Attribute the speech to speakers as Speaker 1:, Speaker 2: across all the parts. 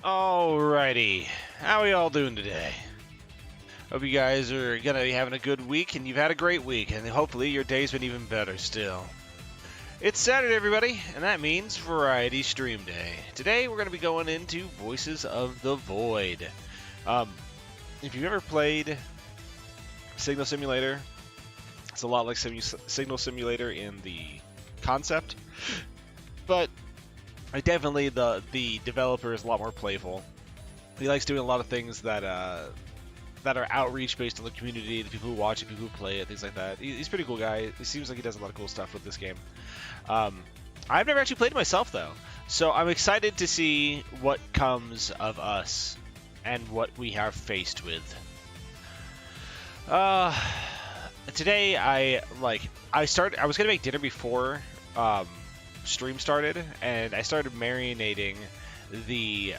Speaker 1: Alrighty, how are we all doing today? Hope you guys are gonna be having a good week, and you've had a great week, and hopefully your day's been even better still. It's Saturday, everybody, and that means Variety Stream Day. Today we're gonna be going into Voices of the Void. If you've ever played Signal Simulator, it's a lot like Signal Simulator in the concept, but definitely the developer is a lot more playful. He likes doing a lot of things that are outreach based on the community, the people who watch it, people who play it, things like that. He's a pretty cool guy. It seems like he does a lot of cool stuff with this game. I've never actually played it myself though, so I'm excited to see what comes of us and what we are faced with. Today I was gonna make dinner before stream started, and I started marinating the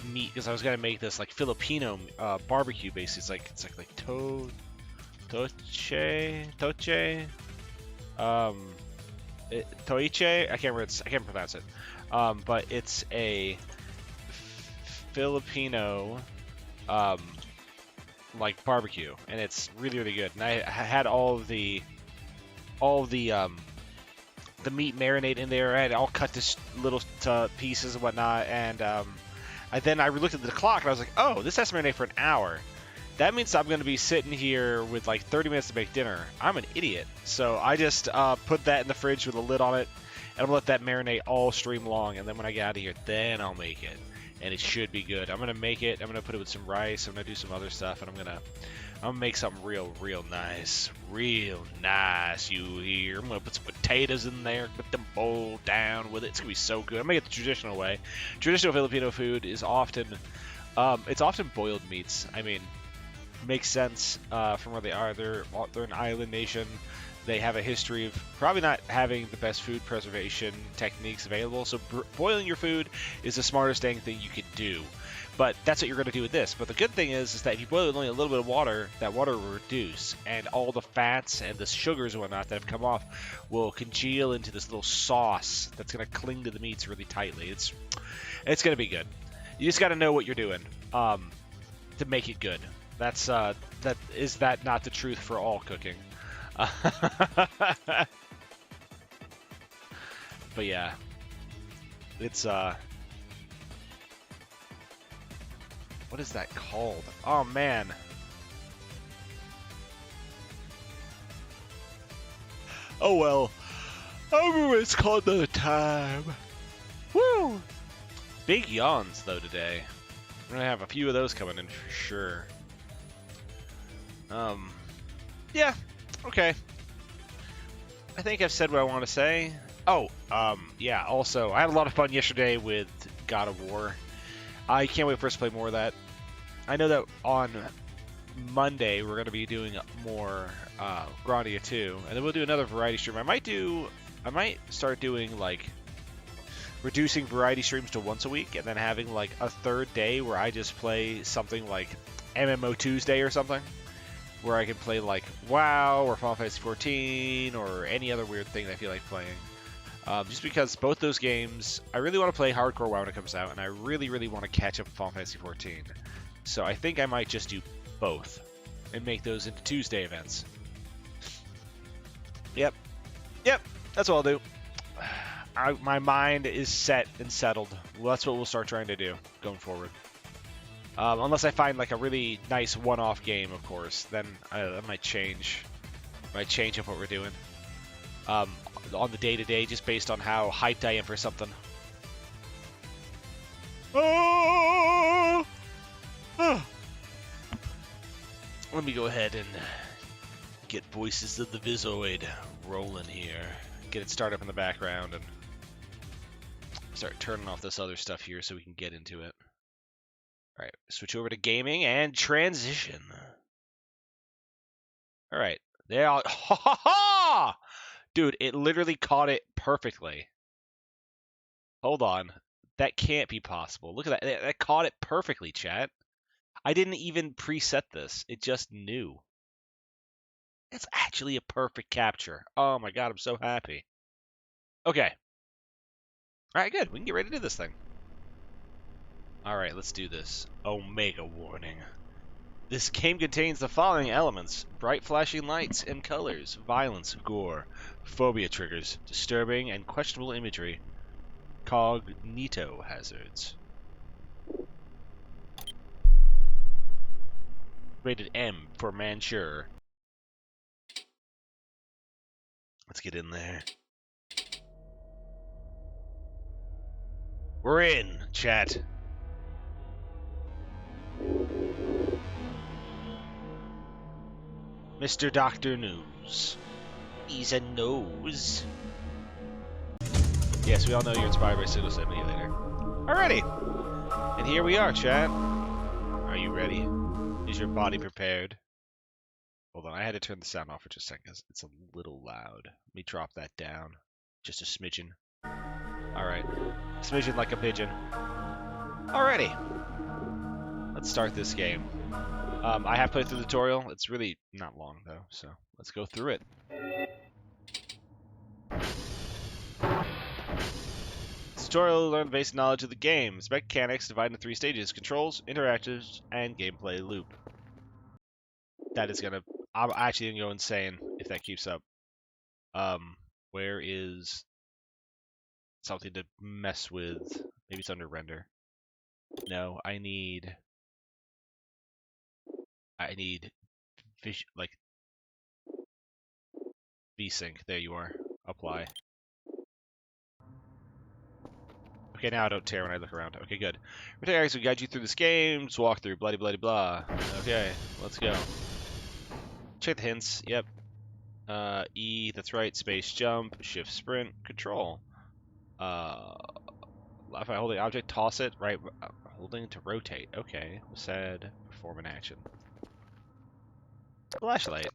Speaker 1: meat because I was gonna make this like Filipino barbecue based. It's like toche, toiche. I can't pronounce it. But it's a Filipino like barbecue, and it's really good. And I had all the meat marinade in there. I had all cut to little pieces and whatnot, and then I looked at the clock and I was like, oh, this has to marinate for an hour. That means I'm going to be sitting here with like 30 minutes to make dinner. I'm an idiot. So I just put that in the fridge with a lid on it, and I'm going to let that marinate all stream long, and then when I get out of here, then I'll make it. And it should be good. I'm going to make it. I'm going to put it with some rice. I'm going to do some other stuff, and I'm going to make something real nice. Real nice, you hear. I'm going to put some potatoes in there, put them boiled down with it. It's going to be so good. I'm going to make it the traditional way. Traditional Filipino food is often, it's often boiled meats. I mean, makes sense from where they are. They're an island nation. They have a history of probably not having the best food preservation techniques available, so boiling your food is the smartest dang thing you could do. But that's what you're going to do with this. But the good thing is that if you boil it with only a little bit of water, that water will reduce, and all the fats and the sugars and whatnot that have come off will congeal into this little sauce that's going to cling to the meats really tightly. It's going to be good. You just got to know what you're doing to make it good. That's not the truth for all cooking? But yeah, it's what is that called? Oh man. Oh well. I remember it's called another time. Woo! Big yawns though today. We're gonna have a few of those coming in for sure. Yeah. Okay. I think I've said what I want to say. Oh, yeah, also, I had a lot of fun yesterday with God of War. I can't wait for us to play more of that. I know that on Monday we're going to be doing more Grandia 2, and then we'll do another variety stream. I might start doing, like, reducing variety streams to once a week, and then having, like, a third day where I just play something like MMO Tuesday or something, where I can play like WoW or Final Fantasy 14 or any other weird thing that I feel like playing. Just because both those games, I really want to play hardcore WoW when it comes out, and I really want to catch up with Final Fantasy 14. So I think I might just do both and make those into Tuesday events. Yep, that's what I'll do. My mind is set and settled. Well, that's what we'll start trying to do going forward. Unless I find like a really nice one-off game, of course, then I might change up what we're doing on the day-to-day, just based on how hyped I am for something. Oh! Oh. Let me go ahead and get Voices of the Vizoid rolling here. Get it started up in the background and start turning off this other stuff here so we can get into it. All right, switch over to gaming and transition. All right, there. Ha ha ha! Dude, it literally caught it perfectly. Hold on, that can't be possible. Look at that. That caught it perfectly, chat. I didn't even preset this. It just knew. It's actually a perfect capture. Oh my god, I'm so happy. Okay. All right, good. We can get ready to do this thing. Alright, let's do this. Omega warning. This game contains the following elements: bright flashing lights and colors, violence, gore, phobia triggers, disturbing and questionable imagery, cognito hazards. Rated M for Mansure. Let's get in there. We're in, chat. Mr. Doctor News. He's a nose. Yes, we all know you're inspired by Single Simulator. Alrighty. And here we are, chat. Are you ready? Is your body prepared? Hold on, I had to turn the sound off for just a second because it's a little loud. Let me drop that down. Just a smidgen. Alright. Smidgen like a pigeon. Alrighty. Let's start this game. I have played through the tutorial. It's really not long, though, so let's go through it. This tutorial will learn the basic knowledge of the game. Its mechanics divided into 3 stages: controls, interactives, and gameplay loop. That is gonna... I'm actually gonna go insane if that keeps up. Where is something to mess with? Maybe it's under render. No, I need like VSync. There you are. Apply. Okay, now I don't tear when I look around. Okay, good. Protagonists will guide you through this game. Just walk through. Bloody, bloody, blah. Okay, let's go. Check the hints. Yep. E, that's right. Space jump. Shift sprint. Control. Left by holding object, toss it. Right, holding to rotate. Okay. Said perform an action. Flashlight.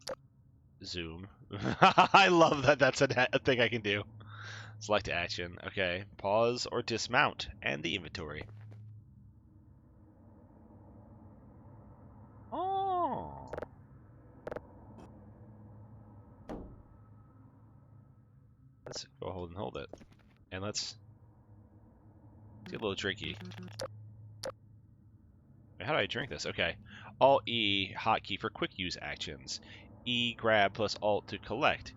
Speaker 1: Zoom. I love that that's a thing I can do. Select action. Okay. Pause or dismount. And the inventory. Oh. Let's go hold and hold it. And let's get a little drinky. How do I drink this? Okay. Alt E hotkey for quick use actions. E grab plus Alt to collect.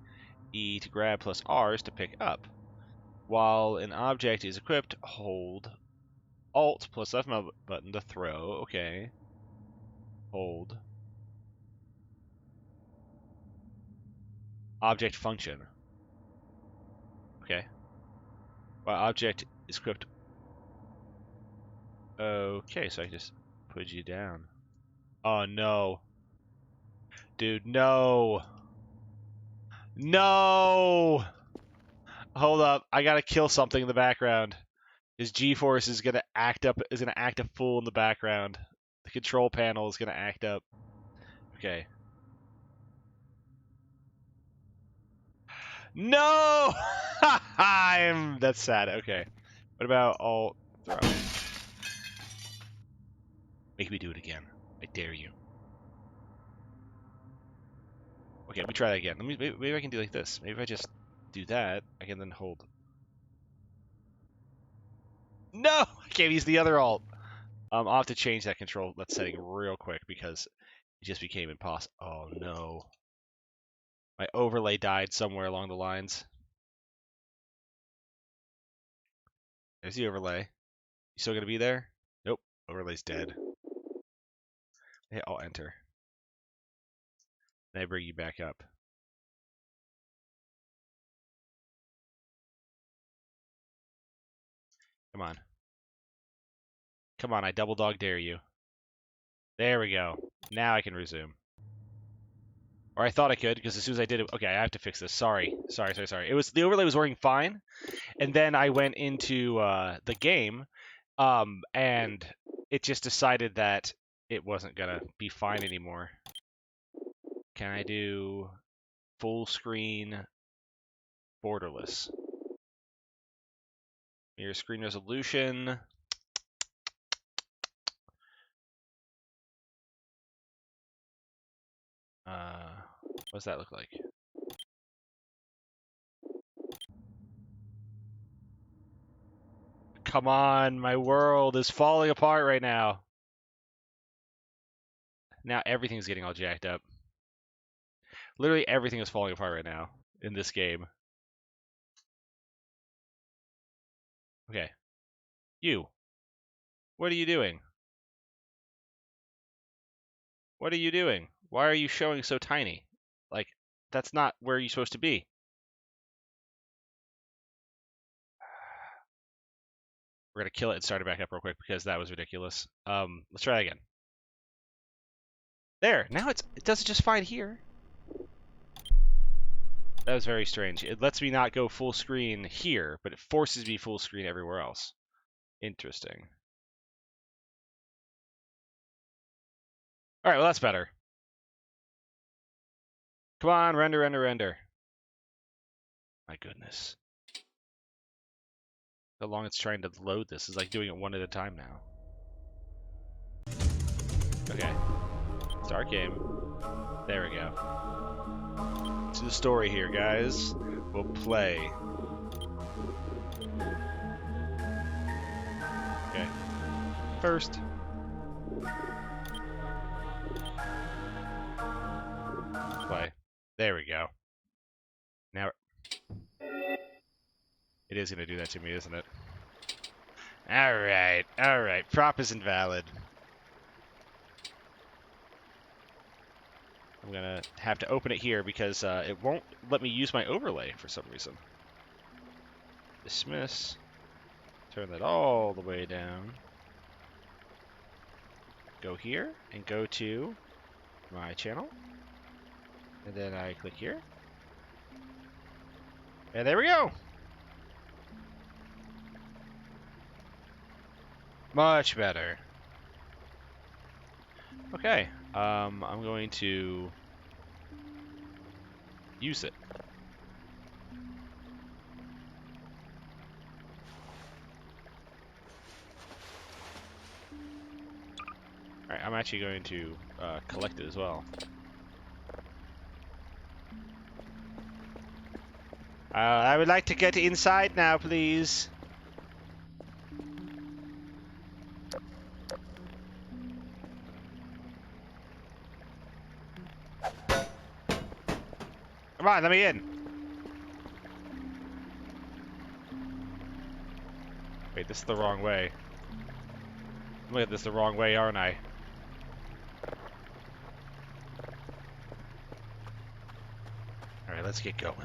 Speaker 1: E to grab plus R is to pick up. While an object is equipped, hold Alt plus left mouse button to throw. Okay. Hold. Object function. Okay. While object is equipped. Okay, so I can just put you down. Oh no. Dude, no. No! Hold up. I gotta kill something in the background. His G-force is gonna act up fool in the background. The control panel is gonna act up. Okay. No! That's sad. Okay. What about alt throw? Make me do it again. I dare you. Okay, let me try that again. Maybe I can do like this. Maybe if I just do that, I can then hold. No! I can't use the other alt. I'll have to change that control setting real quick because it just became impossible. Oh no. My overlay died somewhere along the lines. There's the overlay. You still gonna be there? Nope. Overlay's dead. Hey, I'll enter. Then I bring you back up. Come on. Come on, I double dog dare you. There we go. Now I can resume. Or I thought I could, because as soon as I did it... Okay, I have to fix this. Sorry. Sorry. The overlay was working fine, and then I went into the game, and it just decided that it wasn't gonna be fine anymore. Can I do full screen borderless? Mirror screen resolution. What does that look like? come on, my world is falling apart right now. Now everything's getting all jacked up. Literally everything is falling apart right now in this game. Okay. You. What are you doing? What are you doing? Why are you showing so tiny? Like, that's not where you're supposed to be. We're gonna kill it and start it back up real quick because that was ridiculous. Let's try again. There, now it does it just fine here. That was very strange. It lets me not go full screen here, but it forces me full screen everywhere else. Interesting. All right, well that's better. Come on, render, render, render. My goodness. How long it's trying to load this. It's like doing it one at a time now. Okay. Start game. There we go. To the story here, guys. We'll play. Okay. First. Play. There we go. Now it is going to do that to me, isn't it? Alright, alright. Prop is invalid. I'm going to have to open it here because it won't let me use my overlay for some reason. Dismiss. Turn that all the way down. Go here and go to my channel. And then I click here. And there we go. Much better. Okay. I'm going to use it. Alright, I'm actually going to collect it as well. I would like to get inside now, please. Come on, let me in. Wait, this is the wrong way. I'm looking at this the wrong way, aren't I? Alright, let's get going.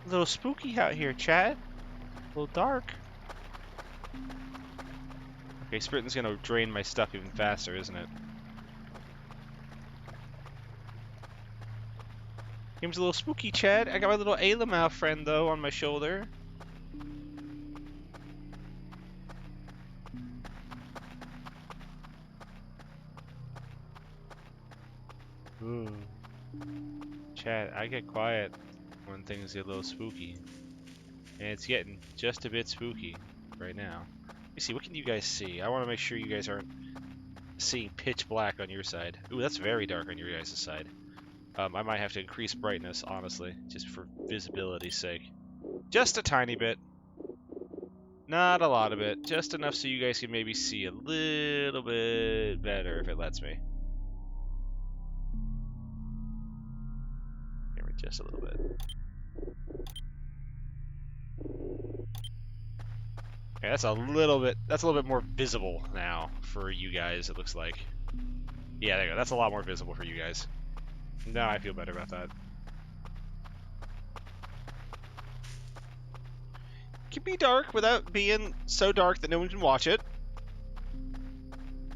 Speaker 1: A little spooky out here, chat. A little dark. Okay, sprinting's gonna drain my stuff even faster, isn't it? Game's a little spooky, chat. I got my little Alamau friend, though, on my shoulder. Ooh. Chat, I get quiet when things get a little spooky. And it's getting just a bit spooky right now. Let me see, what can you guys see? I want to make sure you guys aren't seeing pitch black on your side. Ooh, that's very dark on your guys' side. I might have to increase brightness, honestly, just for visibility's sake. Just a tiny bit. Not a lot of it. Just enough so you guys can maybe see a little bit better if it lets me. Here, just a little bit. Okay, that's a little bit more visible now for you guys, it looks like. Yeah, there you go. That's a lot more visible for you guys. Now I feel better about that. It can be dark without being so dark that no one can watch it.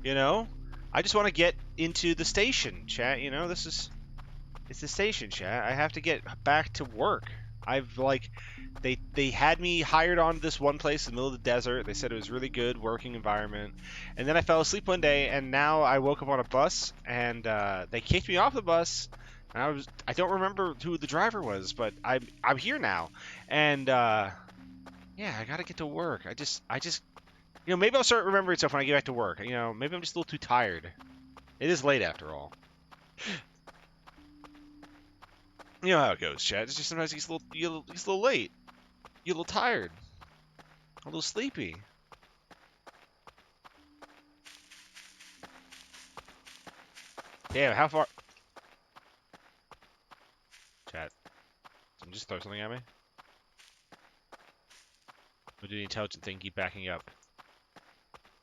Speaker 1: You know? I just want to get into the station, chat, you know? It's the station, chat. I have to get back to work. I've, like, they had me hired on this one place in the middle of the desert. They said it was really good working environment. And then I fell asleep one day, and now I woke up on a bus, and they kicked me off the bus. And I don't remember who the driver was, but I'm here now. And yeah, I gotta get to work. I just You know, maybe I'll start remembering stuff when I get back to work. You know, maybe I'm just a little too tired. It is late after all. You know how it goes, Chad. It's just sometimes he's a little late. You're a little tired. A little sleepy. Damn, how far? Chat. Someone just throw something at me? Or do the intelligent thing keep backing up?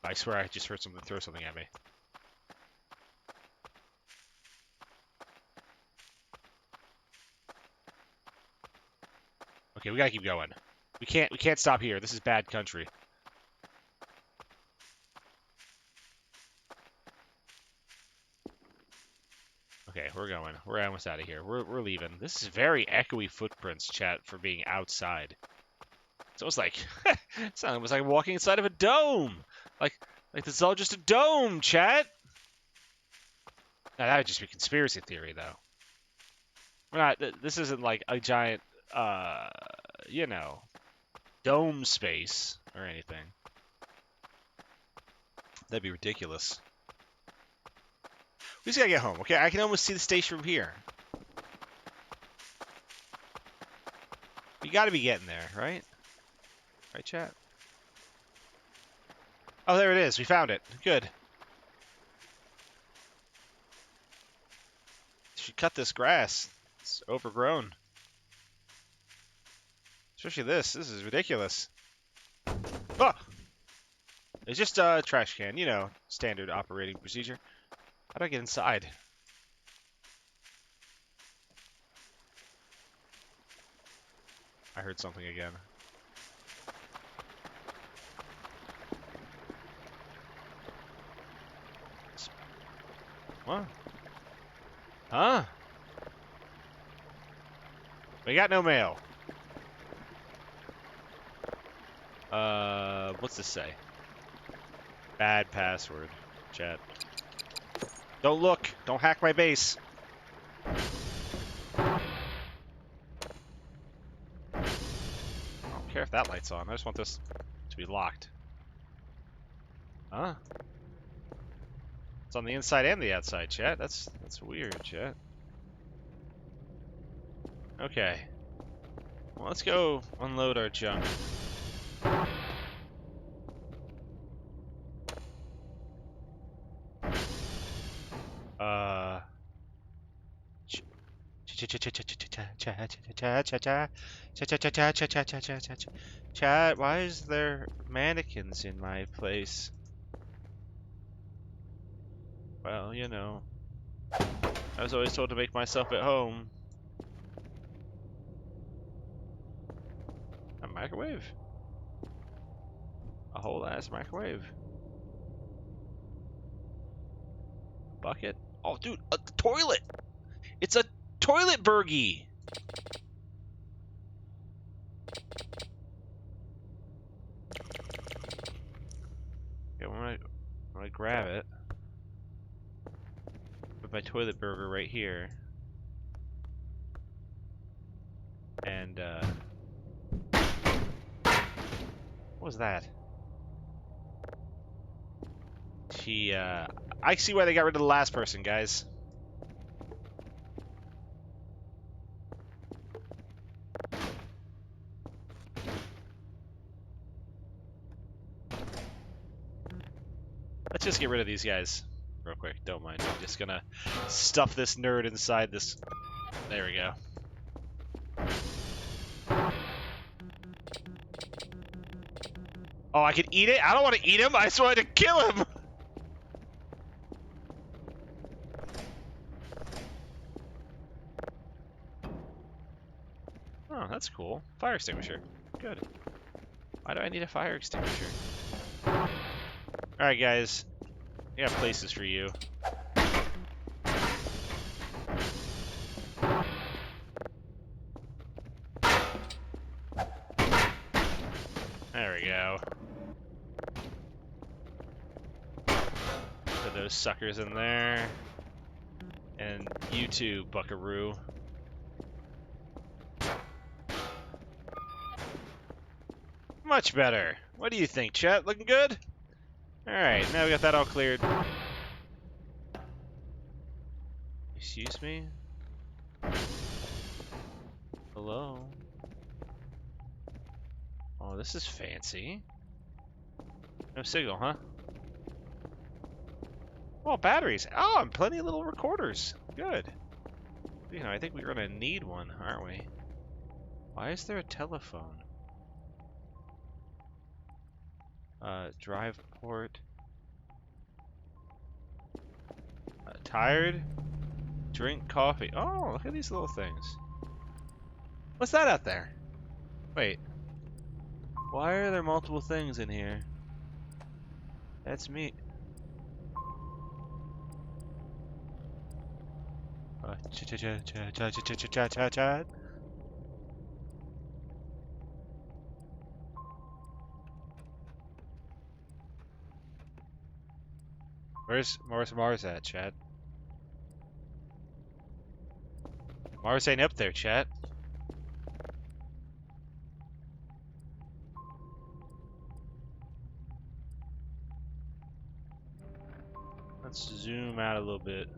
Speaker 1: I swear I just heard someone throw something at me. Okay, we gotta keep going. We can't stop here. This is bad country. Okay, we're going. We're almost out of here. We're leaving. This is very echoey footprints, chat, for being outside. It's almost like it's almost like walking inside of a dome. Like this is all just a dome, chat. Now that would just be conspiracy theory, though. We're not. This isn't like a giant, you know, dome space or anything. That'd be ridiculous. We just gotta get home, okay? I can almost see the station from here. You gotta be getting there, right? Right, chat? Oh, there it is. We found it. Good. Should cut this grass. It's overgrown. Especially this. This is ridiculous. Oh! It's just a trash can. You know, standard operating procedure. How do I get inside? I heard something again. What? Huh? We got no mail. What's this say? Bad password, chat. Don't look. Don't hack my base. I don't care if that light's on. I just want this to be locked. Huh? It's on the inside and the outside, chat. That's weird, chat. Okay. Well, let's go unload our junk. Chat, why is there mannequins in my place? Well, you know, I was always told to make myself at home. A microwave? A whole ass microwave. Bucket? Oh, dude, a toilet! It's a toilet burgie! Okay, I'm gonna grab it. Put my toilet burger right here. And, what was that? I see why they got rid of the last person, guys. Let's just get rid of these guys real quick. Don't mind. I'm just gonna stuff this nerd inside this. There we go. Oh, I can eat it? I don't want to eat him. I just wanted to kill him. Oh, that's cool. Fire extinguisher. Good. Why do I need a fire extinguisher? Alright, guys. I got places for you. There we go. Put those suckers in there. And you too, buckaroo. Much better. What do you think, chat? Looking good? Alright, now we got that all cleared. Excuse me? Hello? Oh, this is fancy. No signal, huh? Oh, batteries. Oh, and plenty of little recorders. Good. You know, I think we're gonna need one, aren't we? Why is there a telephone? Drive port. Tired? Drink coffee. Oh, look at these little things. What's that out there? Wait. Why are there multiple things in here? That's me. Chat. Where's Mars at, chat? Mars ain't up there, chat. Let's zoom out a little bit.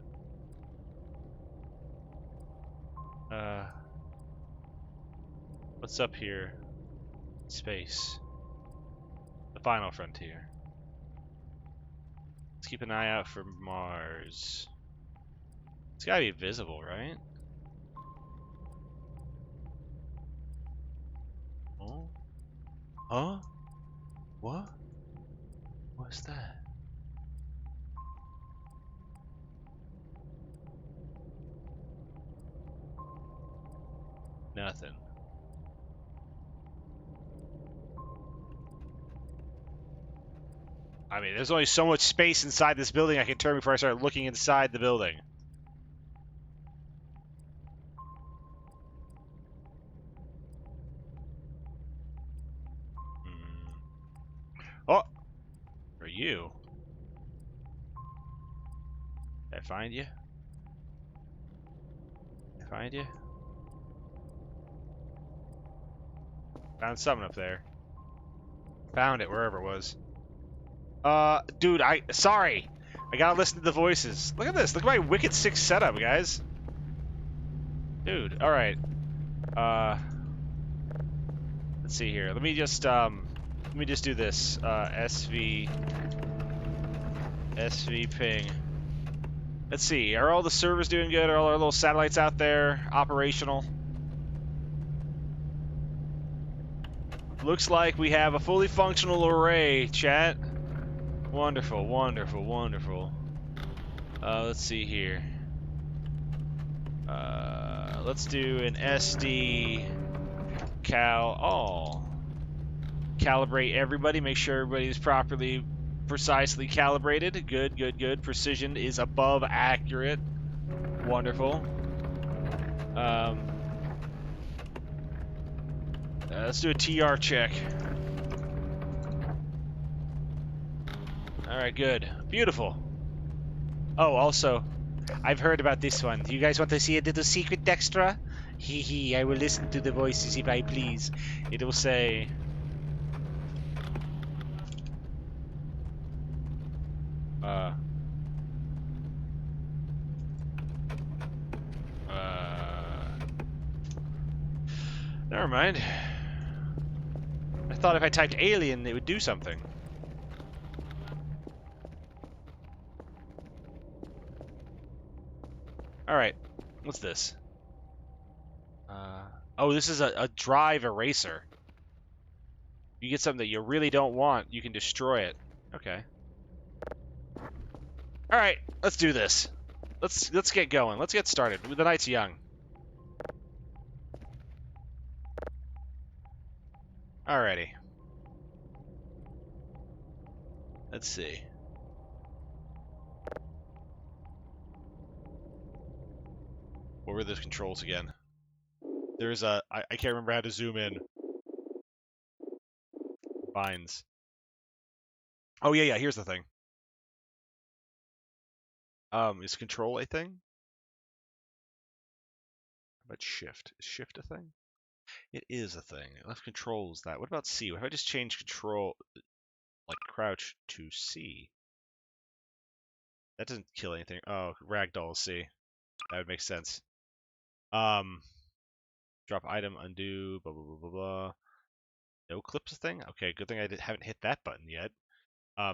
Speaker 1: What's up here? Space. The final frontier. Let's keep an eye out for Mars. It's gotta be visible, right? Oh? Huh? What? What's that? Nothing. I mean, there's only so much space inside this building I can turn before I start looking inside the building. Oh! For you. Did I find you? Did I find you? Found something up there. Found it, wherever it was. Dude, sorry. I gotta listen to the voices. Look at this. Look at my wicked sick setup, guys. Dude, alright. Let's see here. Let me just do this. SV ping. Let's see. Are all the servers doing good? Are all our little satellites out there operational? Looks like we have a fully functional array, chat. Wonderful, wonderful, wonderful. Let's see here. Let's do an SD calibrate everybody. Make sure everybody's precisely calibrated. Good, good, good. Precision is above accurate. Wonderful. Let's do a TR check. Alright, good. Beautiful. Oh, also, I've heard about this one. Do you guys want to see a little secret extra? Hee hee, I will listen to the voices if I please. It will say... Never mind. I thought if I typed alien, it would do something. Alright, what's this? Oh, this is a drive eraser. You get something that you really don't want, you can destroy it. Okay. Alright, let's do this. Let's get going. Let's get started. The night's young. Alrighty. Let's see. What were those controls again? There's I can't remember how to zoom in. Binds. Oh yeah, here's the thing. Is control a thing? How about shift? Is shift a thing? It is a thing. Left controls that. What about C? What if I just change control? Like crouch to C. That doesn't kill anything. Oh, ragdoll C. That would make sense. Drop item, undo, blah, blah, blah, blah, blah. No clips thing? Okay, good thing I haven't hit that button yet.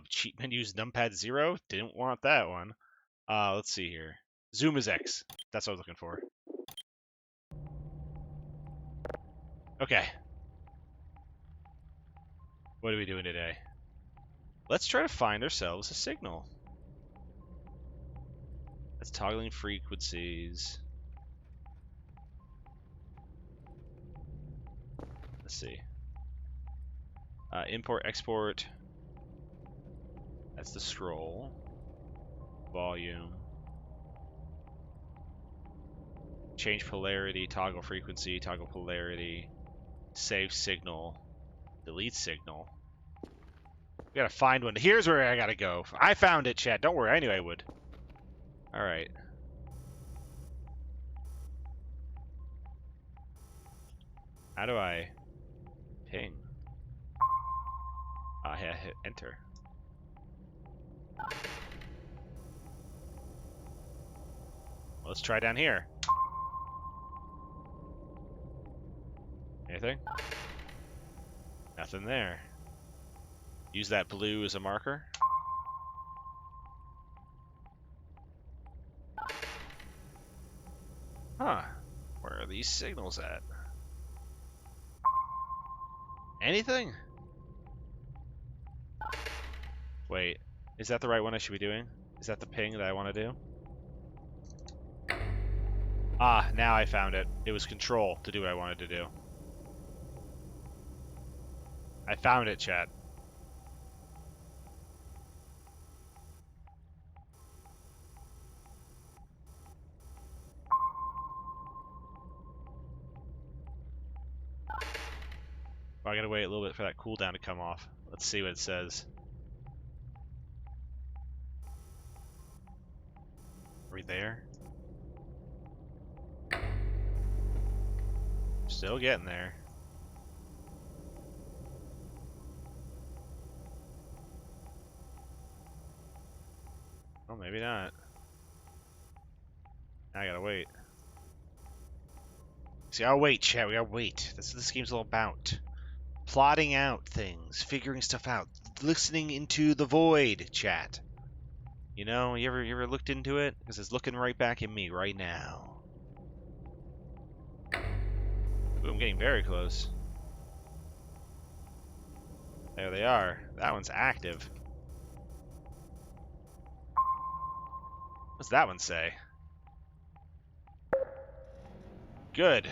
Speaker 1: Cheat menus, numpad 0. Didn't want that one. Let's see here. Zoom is X. That's what I was looking for. Okay. What are we doing today? Let's try to find ourselves a signal. That's toggling frequencies. Let's see. Import, export. That's the scroll. Volume. Change polarity, toggle frequency, toggle polarity. Save signal. Delete signal. We gotta find one. Here's where I gotta go. I found it, chat. Don't worry. I knew I would. Alright. How do I ping? Yeah, hit enter. Let's try down here. Anything? Nothing there. Use that blue as a marker. Huh. Where are these signals at? Anything? Wait. Is that the right one I should be doing? Is that the ping that I want to do? Ah, now I found it. It was control to do what I wanted to do. I found it, chat. I gotta wait a little bit for that cooldown to come off. Let's see what it says. Are we there? Still getting there. Oh, maybe not. I gotta wait. See, I'll wait, chat. We gotta wait. That's what this game's all about. Plotting out things, figuring stuff out, listening into the void, chat. You know, you ever looked into it? Because it's looking right back at me right now. Ooh, I'm getting very close. There they are. That one's active. What's that one say? Good.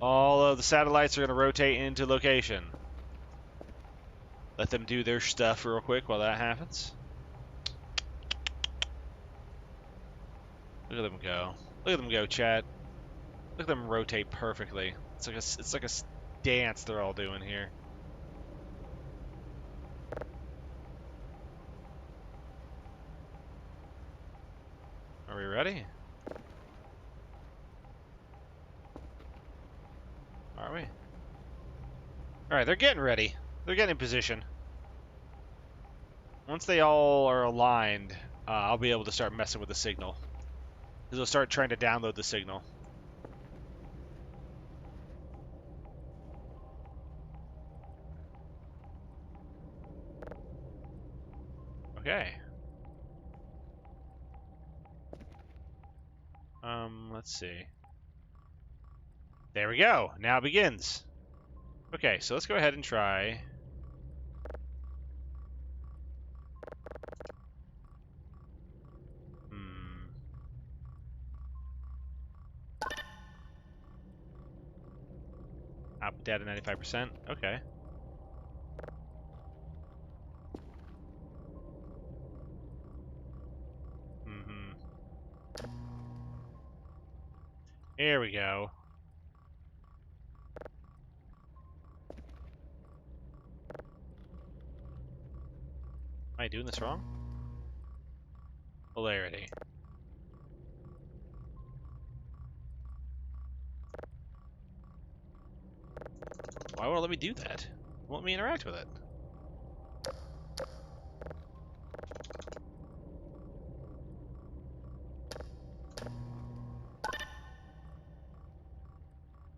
Speaker 1: All of the satellites are going to rotate into location. Let them do their stuff real quick while that happens. Look at them go. Look at them go, chat. Look at them rotate perfectly. It's like a dance they're all doing here. Are we ready? Are we? Alright, they're getting ready. They're getting in position. Once they all are aligned, I'll be able to start messing with the signal. Because they'll start trying to download the signal. Okay. Let's see. There we go. Now it begins. Okay, so let's go ahead and try. Output data 95%. Okay. Here we go. Am I doing this wrong? Polarity. Why won't it let me do that? Won't let me interact with it.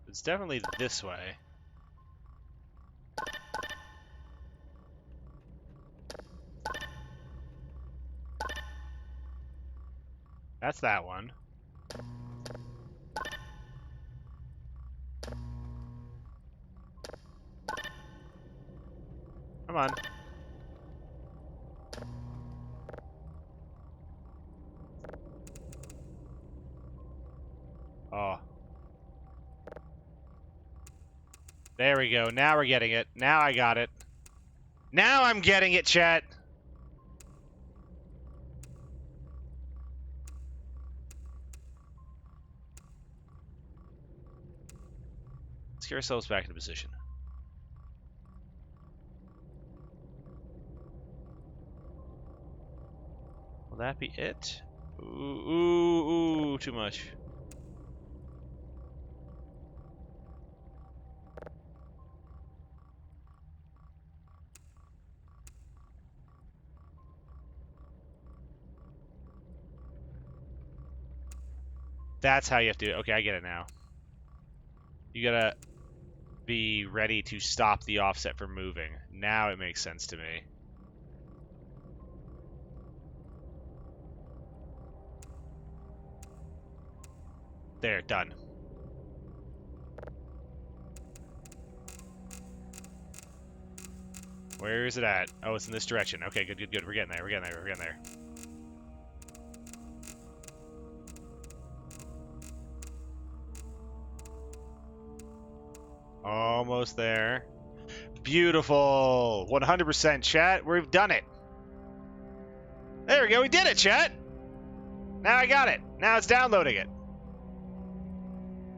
Speaker 1: It's definitely this way. That's that one. Come on. Oh. There we go. Now we're getting it. Now I got it. Now I'm getting it, chat. Let's get ourselves back into position. Will that be it? Ooh, too much. That's how you have to do it. Okay, I get it now. You gotta be ready to stop the offset from moving. Now it makes sense to me. There, done. Where is it at? Oh, it's in this direction. Okay, good. We're getting there. We're getting there. Almost there. Beautiful. 100% chat. We've done it. There we go. We did it, chat. Now I got it. Now it's downloading it.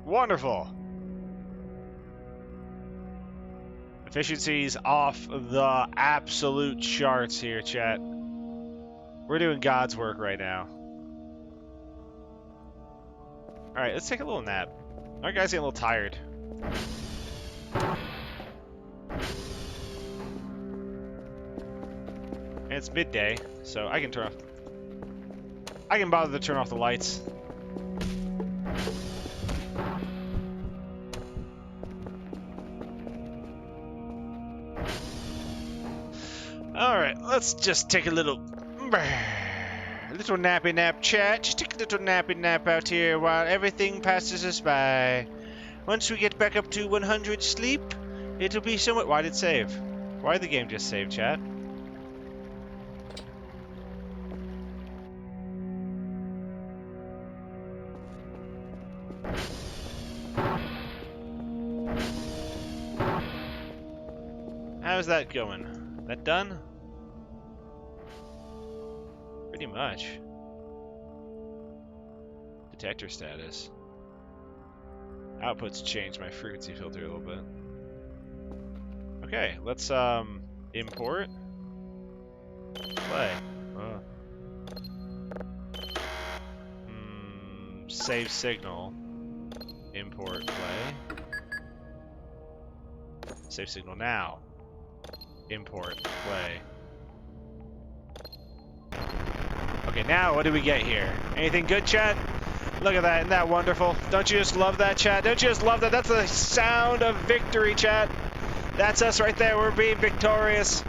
Speaker 1: Wonderful. Efficiency's off the absolute charts here, chat. We're doing God's work right now. Alright, let's take a little nap. Our guy's getting a little tired. And it's midday, so I can bother to turn off the lights. Alright, let's just take a little nappy nap, chat. Just take a little nappy nap out here while everything passes us by. Once we get back up to 100 sleep, it'll be somewhat... Why did it save? Why did the game just save, chat? How's that going? That done? Pretty much. Detector status. Outputs changed my frequency filter a little bit. Okay, let's import. Play. Save signal. Import play. Save signal now. Import play. Okay, now what do we get here? Anything good, chat? Look at that, isn't that wonderful? Don't you just love that, chat? Don't you just love that? That's the sound of victory, chat. That's us right there. We're being victorious.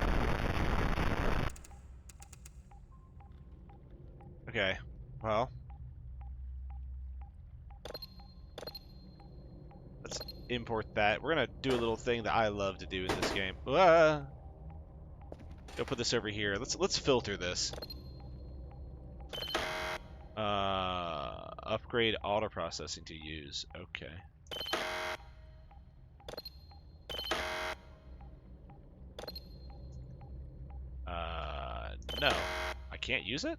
Speaker 1: Okay, well. Let's import that. We're gonna do a little thing that I love to do in this game. Go put this over here. Let's filter this. Upgrade auto processing to use. Okay. No. I can't use it?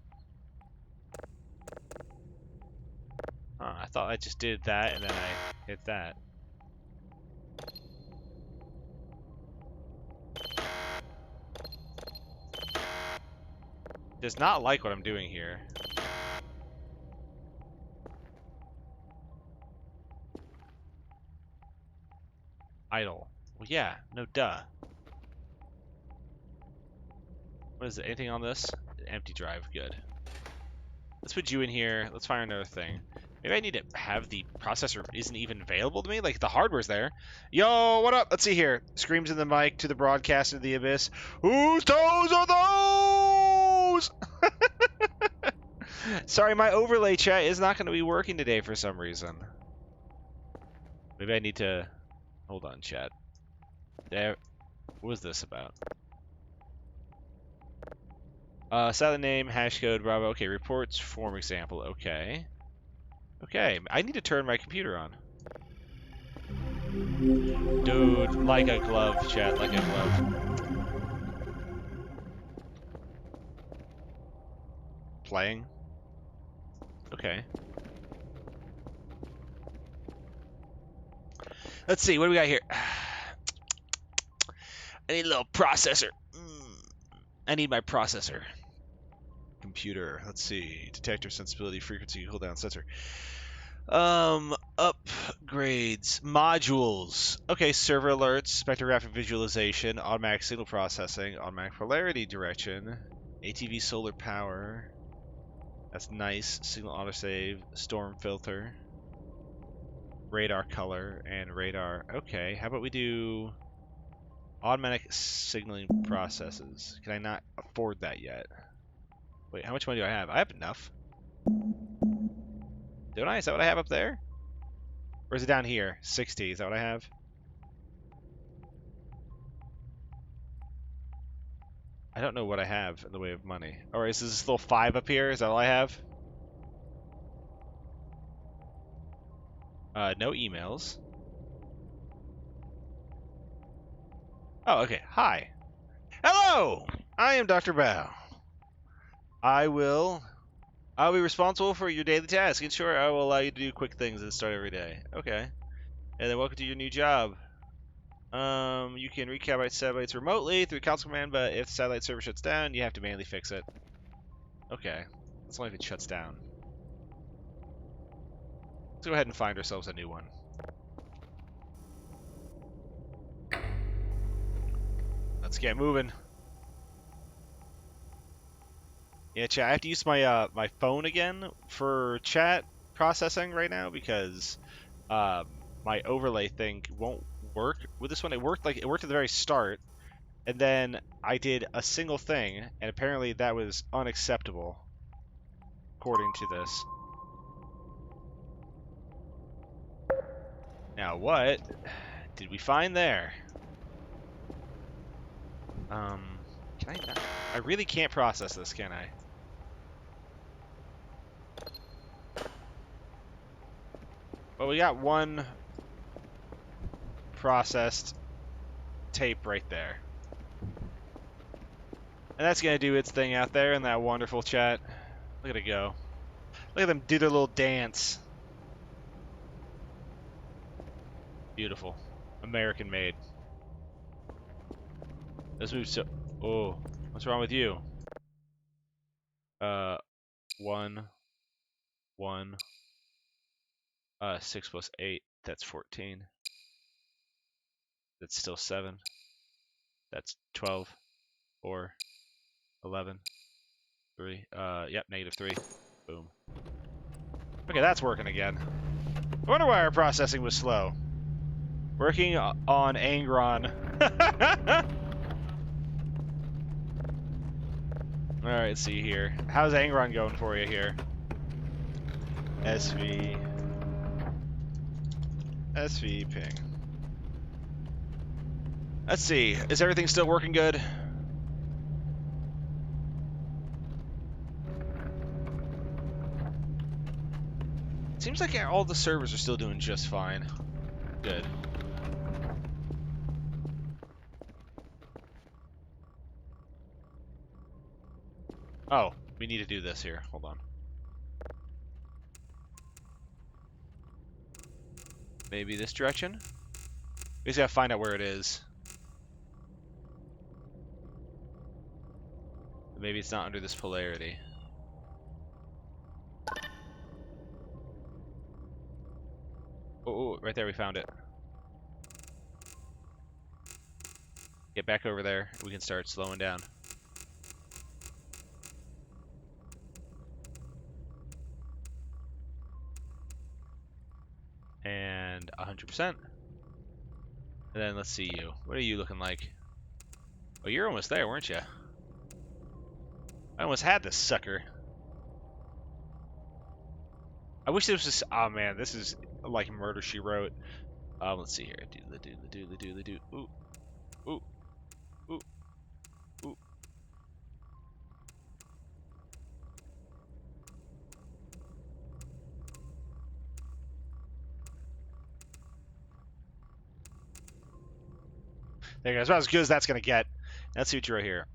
Speaker 1: I thought I just did that and then I hit that. Does not like what I'm doing here. Idle. Well, yeah. No, duh. What is it? Anything on this? Empty drive. Good. Let's put you in here. Let's fire another thing. Maybe I need to have the processor isn't even available to me? Like, the hardware's there. Yo, what up? Let's see here. Screams in the mic to the broadcast of the abyss. Whose toes are those? Sorry, my overlay chat is not going to be working today for some reason. Maybe I need to... Hold on, chat. There. What was this about? Silent name, hash code, Bravo. Okay, reports, form example. Okay. Okay, I need to turn my computer on. Dude, like a glove, chat, like a glove. Playing? Okay. Let's see, what do we got here? I need a little processor. I need my processor. Computer, let's see. Detector, sensibility, frequency, cooldown, sensor. Upgrades, modules. Okay, server alerts, spectrographic visualization, automatic signal processing, automatic polarity direction, ATV solar power. That's nice. Signal autosave, storm filter, radar color, and radar. Okay, how about we do automatic signaling processes? Can I not afford that yet? Wait, how much money do I have? I have enough. Don't I? Is that what I have up there? Or is it down here? 60, is that what I have? I don't know what I have in the way of money. Or is this little 5 up here? Is that all I have? No emails. Oh, okay. Hi. Hello! I am Dr. Bao. I'll be responsible for your daily tasks. Ensure I will allow you to do quick things and start every day. Okay. And then welcome to your new job. You can recalibrate satellites remotely through console command, but if the satellite server shuts down, you have to manually fix it. Okay. That's only if it shuts down. Let's go ahead and find ourselves a new one. Let's get moving. Yeah, chat. I have to use my my phone again for chat processing right now because my overlay thing won't work with this one. It worked at the very start, and then I did a single thing, and apparently that was unacceptable according to this. Now what did we find there? Can I not? I really can't process this, can I? Well, we got one processed tape right there. And that's going to do its thing out there in that wonderful chat. Look at it go. Look at them do their little dance. Beautiful. American made. Let's move so... Oh, what's wrong with you? 1, 1, 6 plus 8, that's 14. That's still 7. That's 12, 4, 11, 3. Yep, -3. Boom. Okay, that's working again. I wonder why our processing was slow. Working on Angron. Alright, let's see here. How's Angron going for you here? SV ping. Let's see. Is everything still working good? Seems like all the servers are still doing just fine. Good. Oh, we need to do this here. Hold on. Maybe this direction? We just gotta find out where it is. Maybe it's not under this polarity. Oh, right there, we found it. Get back over there. We can start slowing down. 100%. And then let's see you. What are you looking like? Oh, you're almost there, weren't you? I almost had this sucker. I wish this was. Oh man, this is like Murder She Wrote. Let's see here. Do. Ooh, ooh, ooh, ooh. There you go. That's about as good as that's gonna get. Let's see what you wrote here.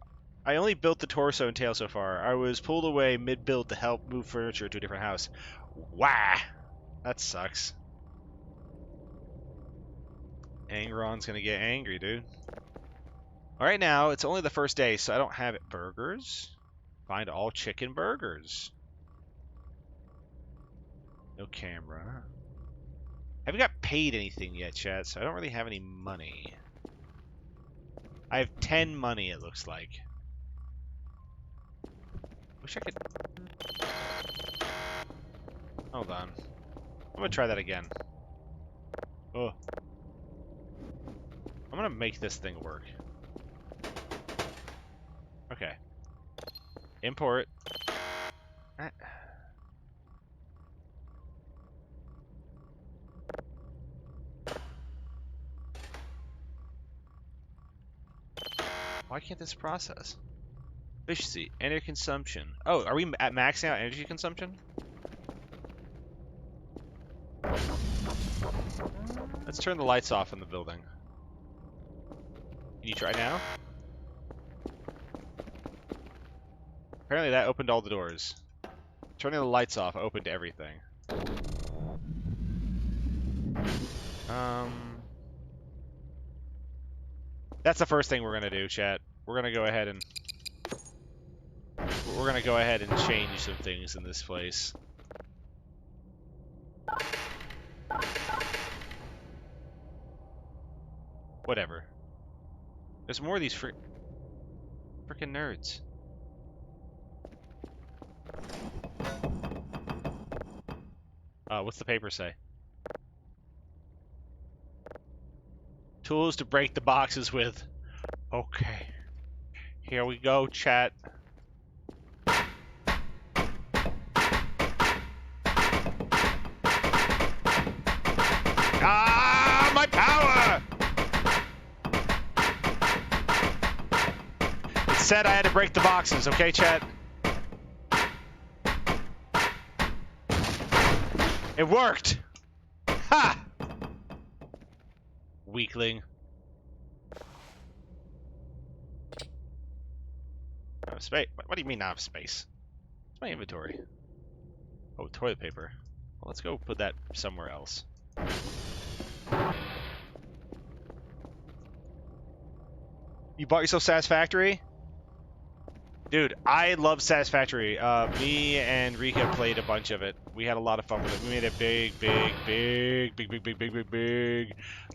Speaker 1: I only built the torso and tail so far. I was pulled away mid-build to help move furniture to a different house. Wah! That sucks. Angron's gonna get angry, dude. Alright now, it's only the first day, so I don't have it. Burgers? Find all chicken burgers. No camera. I haven't got paid anything yet, chat, so I don't really have any money. I have 10 money, it looks like. Wish I could... Hold on. I'm gonna try that again. Oh. I'm gonna make this thing work. Okay. Import. Why can't this process? Efficiency, energy consumption. Oh, are we at maxing out energy consumption? Let's turn the lights off in the building. Can you try now? Apparently that opened all the doors. Turning the lights off opened everything. That's the first thing we're gonna do, chat. We're gonna go ahead and change some things in this place. Whatever. There's more of these freaking nerds. What's the paper say? Tools to break the boxes with. Okay. Here we go, chat. Ah, my power! It said I had to break the boxes, okay, chat? It worked! Ha! Weakling. Not have space. What do you mean not have space? It's my inventory. Oh, toilet paper. Well, let's go put that somewhere else. You bought yourself Satisfactory? Dude, I love Satisfactory. Me and Rika played a bunch of it. We had a lot of fun with it. We made a big,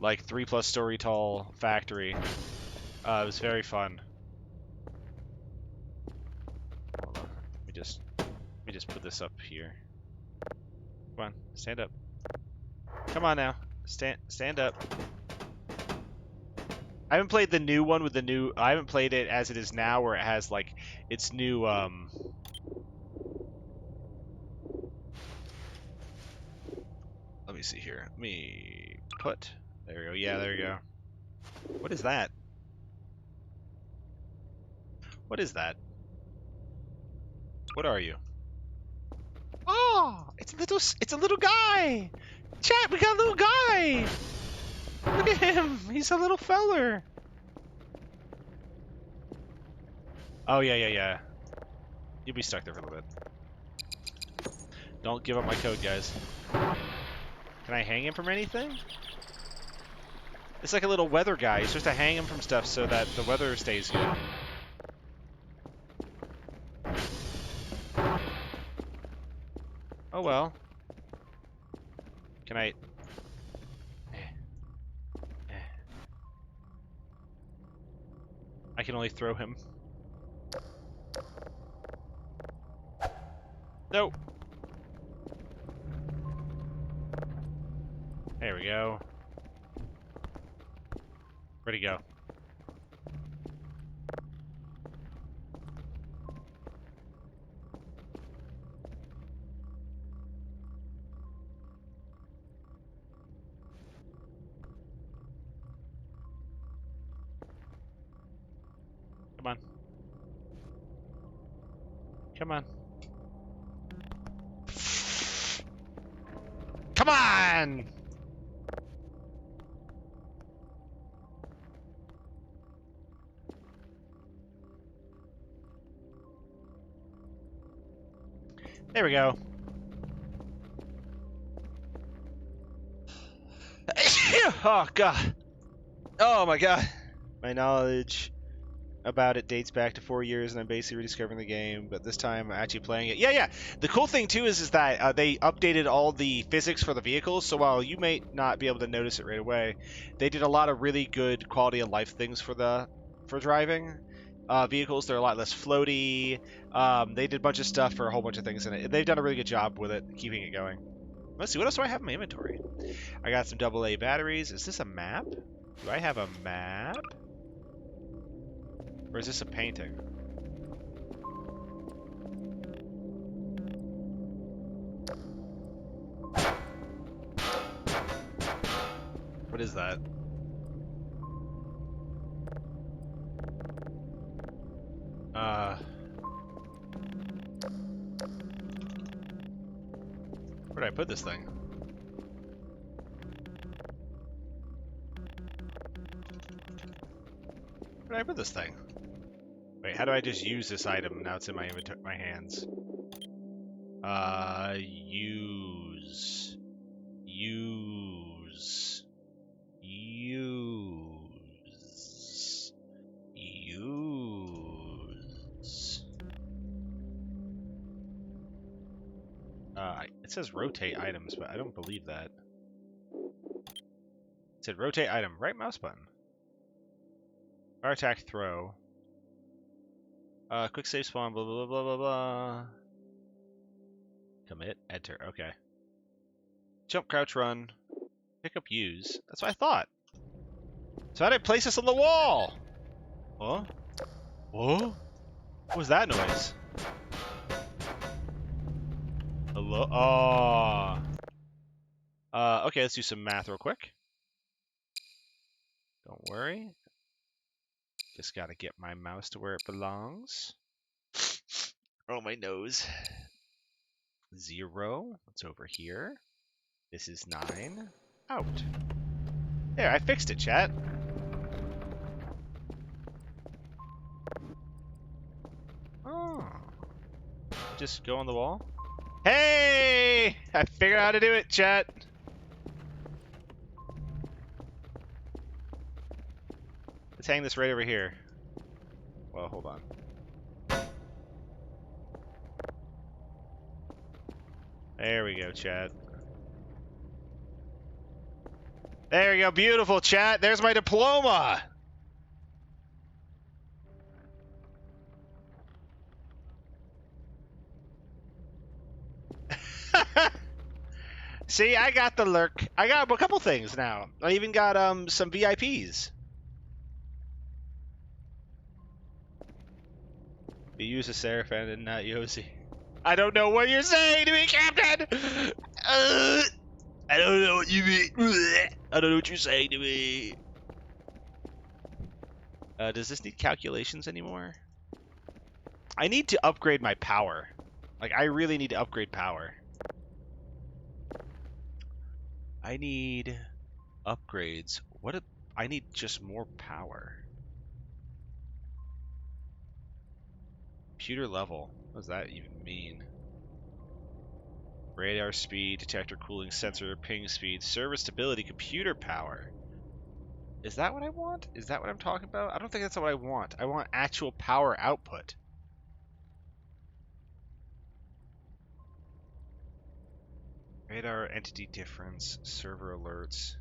Speaker 1: like 3+ story tall factory. It was very fun. Hold on. Let me just put this up here. Come on, stand up. Come on now, stand up. I haven't played the new one with the new. I haven't played it as it is now, where it has like its new. Let me see here. Let me put. There we go. Yeah, there you go. What is that? What is that? What are you? Oh, it's a little guy. Chat, we got a little guy. Look at him. He's a little feller. Oh, yeah. You'll be stuck there for a little bit. Don't give up my code, guys. Can I hang him from anything? It's like a little weather guy. You're supposed to hang him from stuff so that the weather stays good. Oh, well. Can I... I can only throw him. Nope. There we go. Where'd he go? Come on. Come on. Come on! There we go. Oh, God. Oh, my God. My knowledge about it dates back to 4 years, and I'm basically rediscovering the game, but this time I'm actually playing it. Yeah. The cool thing, too, is that they updated all the physics for the vehicles, so while you may not be able to notice it right away, they did a lot of really good quality of life things for driving. Vehicles, they're a lot less floaty. They did a bunch of stuff for a whole bunch of things, and they've done a really good job with it, keeping it going. Let's see, what else do I have in my inventory? I got some AA batteries. Is this a map? Do I have a map? Or is this a painting? What is that? Where did I put this thing? Where did I put this thing? Wait, how do I just use this item now it's in my inventory, my hands? Use. It says rotate items, but I don't believe that. It said rotate item, right mouse button. Fire attack, throw. Quick save spawn, blah, blah, blah, blah, blah. Commit, enter, okay. Jump, crouch, run. Pick up, use. That's what I thought. So how did I place this on the wall? Huh? Whoa? What was that noise? Hello? Oh. Okay, let's do some math real quick. Don't worry. Just gotta get my mouse to where it belongs. Oh, my nose. 0. What's over here? This is 9. Out. There, I fixed it, chat. Oh. Just go on the wall. Hey! I figured out how to do it, chat. Let's hang this right over here. Well, hold on. There we go, chat. There we go. Beautiful, chat. There's my diploma. See, I got the lurk. I got a couple things now. I even got some VIPs. You use a Seraphim and not Yossi. I don't know what you're saying to me, Captain! I don't know what you mean. I don't know what you're saying to me. Does this need calculations anymore? I need to upgrade my power. Like, I really need to upgrade power. I need upgrades. I need just more power. Computer level. What does that even mean? Radar speed, detector cooling sensor, ping speed, server stability, computer power. Is that what I want? Is that what I'm talking about? I don't think that's what I want. I want actual power output. Radar entity difference, server alerts.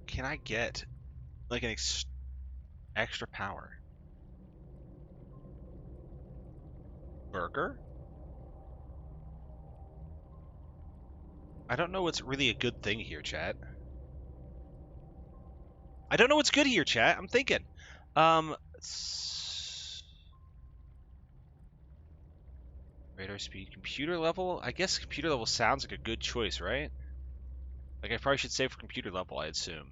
Speaker 1: Can I get like an extra power? Burger? I don't know what's really a good thing here, chat. I don't know what's good here, chat. I'm thinking. Radar speed, computer level? I guess computer level sounds like a good choice, right? Like, I probably should say for computer level, I assume.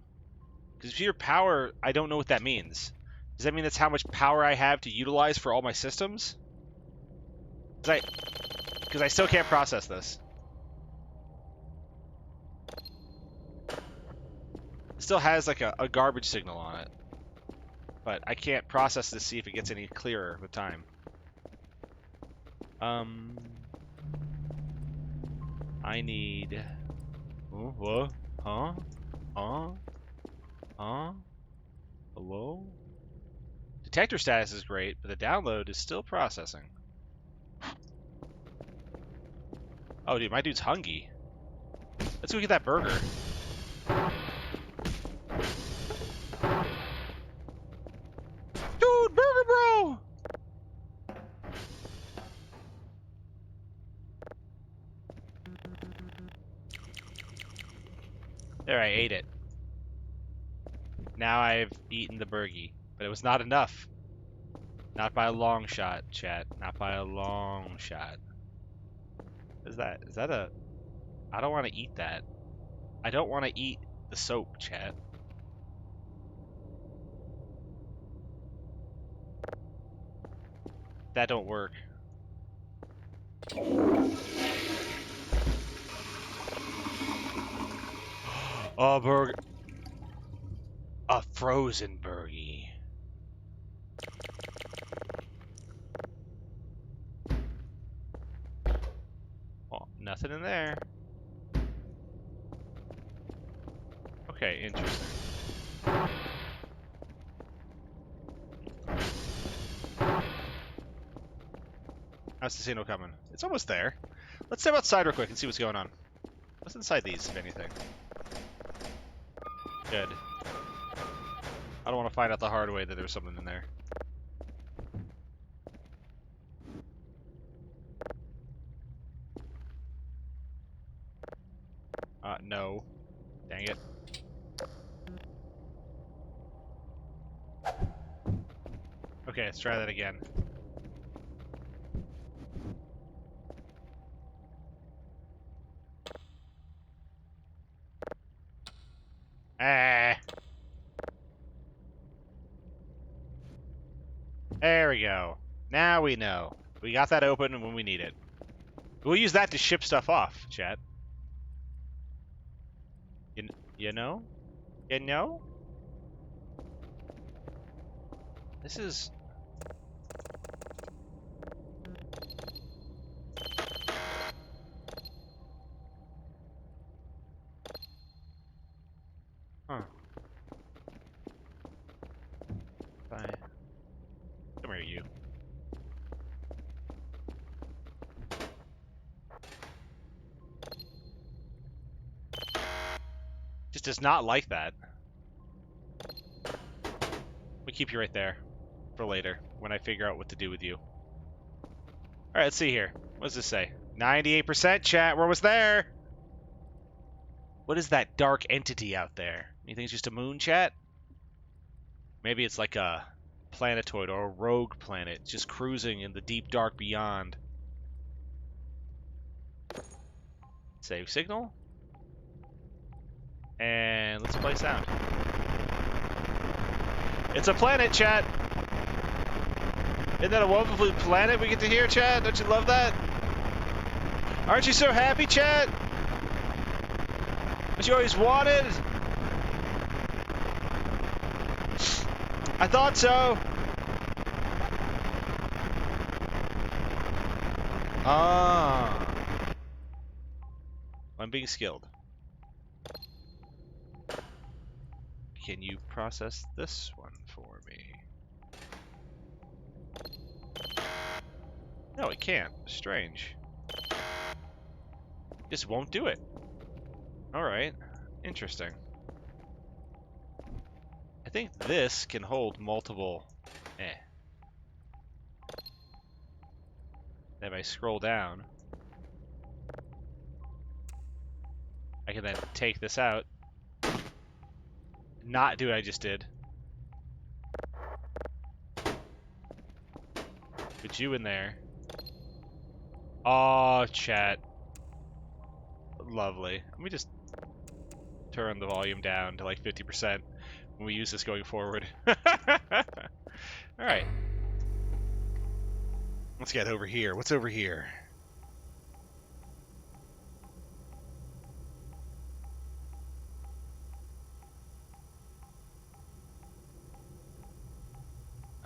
Speaker 1: Because computer power, I don't know what that means. Does that mean that's how much power I have to utilize for all my systems? Because I still can't process this. It still has like a garbage signal on it. But I can't process this to see if it gets any clearer with time. I need... Oh, what? Huh? Huh? Huh? Hello? Detector status is great, but the download is still processing. Oh, dude, my dude's hungry. Let's go get that burger. Dude, burger bro! There, I ate it. Now I've eaten the burgie, but it was not enough. Not by a long shot, chat. Not by a long shot. What is that? Is that a... I don't want to eat that. I don't want to eat the soap, chat. That don't work. Oh, burger. A frozen burgie. Oh, nothing in there. Okay, interesting. How's the signal coming? It's almost there. Let's step outside real quick and see what's going on. What's inside these, if anything? Good. I don't want to find out the hard way that there's something in there. No. Dang it. Okay, let's try that again. Ah. There we go. Now we know. We got that open when we need it. We'll use that to ship stuff off, chat. You know? You know? This is... Huh. Bye. Come here, you. Just does not like that. We keep you right there for later, when I figure out what to do with you. Alright, let's see here. What does this say? 98% chat, we're almost there! What is that dark entity out there? You think it's just a moon, chat? Maybe it's like a planetoid or a rogue planet just cruising in the deep dark beyond. Save signal. And let's play sound. It's a planet, chat! Isn't that a wonderful planet we get to hear, chat? Don't you love that? Aren't you so happy, chat? What you always wanted? I thought so. Ah. I'm being skilled. Can you process this one for me? No, it can't. Strange. Just won't do it. Alright. Interesting. I think this can hold multiple... If I scroll down... can then take this out. Not do what I just did. Put you in there. Oh, chat. Lovely. Let me just turn the volume down to like 50% when we use this going forward. Alright. Let's get over here. What's over here?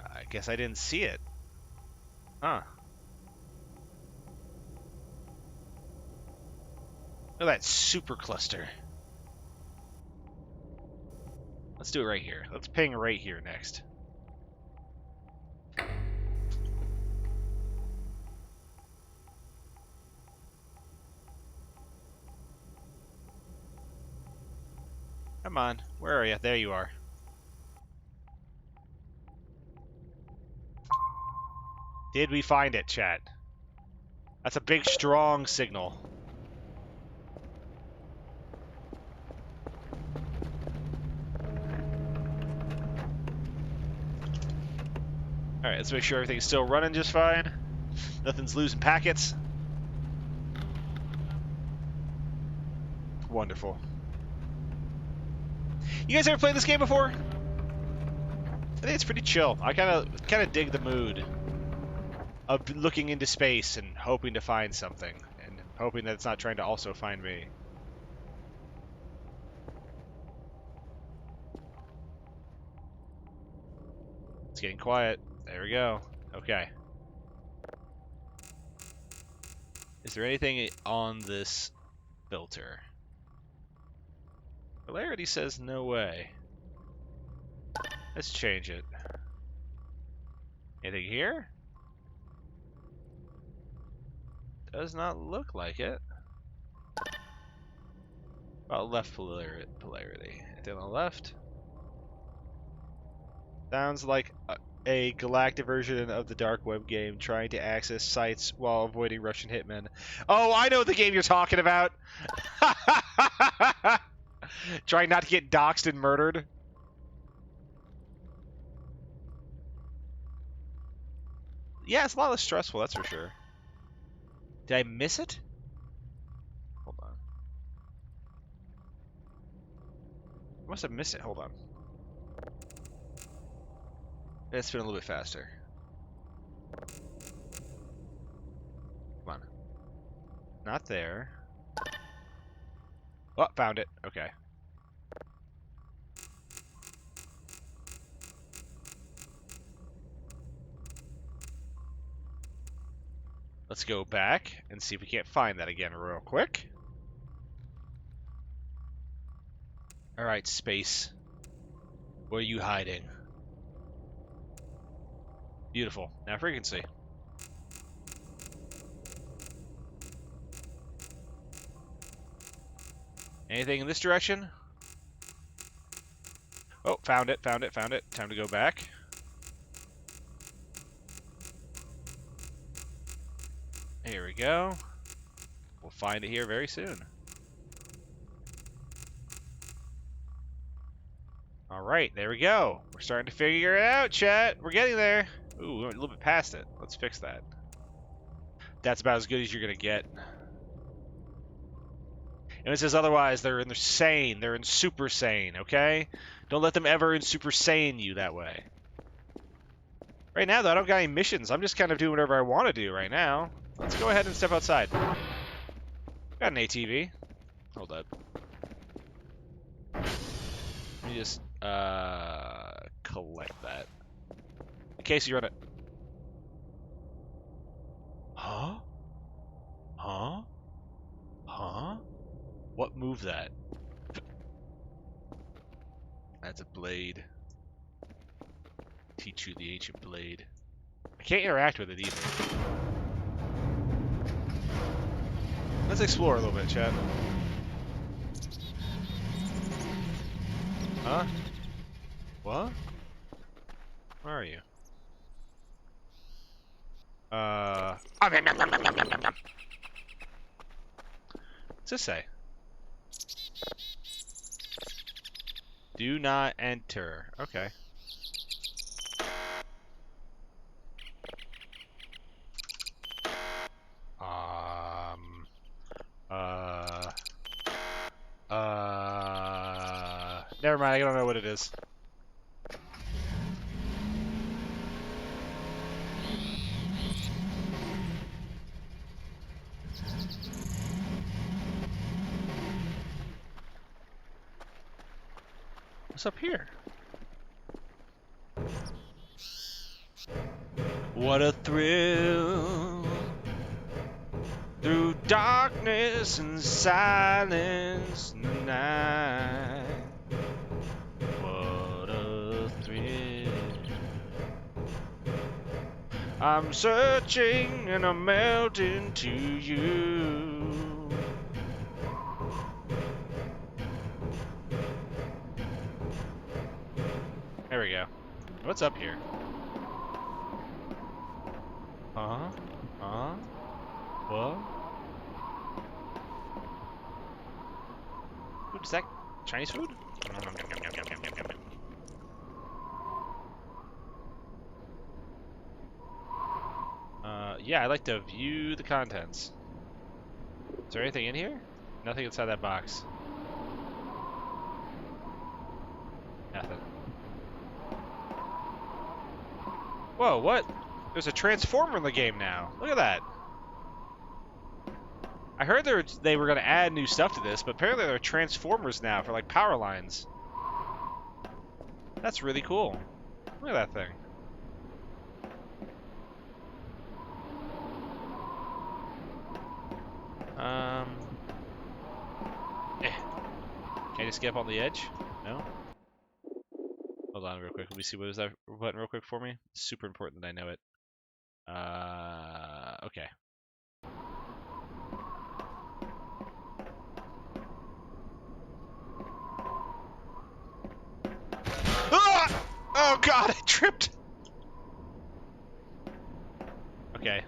Speaker 1: I guess I didn't see it. Huh. Look at that super cluster. Let's do it right here. Let's ping right here next. Come on. Where are you? There you are. Did we find it, chat? That's a big, strong signal. Alright, let's make sure everything's still running just fine. Nothing's losing packets. Wonderful. You guys ever played this game before? I think it's pretty chill. I kind of dig the mood of looking into space and hoping to find something, and hoping that it's not trying to also find me. It's getting quiet. There we go. Okay. Is there anything on this filter? Polarity says no way. Let's change it. Anything here? Does not look like it. Well, left polarity. Anything on the left? Sounds like a galactic version of the dark web game trying to access sites while avoiding Russian hitmen. Oh, I know the game you're talking about! Trying not to get doxxed and murdered. Yeah, it's a lot less stressful, that's for sure. Did I miss it? Hold on. I must have missed it. Hold on. Let's spin a little bit faster. Come on. Not there. Oh, found it. Okay. Let's go back and see if we can't find that again real quick. Alright, space. Where are you hiding? Beautiful. Now frequency. Anything in this direction? Oh, found it, found it, found it. Time to go back. Here we go. We'll find it here very soon. Alright, there we go. We're starting to figure it out, chat. We're getting there. Ooh, we went a little bit past it. Let's fix that. That's about as good as you're going to get. And it says otherwise, they're sane. They're in super sane, okay? Don't let them ever in super sane you that way. Right now, though, I don't got any missions. I'm just kind of doing whatever I want to do right now. Let's go ahead and step outside. Got an ATV. Hold up. Let me just collect that. In case you run it. Huh? Huh? Huh? What moved that? That's a blade. Teach you the ancient blade. I can't interact with it either. Let's explore a little bit, chat. Huh? What? Where are you? What's this say? Do not enter. Okay. Um. Never mind. I don't know what it is. What's up here? What a thrill through darkness and silence in the night. What a thrill. I'm searching and I'm melting to you. There we go. What's up here? Huh? Huh? What? Food, is that Chinese food? Yeah, I'd like to view the contents. Is there anything in here? Nothing inside that box. Nothing. Whoa, what? There's a transformer in the game now. Look at that. I heard they were going to add new stuff to this, but apparently there are transformers now for like power lines. That's really cool. Look at that thing. Can you skip on the edge? No? Hold on real quick. Let me see, what is that button real quick for me? It's super important that I know it. Okay. Ah! Oh god, I tripped! Okay.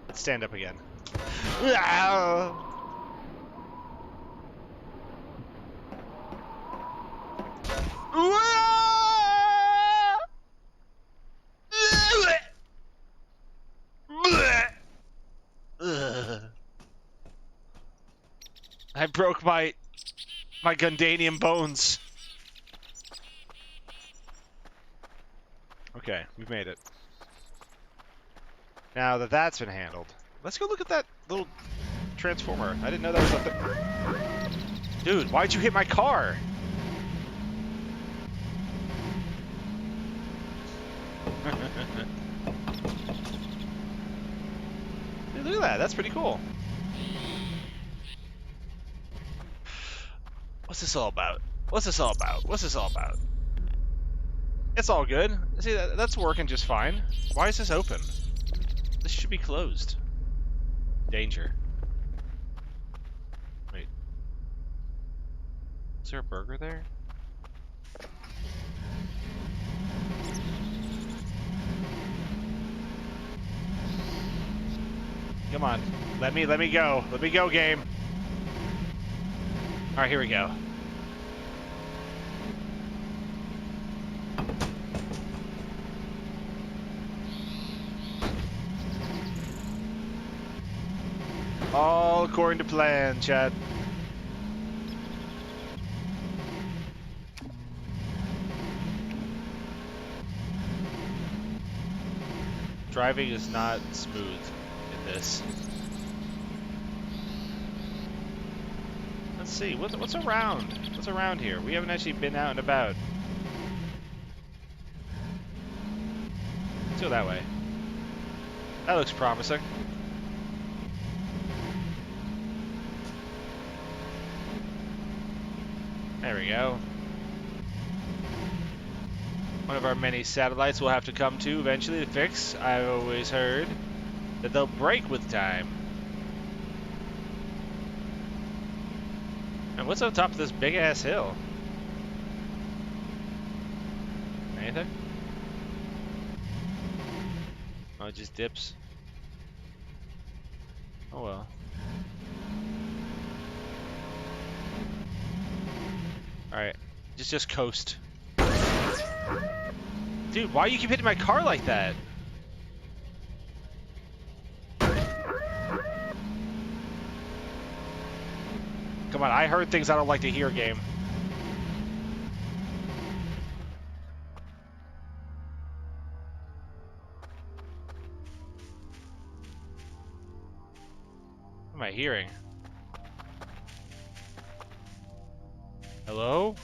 Speaker 1: Let's stand up again. Ah! I broke my Gundanium bones. Okay, we've made it. Now that that's been handled, let's go look at that little transformer. I didn't know that was up there. Dude, why'd you hit my car? Dude, look at that. That's pretty cool. What's this all about? What's this all about? What's this all about? It's all good. See, that's working just fine. Why is this open? This should be closed. Danger. Wait. Is there a burger there? Come on. Let me go. Let me go, game. Alright, here we go. All according to plan, Chad. Driving is not smooth in this. Let's see, what's around? What's around here? We haven't actually been out and about. Let's go that way. That looks promising. There we go. One of our many satellites we'll have to come to eventually to fix. I've always heard that they'll break with time. And what's on top of this big ass hill? Anything? Oh, it just dips. Oh well. Alright. Just coast. Dude, why do you keep hitting my car like that? Come on, I heard things I don't like to hear, game. What am I hearing? Hello?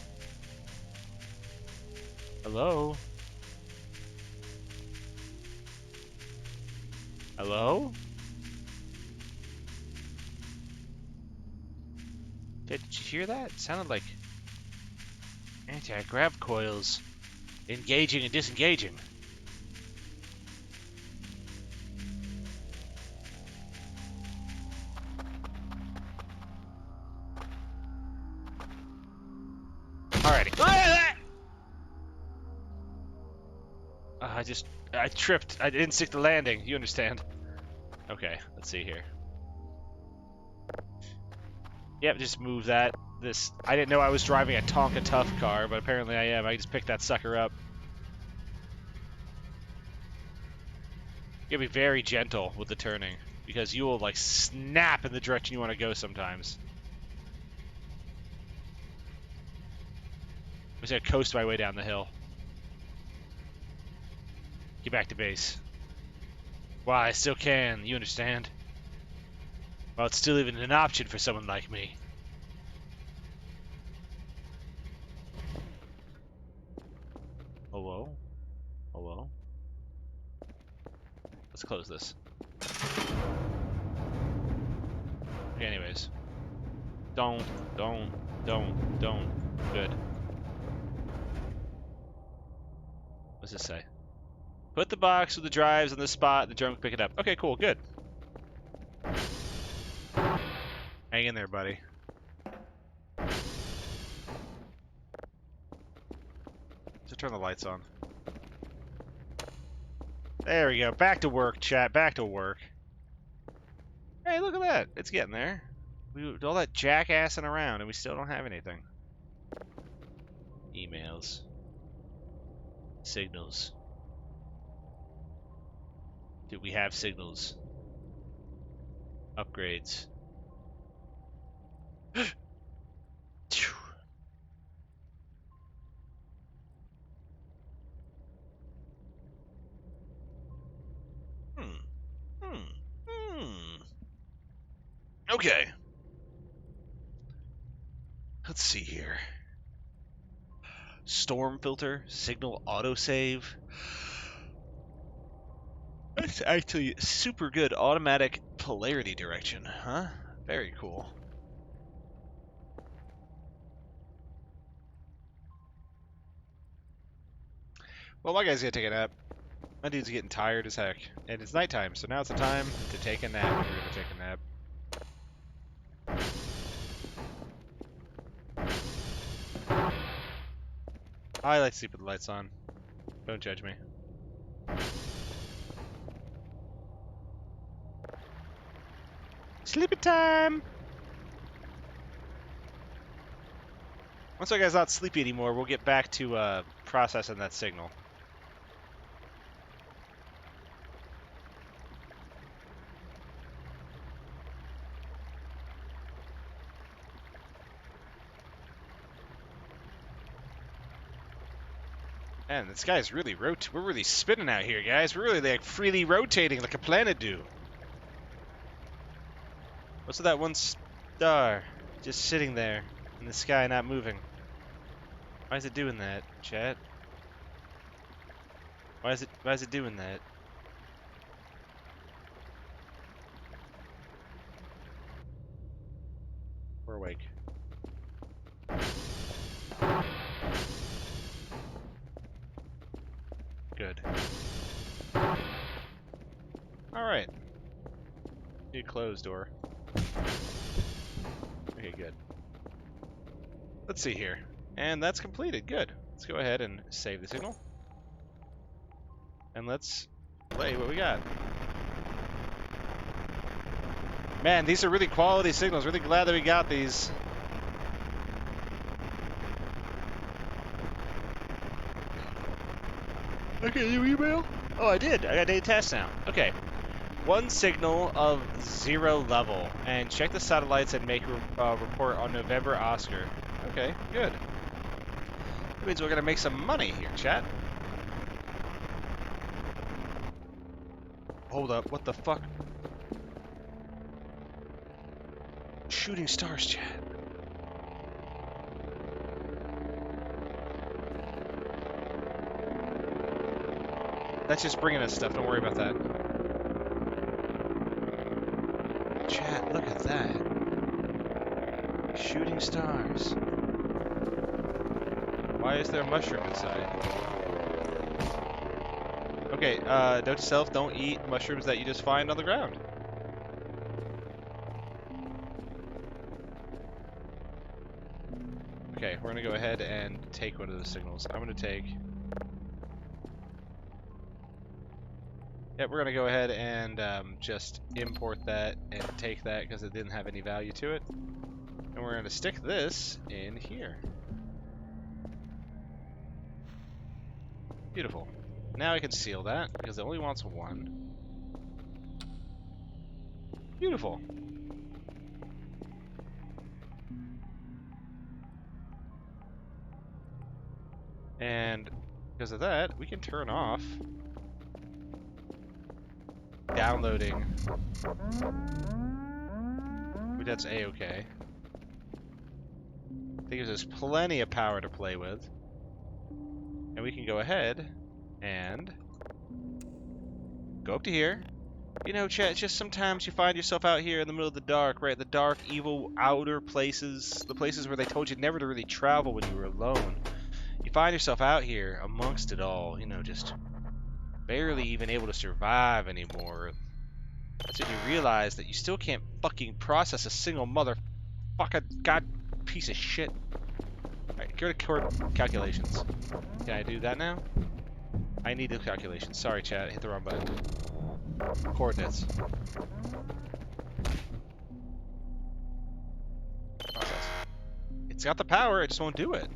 Speaker 1: Hello? Hello? Did you hear that? It sounded like anti-grav coils engaging and disengaging. Alrighty. I tripped. I didn't stick the landing. You understand? Okay, let's see here. Yep, just move that. I didn't know I was driving a Tonka Tough car, but apparently I am. I just picked that sucker up. You gotta be very gentle with the turning, because you will, like, snap in the direction you want to go sometimes. I'm just gonna coast my way down the hill. Get back to base. Why, I still can, you understand? Well, it's still even an option for someone like me. Hello? Hello? Let's close this. Okay, anyways. Don't. Good. What's this say? Put the box with the drives on the spot, and the drone can pick it up. Okay, cool, good. Hang in there, buddy. Just turn the lights on. There we go. Back to work, chat. Back to work. Hey, look at that. It's getting there. We did all that jackassing around, and we still don't have anything. Emails. Signals. Do we have signals? Upgrades. Okay. Let's see here. Storm filter, signal autosave. That's actually super good. Automatic polarity direction, huh? Very cool. Well, my guy's gonna take a nap. My dude's getting tired as heck. And it's nighttime, so now it's the time to take a nap. We're gonna take a nap. I like to sleep with the lights on. Don't judge me. Sleepy time! Once our guy's not sleepy anymore, we'll get back to processing that signal. Man, this guy's really we're really spinning out here, guys. We're really like freely rotating like a planet do. What's with that one star just sitting there in the sky, not moving? Why is it doing that, chat? Why is it doing that? We're awake. Good. Alright. Need a closed door. Okay, good. Let's see here. And that's completed. Good. Let's go ahead and save the signal. And let's play what we got. Man, these are really quality signals. Really glad that we got these. Okay, you email? Oh, I did. I got data test now. Okay. One signal of 0 level. And check the satellites and make a report on November Oscar. Okay, good. That means we're going to make some money here, chat. Hold up. What the fuck? Shooting stars, chat. That's just bringing us stuff. Don't worry about that. Chat, look at that. Shooting stars. Why is there a mushroom inside? Okay, note to self, don't eat mushrooms that you just find on the ground. Okay, we're gonna go ahead and take one of the signals. I'm gonna take... Yep, we're gonna go ahead and just import that and take that because it didn't have any value to it. And we're gonna stick this in here. Beautiful. Now I can seal that because it only wants one. Beautiful. And because of that, we can turn off downloading. That's A-okay. I think there's plenty of power to play with. And we can go ahead and go up to here. You know, chat, it's just sometimes you find yourself out here in the middle of the dark, right? The dark, evil, outer places. The places where they told you never to really travel when you were alone. You find yourself out here amongst it all, you know, just barely even able to survive anymore. That's when you realize that you still can't fucking process a single motherfucking god piece of shit. Alright, go to calculations. Can I do that now? I need the calculations. Sorry, chat. I hit the wrong button. Coordinates. Process. It's got the power, it just won't do it.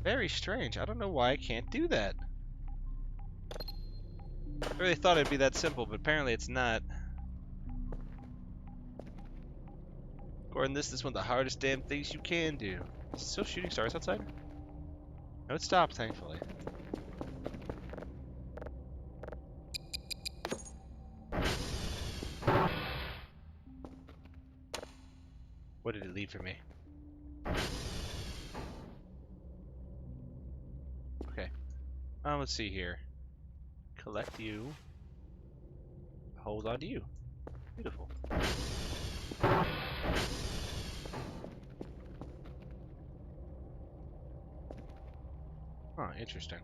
Speaker 1: Very strange. I don't know why I can't do that. I really thought it'd be that simple, but apparently it's not. Gordon, this is one of the hardest damn things you can do. Is it still shooting stars outside? No, it stopped, thankfully. What did it leave for me? Okay. Let's see here. Collect you. Hold on to you. Beautiful. Huh, interesting.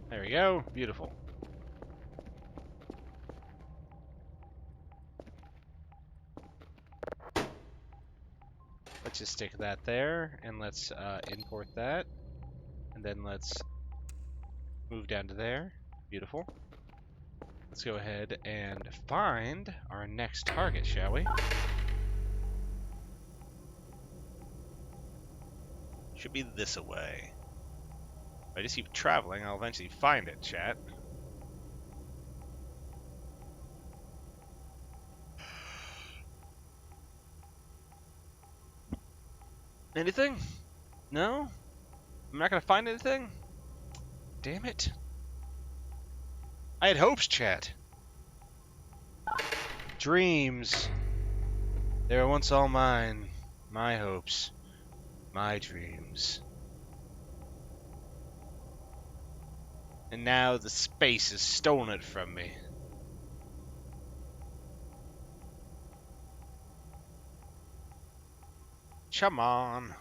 Speaker 1: There we go. Beautiful. Let's just stick that there, and let's import that. And then let's move down to there. Beautiful. Let's go ahead and find our next target, shall we? Should be this away. If I just keep traveling, I'll eventually find it, chat. Anything? No? I'm not gonna find anything? Damn it. I had hopes, chat. Dreams. They were once all mine. My hopes. My dreams. And now the space has stolen it from me. Come on.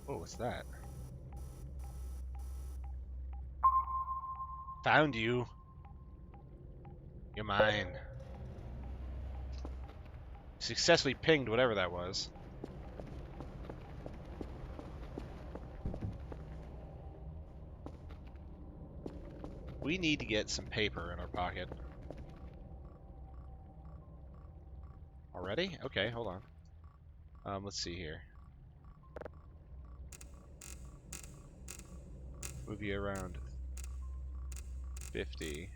Speaker 1: Oh, what's that? Found you. You're mine. Successfully pinged whatever that was. We need to get some paper in our pocket. Already? Okay, hold on. Let's see here. Move you around 50.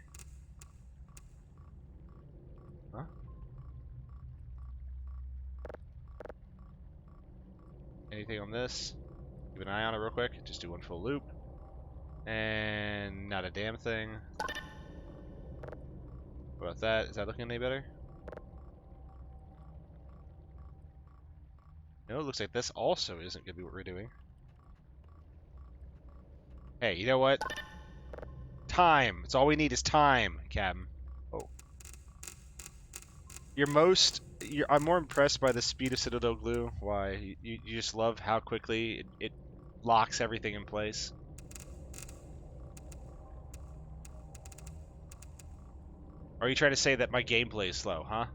Speaker 1: Huh? Anything on this? Keep an eye on it real quick. Just do one full loop. And not a damn thing. What about that? Is that looking any better? No, it looks like this also isn't going to be what we're doing. Hey, you know what? Time. It's all we need is time, Captain. Oh. I'm more impressed by the speed of Citadel glue. Why? You just love how quickly it locks everything in place. Or are you trying to say that my gameplay is slow, huh?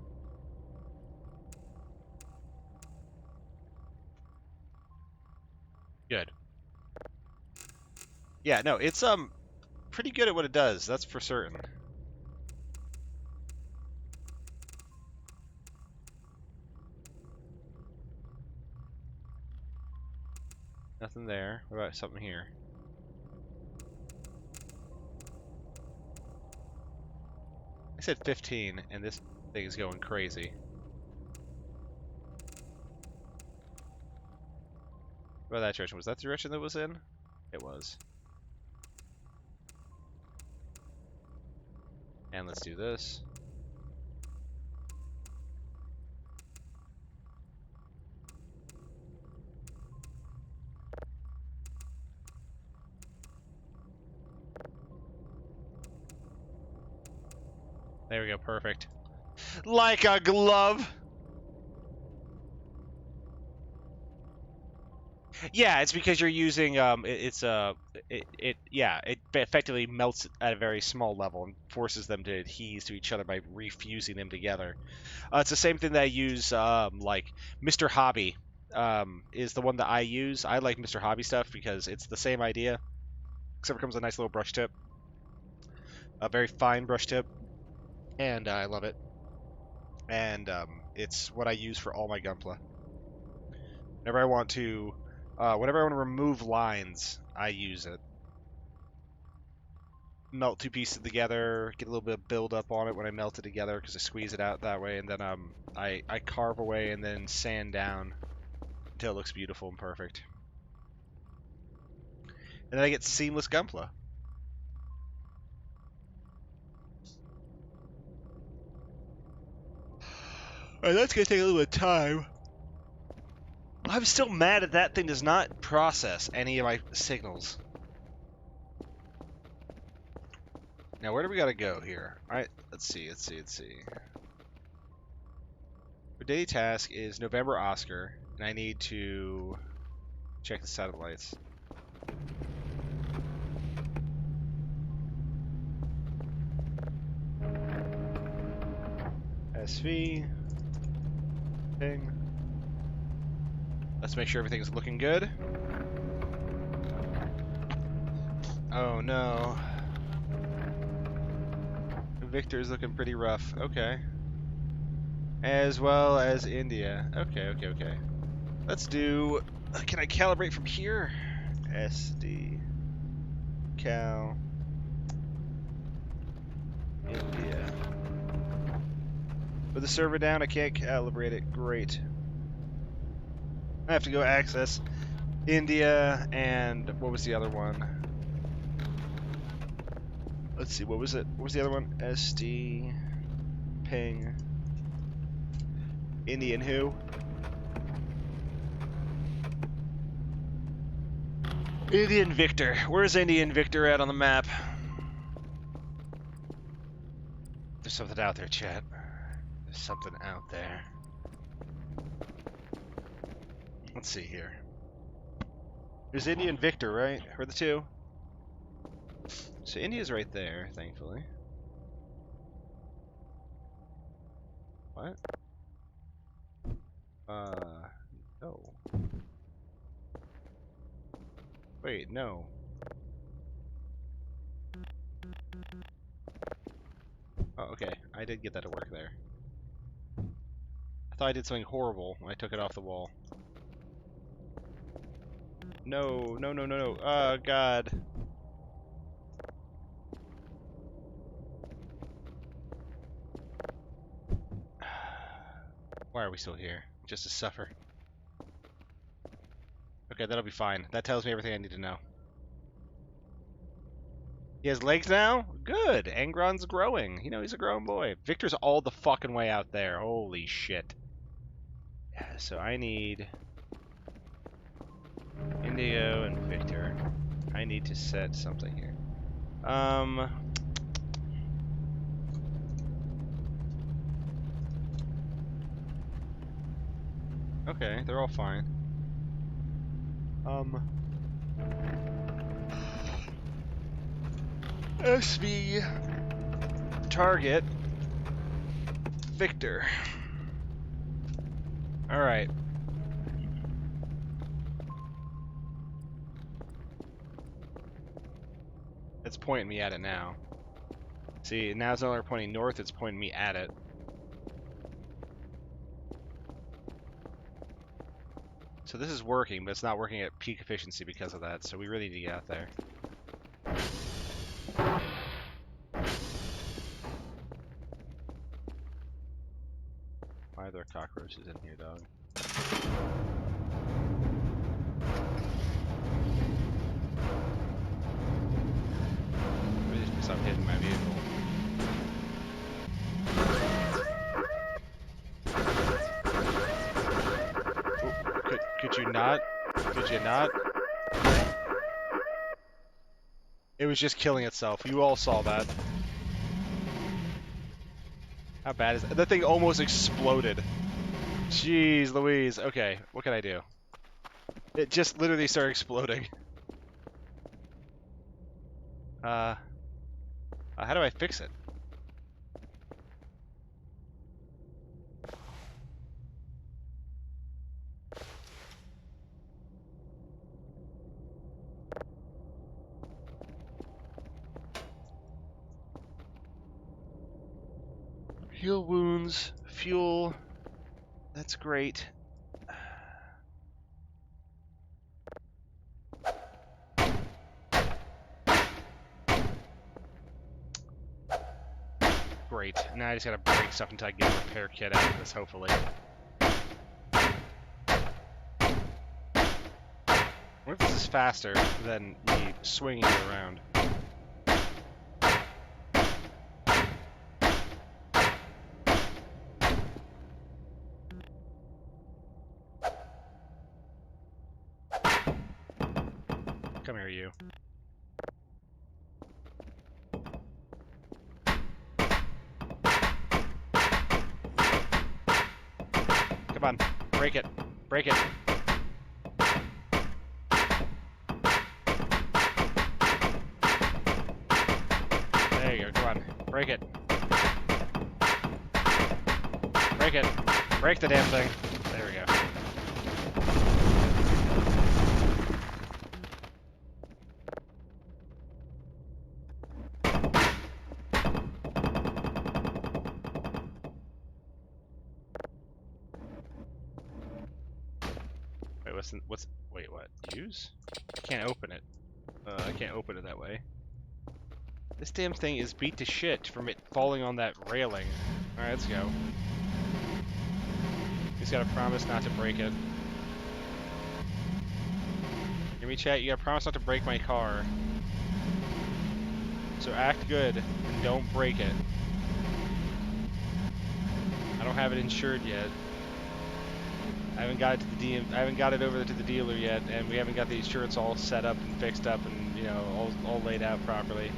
Speaker 1: Good. Yeah, no, it's pretty good at what it does, that's for certain. Nothing there. What about something here? I said 15, and this thing is going crazy. What about that direction? Was that the direction that was in? It was. And let's do this. There we go, perfect. Like a glove! Yeah, it's because you're using it effectively melts at a very small level and forces them to adhere to each other by refusing them together. It's the same thing that I use like Mr. Hobby is the one that I use. I like Mr. Hobby stuff because it's the same idea, except it comes with a nice little brush tip, a very fine brush tip, and I love it. And it's what I use for all my Gunpla. Whenever I want to remove lines, I use it. Melt two pieces together, get a little bit of build up on it when I melt it together because I squeeze it out that way, and then I carve away and then sand down until it looks beautiful and perfect. And then I get seamless Gunpla. Alright, that's gonna take a little bit of time. I'm still mad that that thing does not process any of my signals. Now, where do we gotta go here? Alright, let's see. Our daily task is November Oscar, and I need to check the satellites. SV. Ping. Let's make sure everything's looking good. Oh no. Victor's looking pretty rough. Okay. As well as India. Okay. Let's do... Can I calibrate from here? SD. Cal. India. With the server down, I can't calibrate it. Great. I have to go access India and... What was the other one? Let's see, what was it? What was the other one? SD. Ping. Indian who? Indian Victor. Where's Indian Victor at on the map? There's something out there, chat. There's something out there. Let's see here. There's Indian Victor, right? Or the two? So India's right there, thankfully. What? No. Wait, no. Oh, okay. I did get that to work there. I thought I did something horrible when I took it off the wall. No, no, no, no, no. Oh, God. Why are we still here? Just to suffer. Okay, that'll be fine. That tells me everything I need to know. He has legs now? Good. Angron's growing. You know, he's a grown boy. Victor's all the fucking way out there. Holy shit. Yeah, so I need Indigo and Victor. I need to set something here. Okay, they're all fine. SV target Victor. All right. It's pointing me at it now. See, now it's no longer pointing north, it's pointing me at it. So this is working, but it's not working at peak efficiency because of that, so we really need to get out there. Why are there cockroaches in here, dog? Really just stop hitting my vehicle. Oh, could you not? Could you not? It was just killing itself. You all saw that. How bad is that? That thing almost exploded. Jeez Louise. Okay, what can I do? It just literally started exploding. How do I fix it? Heal wounds, fuel. That's great. Great. Now I just gotta break stuff until I get a repair kit out of this, hopefully. What if this is faster than me swinging it around? Come here, you. Come on. Break it. Break it. There you go. Come on. Break it. Break it. Break the damn thing. There we go. Wait, wait, what? Use? I can't open it. I can't open it that way. This damn thing is beat to shit from it falling on that railing. Alright, let's go. He's gotta promise not to break it. Hear me, chat? You gotta promise not to break my car. So act good and don't break it. I don't have it insured yet. I haven't got it to the I haven't got it over to the dealer yet, and we haven't got the insurance all set up and fixed up and, you know, all laid out properly.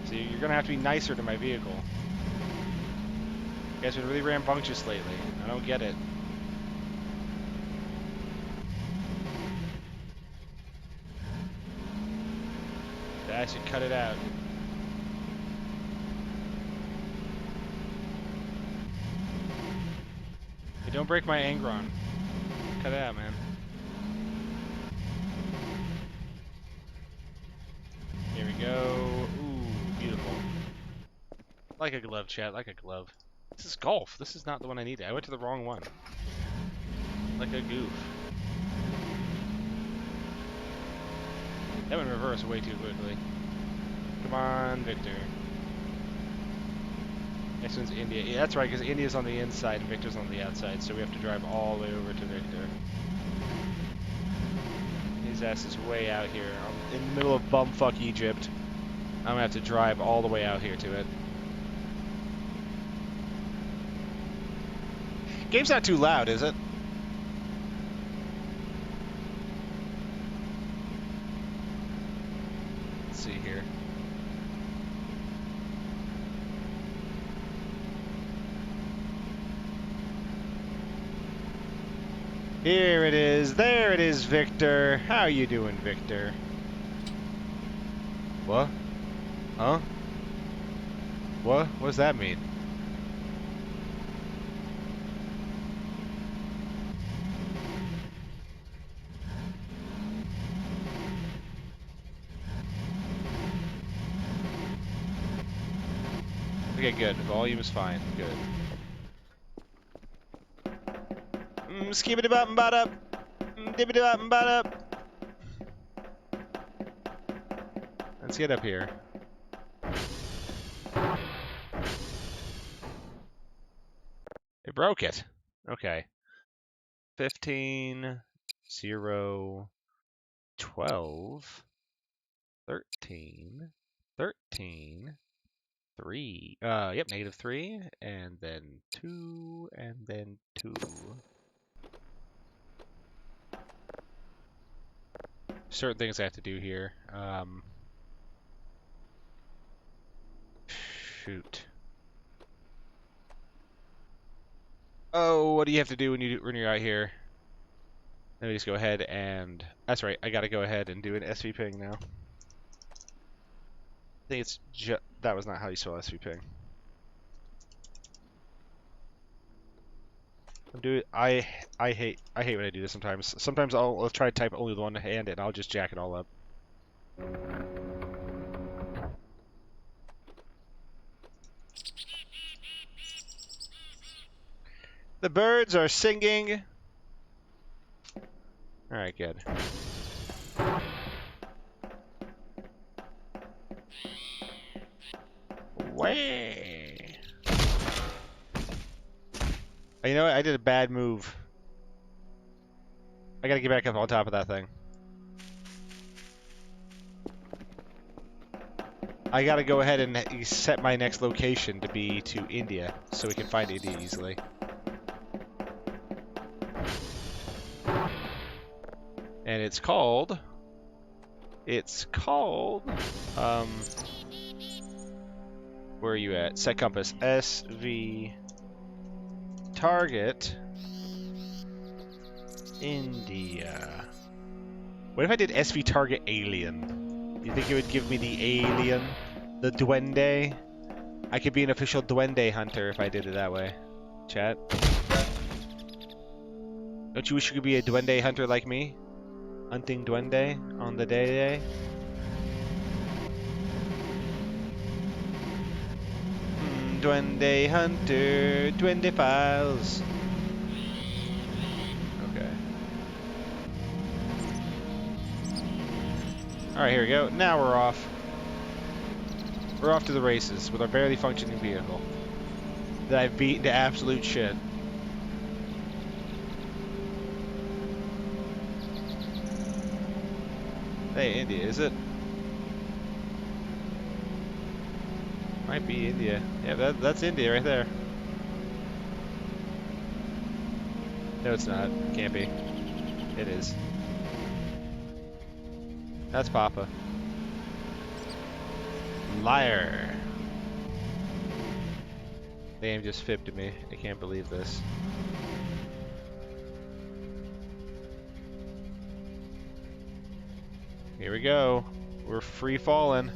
Speaker 1: So you're gonna have to be nicer to my vehicle. You guys have been really rambunctious lately. I don't get it. I should cut it out. Hey, don't break my Angron. Cut it out, man. Here we go. Ooh, beautiful. Like a glove, chat. Like a glove. This is golf. This is not the one I needed. I went to the wrong one. Like a goof. That went reverse way too quickly. Come on, Victor. Next one's India. Yeah, that's right, because India's on the inside and Victor's on the outside, so we have to drive all the way over to Victor. His ass is way out here. I'm in the middle of bumfuck Egypt. I'm gonna have to drive all the way out here to it. Game's not too loud, is it? Let's see here. Here it is. There it is, Victor. How you doing, Victor? What? Huh? What? What does that mean? Okay, good. Volume is fine. Good. Skibidi-bop-bop-up. Dibbidi-bop-bop-up. Let's get up here. They broke it. Okay. 15, 0, 12, 13, 13, 3. Yep, -3, and then 2, and then 2. Certain things I have to do here. Shoot. Oh, what do you have to do when you're out here? Let me just go ahead and... That's right, I gotta go ahead and do an SV ping now. I think it's that was not how you spell SV ping. I hate when I do this sometimes. Sometimes I'll try to type only with one hand and I'll just jack it all up. The birds are singing. All right, good. Way. Oh, you know what? I did a bad move. I gotta get back up on top of that thing. I gotta go ahead and set my next location to be to India, so we can find India easily. And it's called... where are you at? Set compass. SV... Target... India. What if I did SV Target Alien? You think it would give me the alien? The duende? I could be an official duende hunter if I did it that way. Chat. Don't you wish you could be a duende hunter like me? Hunting duende on the day. Duende hunter, duende files. Okay. Alright, here we go. Now we're off. We're off to the races with our barely functioning vehicle that I've beaten to absolute shit. Hey, India, is it? Might be India. Yeah, that's India right there. No, it's not. Can't be. It is. That's Papa. Liar. The game just fibbed to me. I can't believe this. Here we go. We're free falling.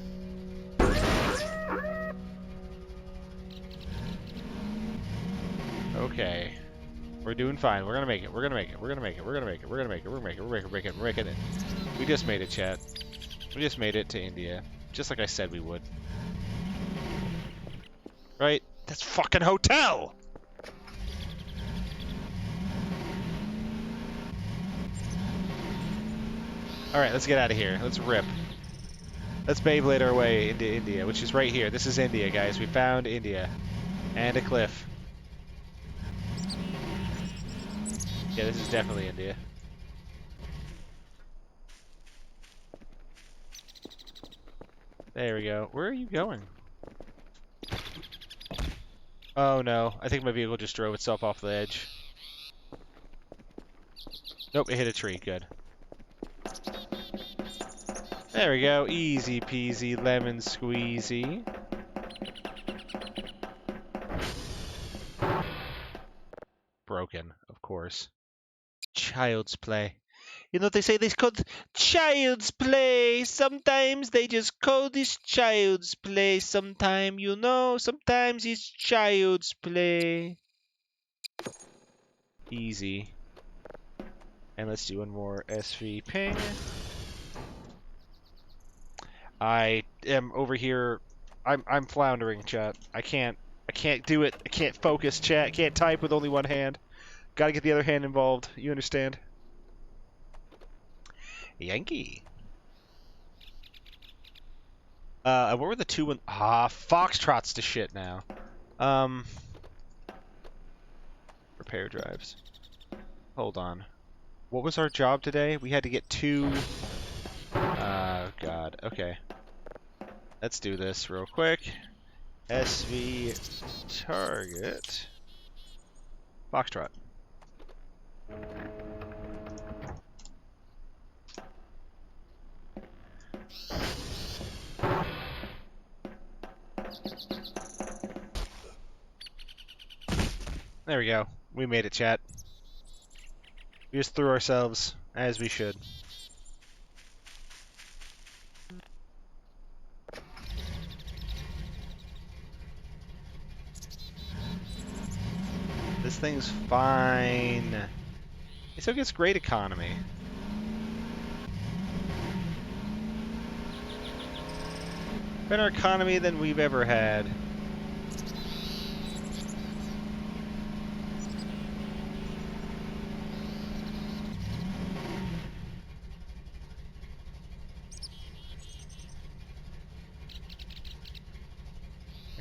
Speaker 1: Okay. We're doing fine. We're gonna make it. We're gonna make it. We're gonna make it. We're gonna make it. We're gonna make it. We're gonna make it. We're making it. We just made it, chat. We just made it to India. Just like I said we would. Right? That's fucking hotel! Alright, let's get out of here. Let's rip. Let's Beyblade our way into India, which is right here. This is India, guys. We found India. And a cliff. Yeah, this is definitely India. There we go. Where are you going? Oh no, I think my vehicle just drove itself off the edge. Nope, it hit a tree. Good. There we go. Easy peasy lemon squeezy. Broken, of course. Child's play. You know, they say this called child's play. Sometimes they just call this child's play. Sometimes, you know, sometimes it's child's play. Easy. And let's do one more SV ping. I am over here. I'm floundering, chat. I can't do it. I can't focus, chat. Can't type with only one hand. Gotta get the other hand involved. You understand? Yankee. What were the two one? Ah, Foxtrot's to shit now. Repair drives. Hold on. What was our job today? We had to get two. God. Okay. Let's do this real quick. SV target. Foxtrot. There we go. We made it, chat. We just threw ourselves, as we should. This thing's fine. It still gets great economy. Better economy than we've ever had.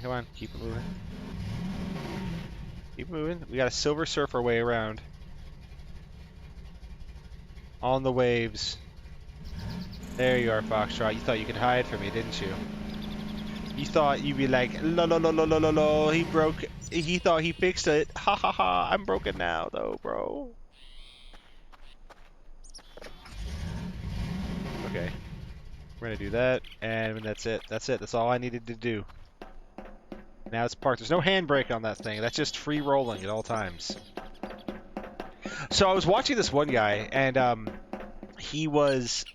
Speaker 1: Come on, keep it moving. Keep moving. We got a Silver Surfer way around. On the waves. There you are, Foxtrot. You thought you could hide from me, didn't you? You thought you'd be like, lo lo lo lo lo lo lo, he broke, he thought he fixed it. Ha ha ha, I'm broken now though, bro. Okay. We're gonna do that, and that's it. That's it. That's all I needed to do. Now it's parked. There's no handbrake on that thing. That's just free rolling at all times. So I was watching this one guy, and he was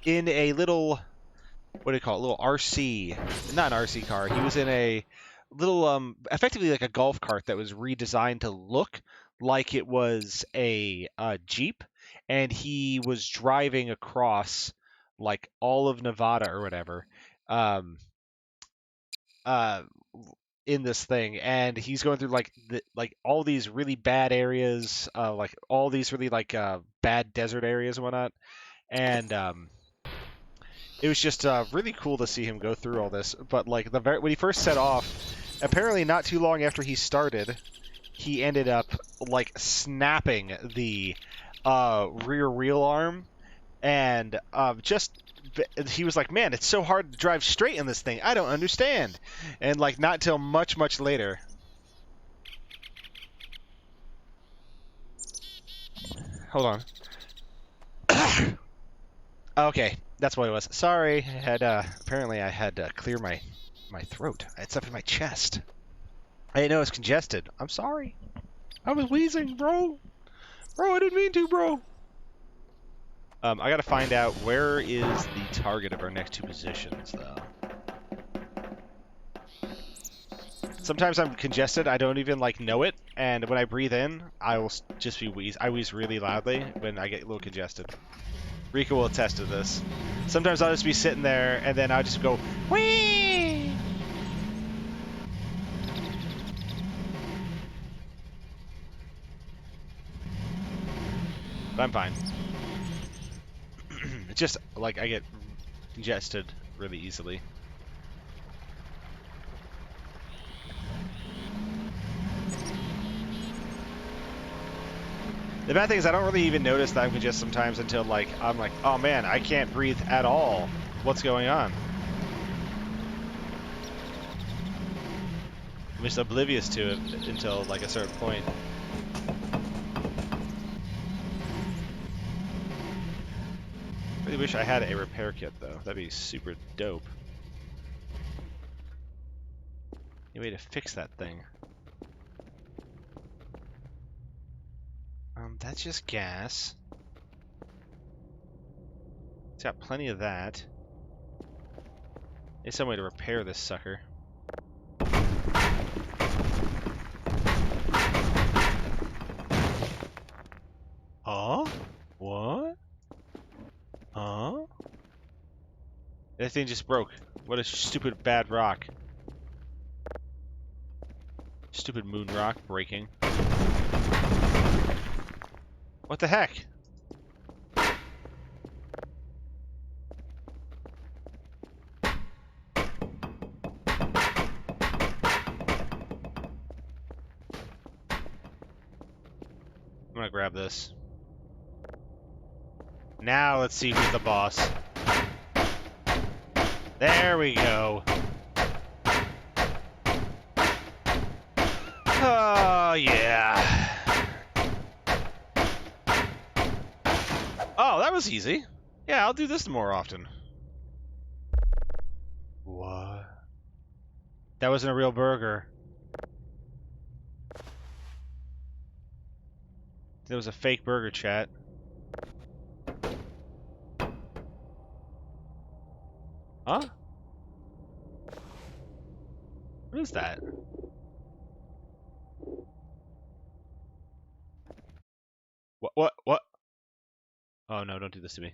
Speaker 1: in a little, what do you call it? A little RC, not an RC car. He was in a little, effectively like a golf cart that was redesigned to look like it was a Jeep, and he was driving across like all of Nevada or whatever, uh, in this thing, and he's going through like all these really bad areas, like all these really like bad desert areas and whatnot, and it was just really cool to see him go through all this. But like when he first set off, apparently not too long after he started, he ended up like snapping the rear wheel arm, and he was like, man, it's so hard to drive straight in this thing. I don't understand. And like not till much later. Hold on. Okay, that's what it was. Sorry, I had apparently I had to clear my throat. I had stuff in my chest. I didn't know it was congested. I'm sorry. I was wheezing, bro. Bro, I didn't mean to, bro. I gotta find out where is the target of our next two positions, though. Sometimes I'm congested. I don't even like know it, and when I breathe in, I will just be wheeze. I wheeze really loudly when I get a little congested. Rika will attest to this. Sometimes I'll just be sitting there, and then I'll just go, whee! But I'm fine. It's just, like, I get congested really easily. The bad thing is I don't really even notice that I'm congested sometimes until, like, I'm like, oh man, I can't breathe at all. What's going on? I'm just oblivious to it until, like, a certain point. I really wish I had a repair kit, though. That'd be super dope. Any way to fix that thing? That's just gas. It's got plenty of that. There's some way to repair this sucker. Huh? What? Huh? That thing just broke. What a stupid bad rock. Stupid moon rock breaking. What the heck? I'm gonna grab this. Now let's see who's the boss. There we go. Oh, yeah. Oh, that was easy. Yeah, I'll do this more often. What? That wasn't a real burger. That was a fake burger, chat. Huh? What is that? What? Oh no, don't do this to me.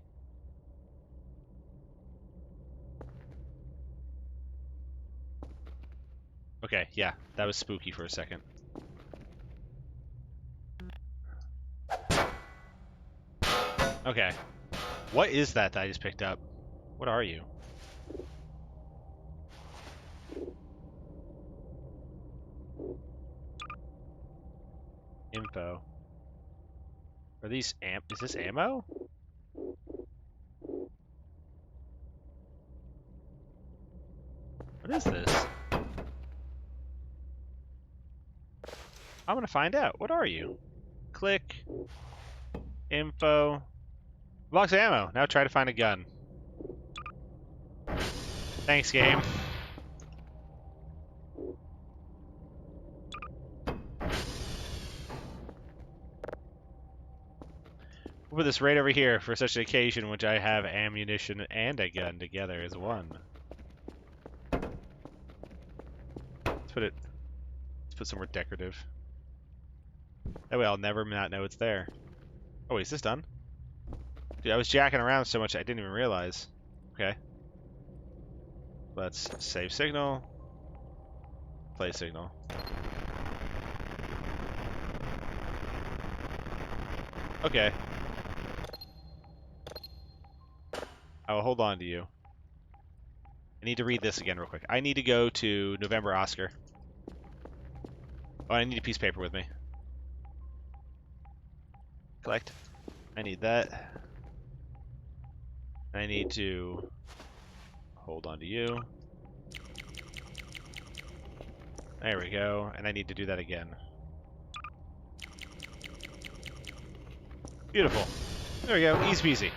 Speaker 1: Okay, yeah, that was spooky for a second. Okay. What is that I just picked up? What are you? Info. Are these is this ammo? What is this? I'm gonna find out. What are you? Click. Info. Box of ammo. Now try to find a gun. Thanks, game. We'll put this right over here for such an occasion in which I have ammunition and a gun together as one. Let's put somewhere decorative. That way I'll never not know it's there. Oh wait, is this done? Dude, I was jacking around so much I didn't even realize. Okay. Let's save signal. Play signal. Okay. I will hold on to you. I need to read this again real quick. I need to go to November Oscar. Oh, I need a piece of paper with me. Collect. I need that. I need to hold on to you. There we go. And I need to do that again. Beautiful. There we go. Easy peasy.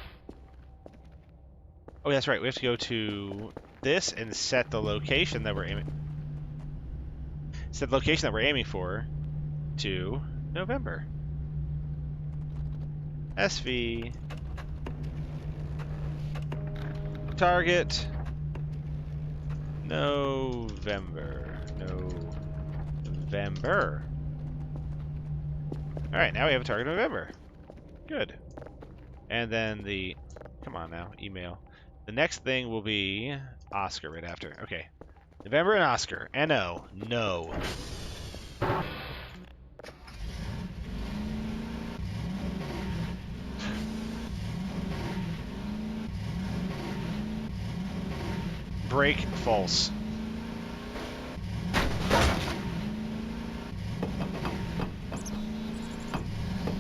Speaker 1: Oh, that's right. We have to go to this and set the location that we're aiming. Set the location that we're aiming for to November. SV. Target. November. November. Alright, now we have a target November. Good. And then the... Come on now, email. The next thing will be Oscar right after. Okay. November and Oscar. N-O. No. brake, false. I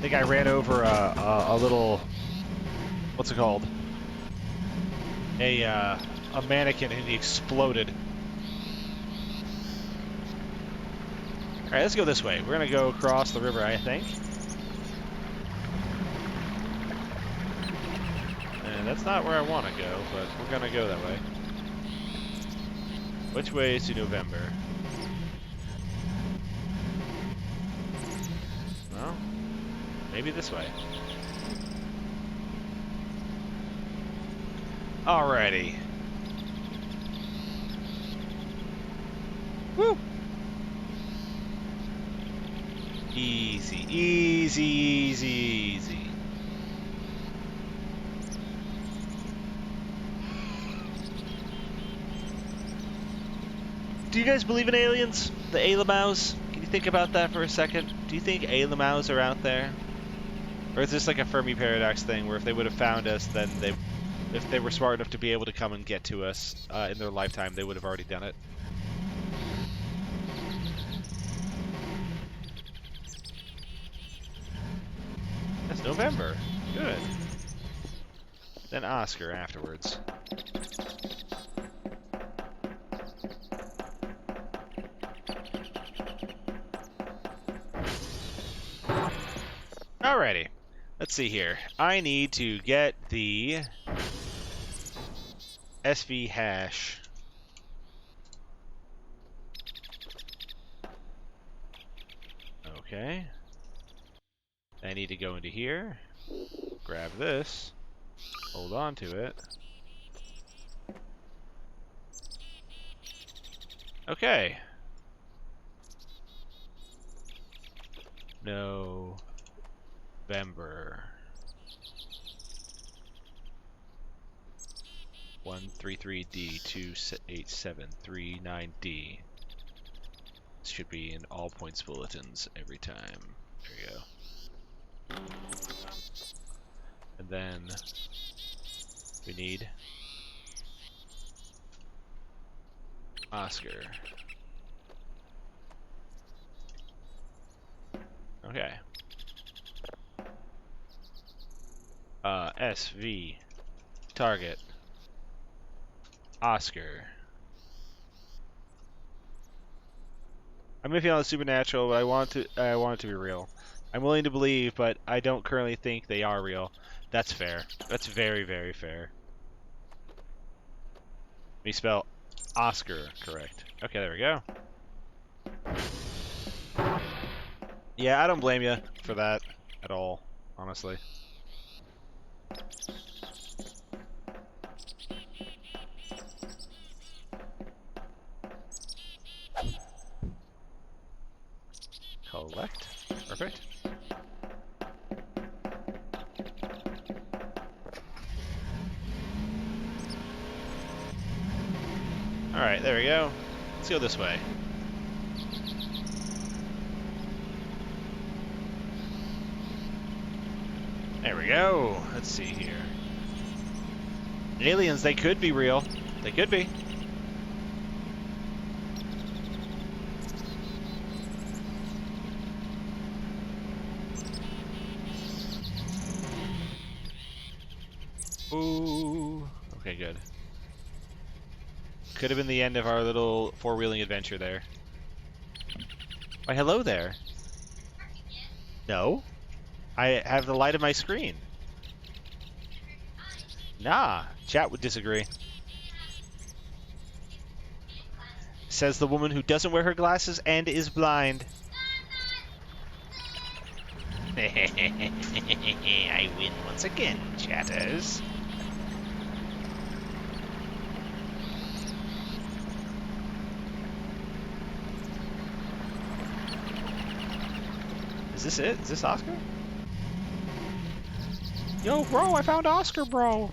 Speaker 1: think I ran over a little, what's it called? A mannequin, and he exploded. All right, let's go this way. We're gonna go across the river, I think. And that's not where I want to go, but we're gonna go that way. Which way is to November? Well, maybe this way. Alrighty. Woo! Easy, easy, easy, easy. Do you guys believe in aliens? The Alamouse? Can you think about that for a second? Do you think Alamouse are out there? Or is this like a Fermi paradox thing where if they would have found us, then if they were smart enough to be able to come and get to us in their lifetime, they would have already done it? That's November. Good. Then Oscar afterwards. Alrighty. Let's see here. I need to get the SV hash. Okay. I need to go into here, grab this, hold on to it. Okay. November. 133D28739D. This should be in all points bulletins every time. There you go. And then we need Oscar. Okay. SV target Oscar. I'm iffy on the supernatural, but I want it to be real. I'm willing to believe, but I don't currently think they are real. That's fair. That's very, very fair. Let me spell Oscar correct. Okay, there we go. Yeah, I don't blame you for that at all, honestly. Collect. Perfect. Alright, there we go. Let's go this way. There we go. Let's see here. Aliens, they could be real. They could be. Ooh. Okay, good. Could have been the end of our little four-wheeling adventure there. Why, hello there. No. I have the light of my screen. Nah, chat would disagree. Says the woman who doesn't wear her glasses and is blind. I win once again, chatters. Is this it? Is this Oscar? Yo, bro, I found Oscar, bro.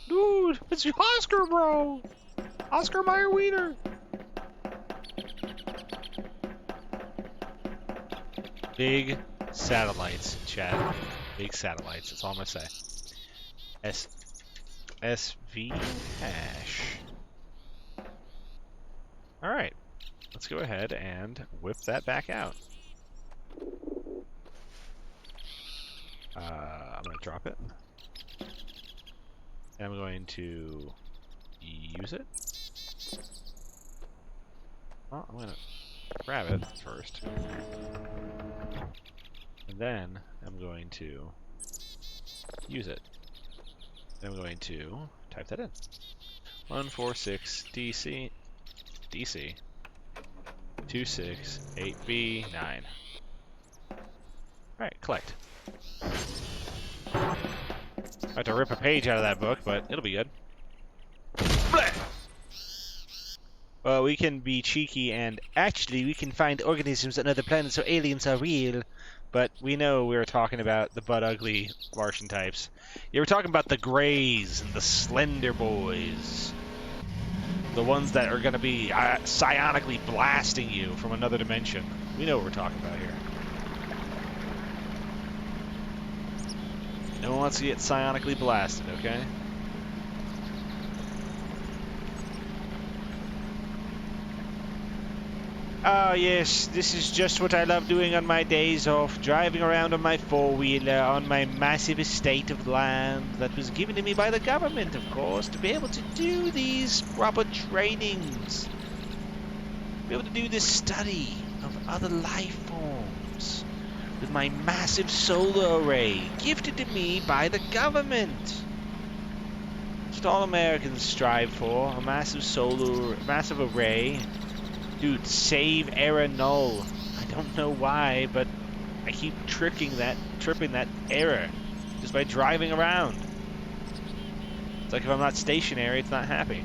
Speaker 1: Dude, it's Oscar, bro. Oscar Mayer Wiener. Big satellites, chat. Big satellites. That's all I'm gonna say. SV hash. Alright, let's go ahead and whip that back out. I'm going to drop it. And I'm going to use it. Well, I'm going to grab it first. And then I'm going to use it. And I'm going to type that in. 146 DC 268B9. Alright, collect. I have to rip a page out of that book, but it'll be good. Well, we can be cheeky and actually we can find organisms on other planets so aliens are real. But we know we were talking about the butt ugly Martian types. You were talking about the Greys and the Slender Boys. The ones that are going to be psionically blasting you from another dimension. We know what we're talking about here. No one wants to get psionically blasted, okay? Oh yes, this is just what I love doing on my days off, driving around on my four-wheeler on my massive estate of land that was given to me by the government, of course, to be able to do these proper trainings, be able to do this study of other life forms with my massive solar array gifted to me by the government. It's what all Americans strive for, a massive array. Dude, save error null. I don't know why, but I keep tripping that error just by driving around. It's like if I'm not stationary, it's not happy.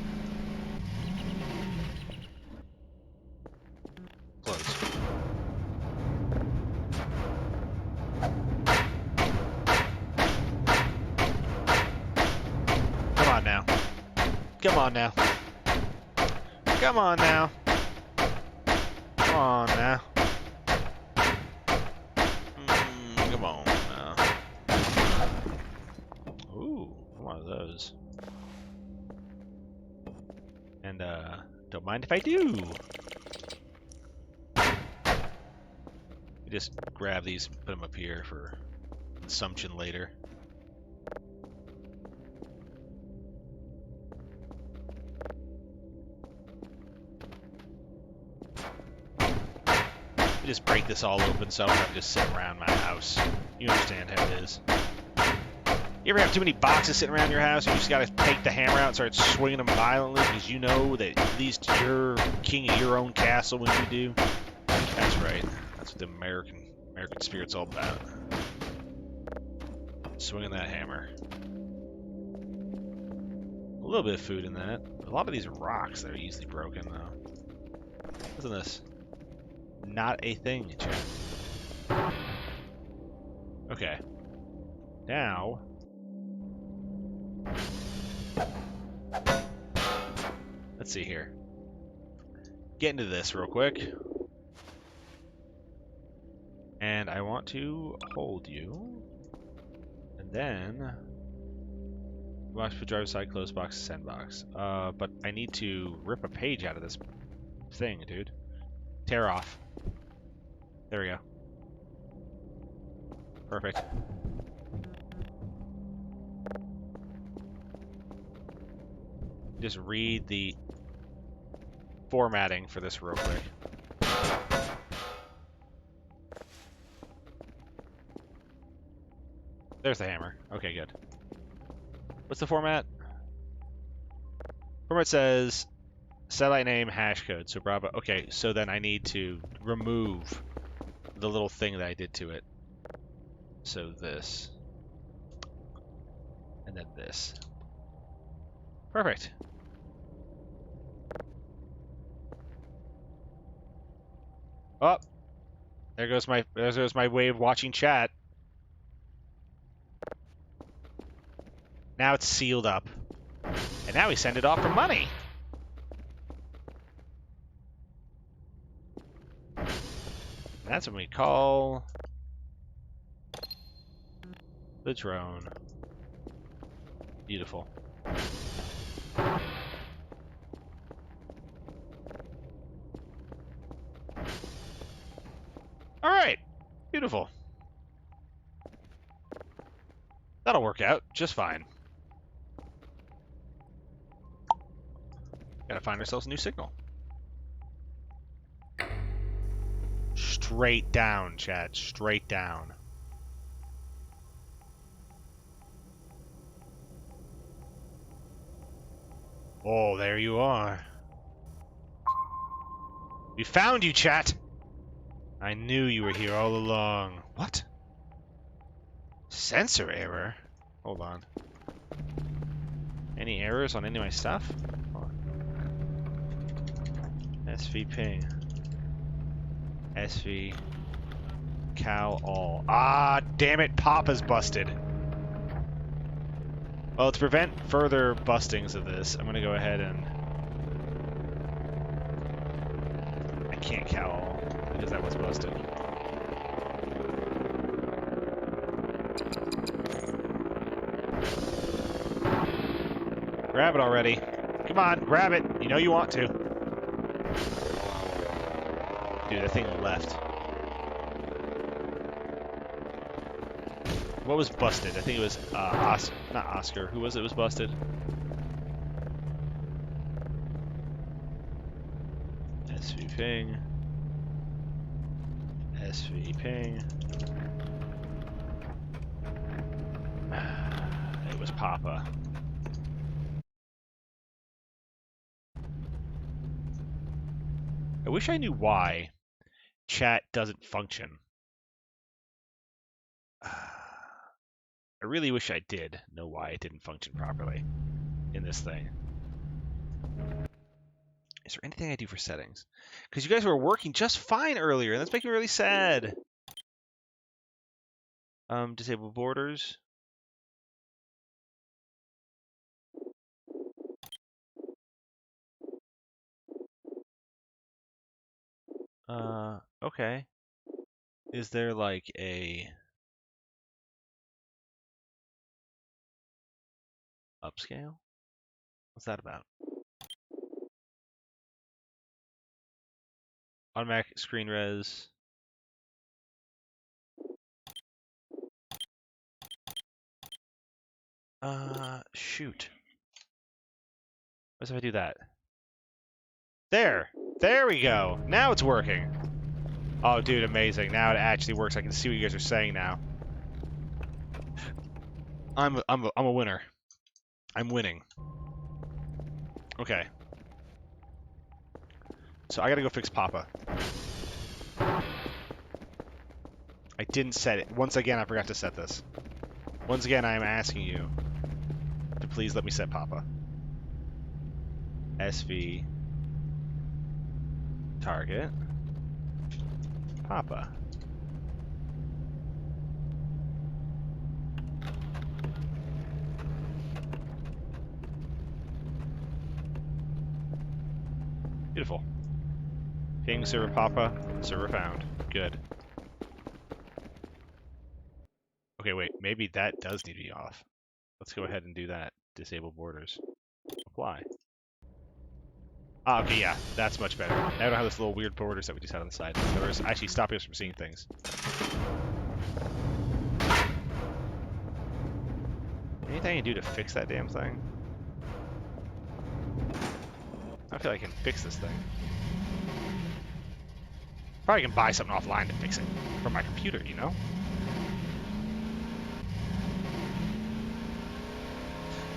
Speaker 1: Close. Come on now. Come on now. Come on now. Come on now. Come on now. Ooh, one of those. And, don't mind if I do. We just grab these, put them up here for consumption later. Just break this all open so I don't have to just sit around my house. You understand how it is. You ever have too many boxes sitting around your house and you just gotta take the hammer out and start swinging them violently because you know that at least you're king of your own castle when you do? That's right. That's what the American spirit's all about. Swinging that hammer. A little bit of food in that. A lot of these are rocks that are easily broken though. Listen to this. Not a thing, chat. Okay. Now... let's see here. Get into this real quick. And I want to hold you. And then... watch for driver side, close box, send box. But I need to rip a page out of this thing, dude. Tear off. There we go. Perfect. Just read the formatting for this real quick. There's the hammer. Okay, good. What's the format? Format says satellite name hash code. So Bravo. Okay, so then I need to remove the little thing that I did to it. So this. And then this. Perfect. Oh, there goes my way of watching chat. Now it's sealed up. And now we send it off for money. And that's when we call the drone. Beautiful. That'll work out just fine. Gotta find ourselves a new signal. Straight down, chat. Straight down. Oh, there you are. We found you, chat! I knew you were here all along. What? Sensor error? Hold on. Any errors on any of my stuff? Hold on. SV ping. SV cal all. Ah, damn it, Papa's busted. Well, to prevent further bustings of this, I'm gonna go ahead and... I can't cal all, because that was busted. Grab it already. Come on, grab it. You know you want to. Dude, that thing left. What was busted? I think it was not Oscar. Who was it was busted? SV ping. SV ping. It was Papa. I wish I knew why chat doesn't function. I really wish I did know why it didn't function properly in this thing. Is there anything I do for settings? Because you guys were working just fine earlier, and that's making me really sad. Disable borders. Okay. Is there like a upscale? What's that about? Automatic screen res. Shoot. What if I do that? There! There we go! Now it's working! Oh, dude, amazing. Now it actually works. I can see what you guys are saying now. I'm a winner. I'm winning. Okay. So I gotta go fix Papa. I didn't set it. Once again, I forgot to set this. Once again, I am asking you to please let me set Papa. SV. Target. Papa. Beautiful. Ping server Papa. Server found. Good. Okay, wait. Maybe that does need to be off. Let's go ahead and do that. Disable borders. Apply. Ah, okay, yeah. That's much better. Now I don't have this little weird borders that we just had on the side. That was actually stopping us from seeing things. Anything I can do to fix that damn thing? I feel like I can fix this thing. Probably can buy something offline to fix it from my computer, you know?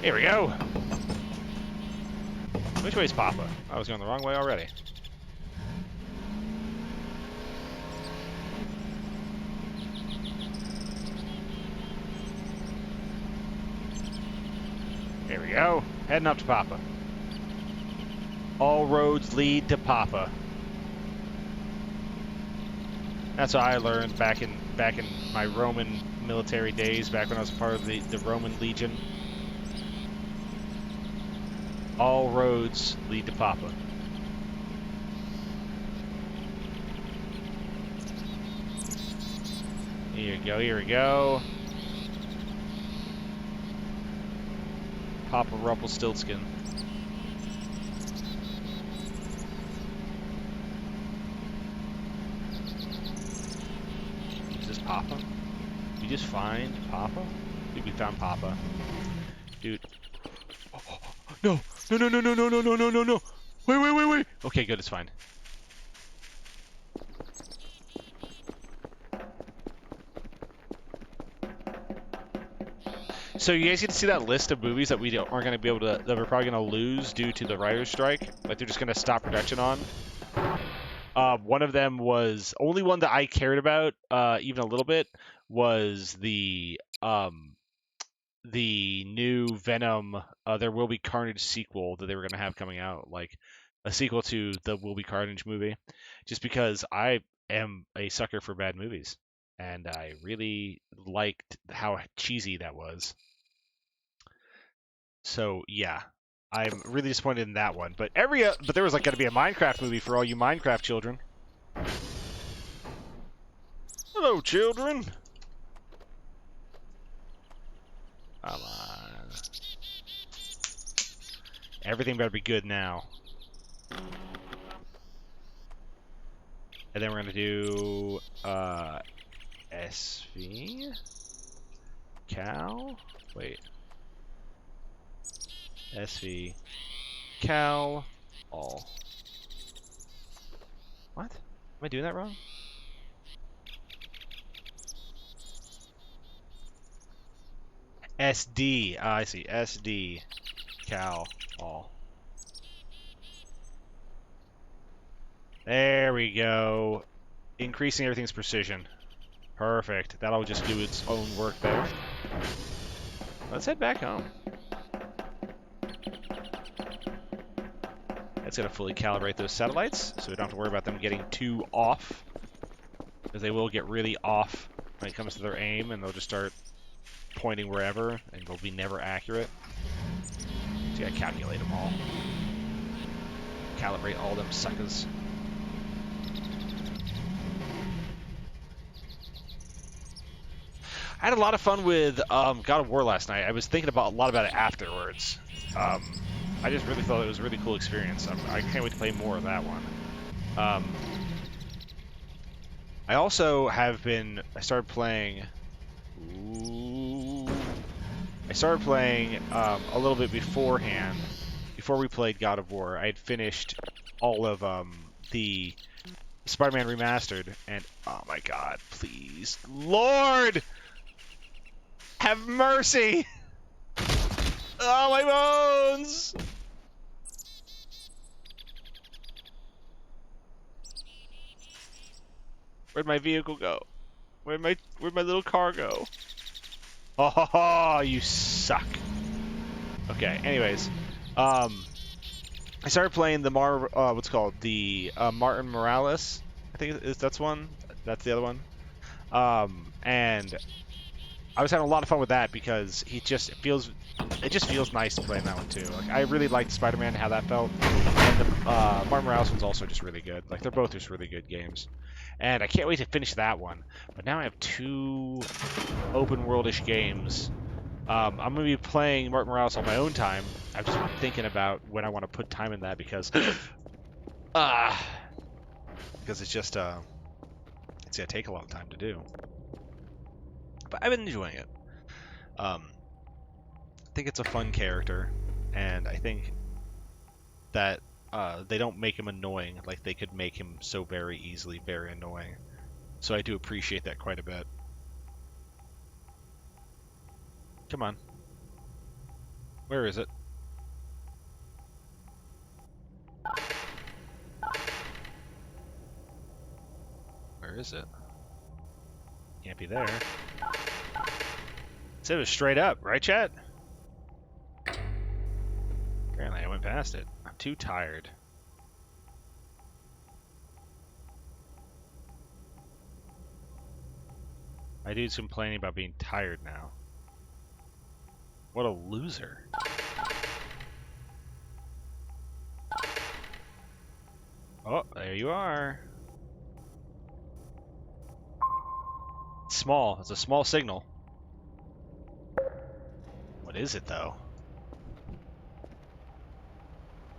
Speaker 1: Here we go! Which way is Papa? I was going the wrong way already. Here we go. Heading up to Papa. All roads lead to Papa. That's what I learned back in my Roman military days, back when I was part of the Roman Legion. All roads lead to Papa. Here we go, here we go. Papa Rumpelstiltskin. Is this Papa? You just find Papa? Dude, we found Papa. Dude. No! No, no, no, no, no, no, no, no, no, no! Wait, wait, wait, wait! Okay, good, it's fine. So you guys get to see that list of movies that we aren't going to be able to, that we're probably going to lose due to the writer's strike? Like, they're just going to stop production on? One of them was, only one that I cared about, even a little bit, was the new Venom, There Will Be Carnage sequel that they were going to have coming out, like a sequel to the Will Be Carnage movie, just because I am a sucker for bad movies, and I really liked how cheesy that was. So yeah, I'm really disappointed in that one. But but there was like going to be a Minecraft movie for all you Minecraft children. Hello, children. Come on. Everything better be good now. And then we're gonna do SV Cal. Wait. SV Cal all. What? Am I doing that wrong? SD. I see. SD Cal all. There we go. Increasing everything's precision. Perfect. That'll just do its own work there. Let's head back home. That's going to fully calibrate those satellites, so we don't have to worry about them getting too off. Because they will get really off when it comes to their aim, and they'll just start pointing wherever, and they'll be never accurate. So you gotta calculate them all. Calibrate all them suckers. I had a lot of fun with God of War last night. I was thinking a lot about it afterwards. I just really thought it was a really cool experience. I can't wait to play more of that one. I also have been. I started playing. I started playing a little bit beforehand. Before we played God of War, I had finished all of the Spider-Man Remastered, and oh my God, please, Lord, have mercy! Oh, my bones! Where'd my vehicle go? Where'd my little car go? Oh, you suck. Okay. Anyways, I started playing the what's it called, the Martin Morales. I think that's one. That's the other one. And I was having a lot of fun with that because it just feels nice to play in that one too. Like, I really liked Spider-Man, how that felt, and the Martin Morales one's also just really good. Like, they're both just really good games, and I can't wait to finish that one. But now I have two open worldish games. I'm gonna be playing Martin Morales on my own time. I've just been thinking about when I want to put time in that because it's just it's gonna take a long time to do. But I've been enjoying it. I think it's a fun character, and I think that they don't make him annoying like they could make him so very easily very annoying. So I do appreciate that quite a bit. Come on. Where is it? Where is it? Can't be there. It was straight up, right, chat? Apparently I went past it. I'm too tired. My dude's complaining about being tired now. What a loser. Oh, there you are. It's small. It's a small signal. What is it, though?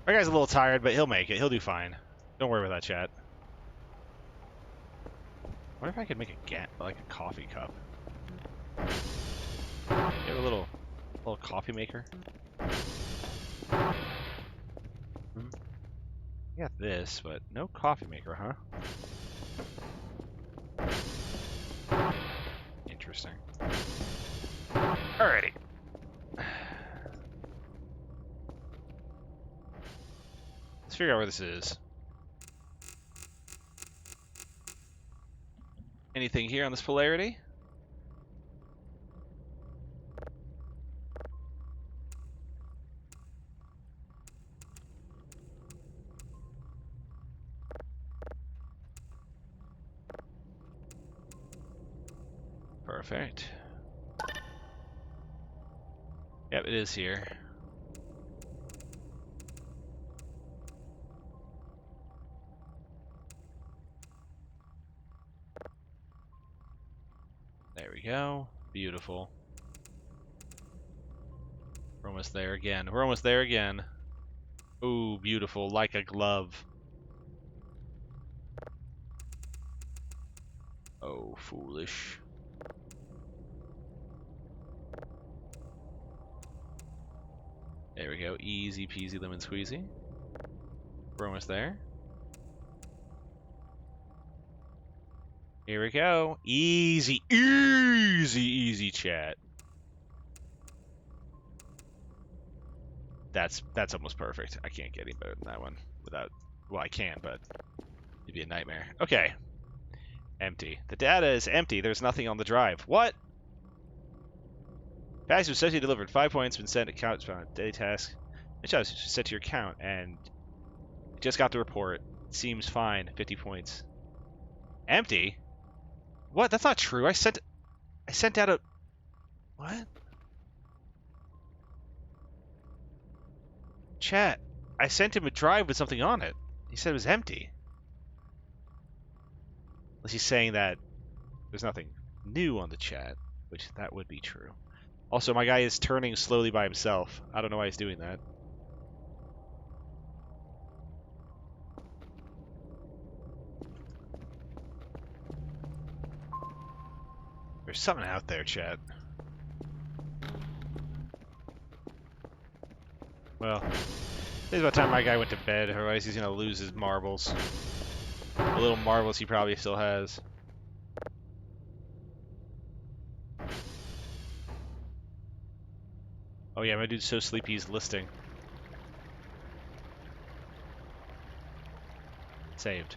Speaker 1: Our guy's a little tired, but he'll make it. He'll do fine. Don't worry about that, chat. I wonder if I could make a coffee cup. You have a little coffee maker. I got this, but no coffee maker, huh? Interesting. Alrighty. Let's figure out where this is. Anything here on this polarity? Perfect. Yep, it is here. There we go. Beautiful. We're almost there again. We're almost there again. Ooh, beautiful. Like a glove. Oh, foolish. There we go. Easy peasy lemon squeezy. We're almost there. Here we go. Easy, easy chat. That's almost perfect. I can't get any better than that one without... Well, I can, but it'd be a nightmare. Okay. Empty. The data is empty. There's nothing on the drive. What? Package was successfully delivered. 5 points. Been sent. Account found. Daily task. It's set to your account, and just got the report. Seems fine. 50 points. Empty? What? That's not true. I sent out a... What? Chat. I sent him a drive with something on it. He said it was empty. Unless he's saying that there's nothing new on the chat, which that would be true. Also, my guy is turning slowly by himself. I don't know why he's doing that. There's something out there, chat. Well, it's about time my guy went to bed, otherwise he's gonna lose his marbles. The little marbles he probably still has. Oh yeah, my dude's so sleepy he's listing. Saved.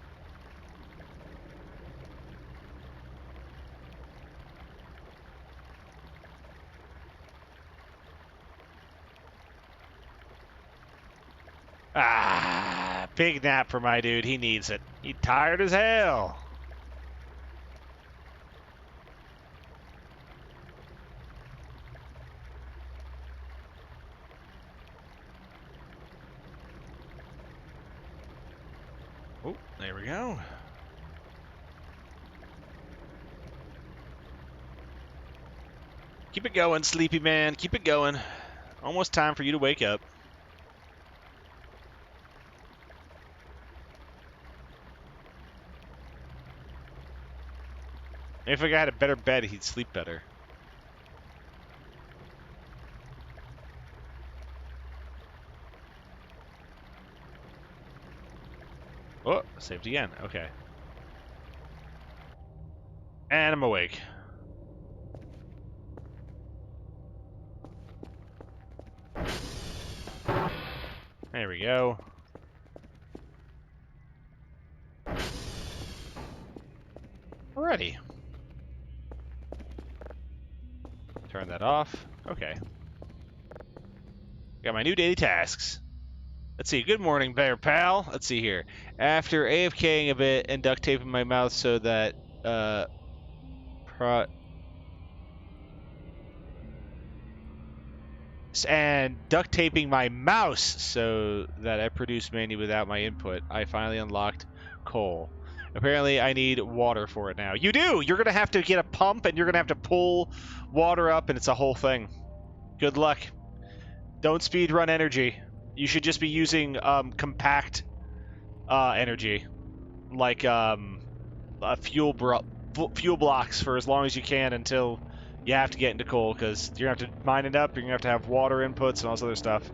Speaker 1: Ah, big nap for my dude. He needs it. He's tired as hell. Oh, there we go. Keep it going, sleepy man. Keep it going. Almost time for you to wake up. If a guy had a better bed, he'd sleep better. Oh, saved again. Okay. And I'm awake. There we go. Alrighty. Turn that off. Okay. Got my new daily tasks. Let's see. Good morning, bear pal. Let's see here. After AFKing a bit and duct taping my mouth so that and duct taping my mouse so that I produce manually without my input, I finally unlocked coal. Apparently, I need water for it now. You do! You're going to have to get a pump, and you're going to have to pull water up, and it's a whole thing. Good luck. Don't speed run energy. You should just be using compact energy. Like fuel blocks for as long as you can until You have to get into coal because you're going to have to mine it up. You're going to have water inputs and all this other stuff.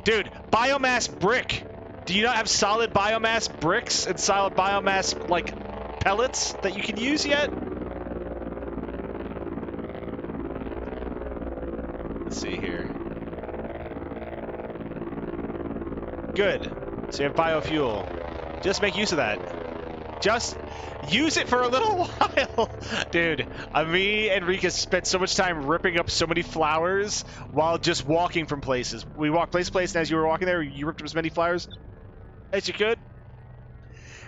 Speaker 1: Dude, biomass brick. Do you not have solid biomass bricks and solid biomass, like, pellets that you can use yet? Let's see here. Good. So you have biofuel. Just make use of that. Just use it for a little while. Dude, me and Rika spent so much time ripping up so many flowers while just walking from places. We walked place to place, and as you were walking there, you ripped up as many flowers as you could,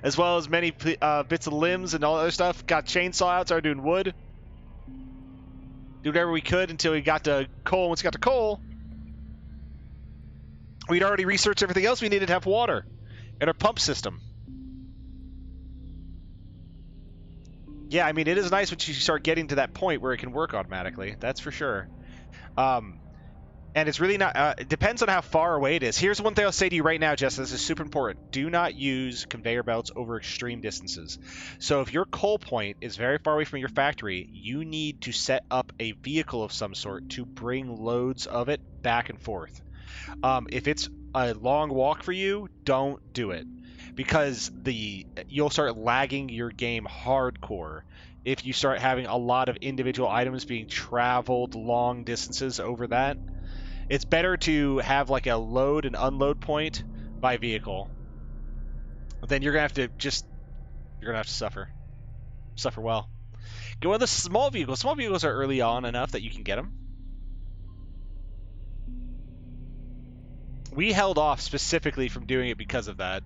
Speaker 1: as well as many bits of limbs and all that other stuff. Got chainsaw out, started doing wood. Did whatever we could until we got to coal. Once we got to coal, we'd already researched everything else we needed to have water in our pump system. Yeah, I mean, it is nice once you start getting to that point where it can work automatically. That's for sure. And it's really not... it depends on how far away it is. Here's one thing I'll say to you right now, Jess. This is super important. Do not use conveyor belts over extreme distances. So if your coal point is very far away from your factory, you need to set up a vehicle of some sort to bring loads of it back and forth. If it's a long walk for you, don't do it. Because you'll start lagging your game hardcore if you start having a lot of individual items being traveled long distances over that. It's better to have like a load and unload point by vehicle. Then you're gonna have to suffer well. Go with the small vehicles. Small vehicles are early on enough that you can get them. We held off specifically from doing it because of that.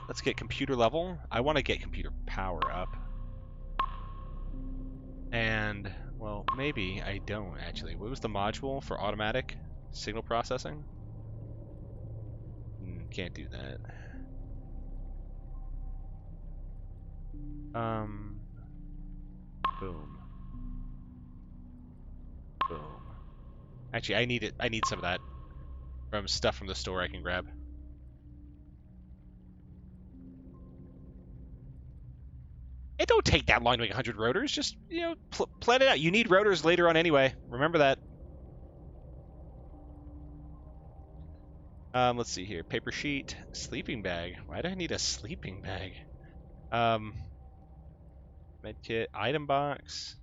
Speaker 1: Let's get computer level. I want to get computer power up. And, well, maybe I don't, actually. What was the module for automatic signal processing? Can't do that. Boom. Boom. Actually, I need some of that from stuff from the store I can grab. It don't take that long to make 100 rotors. Just, you know, plan it out. You need rotors later on anyway. Remember that. Let's see here. Paper sheet. Sleeping bag. Why do I need a sleeping bag? Medkit. Item box.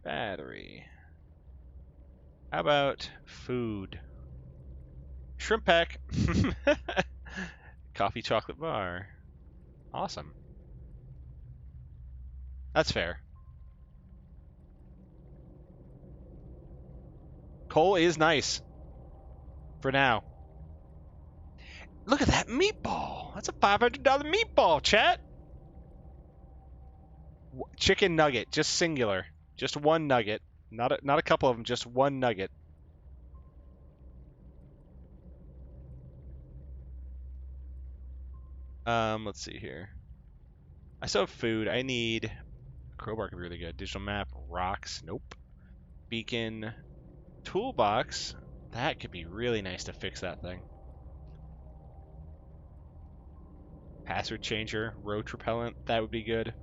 Speaker 1: Battery. How about food? Shrimp pack. Coffee chocolate bar. Awesome. That's fair. Coal is nice. For now. Look at that meatball. That's a $500 meatball, chat. Chicken nugget. Just singular. Just one nugget. Not a couple of them. Just one nugget. Let's see here. I still have food. I need... Crowbar could be really good. Digital map. Rocks. Nope. Beacon. Toolbox. That could be really nice to fix that thing. Password changer. Roach repellent. That would be good.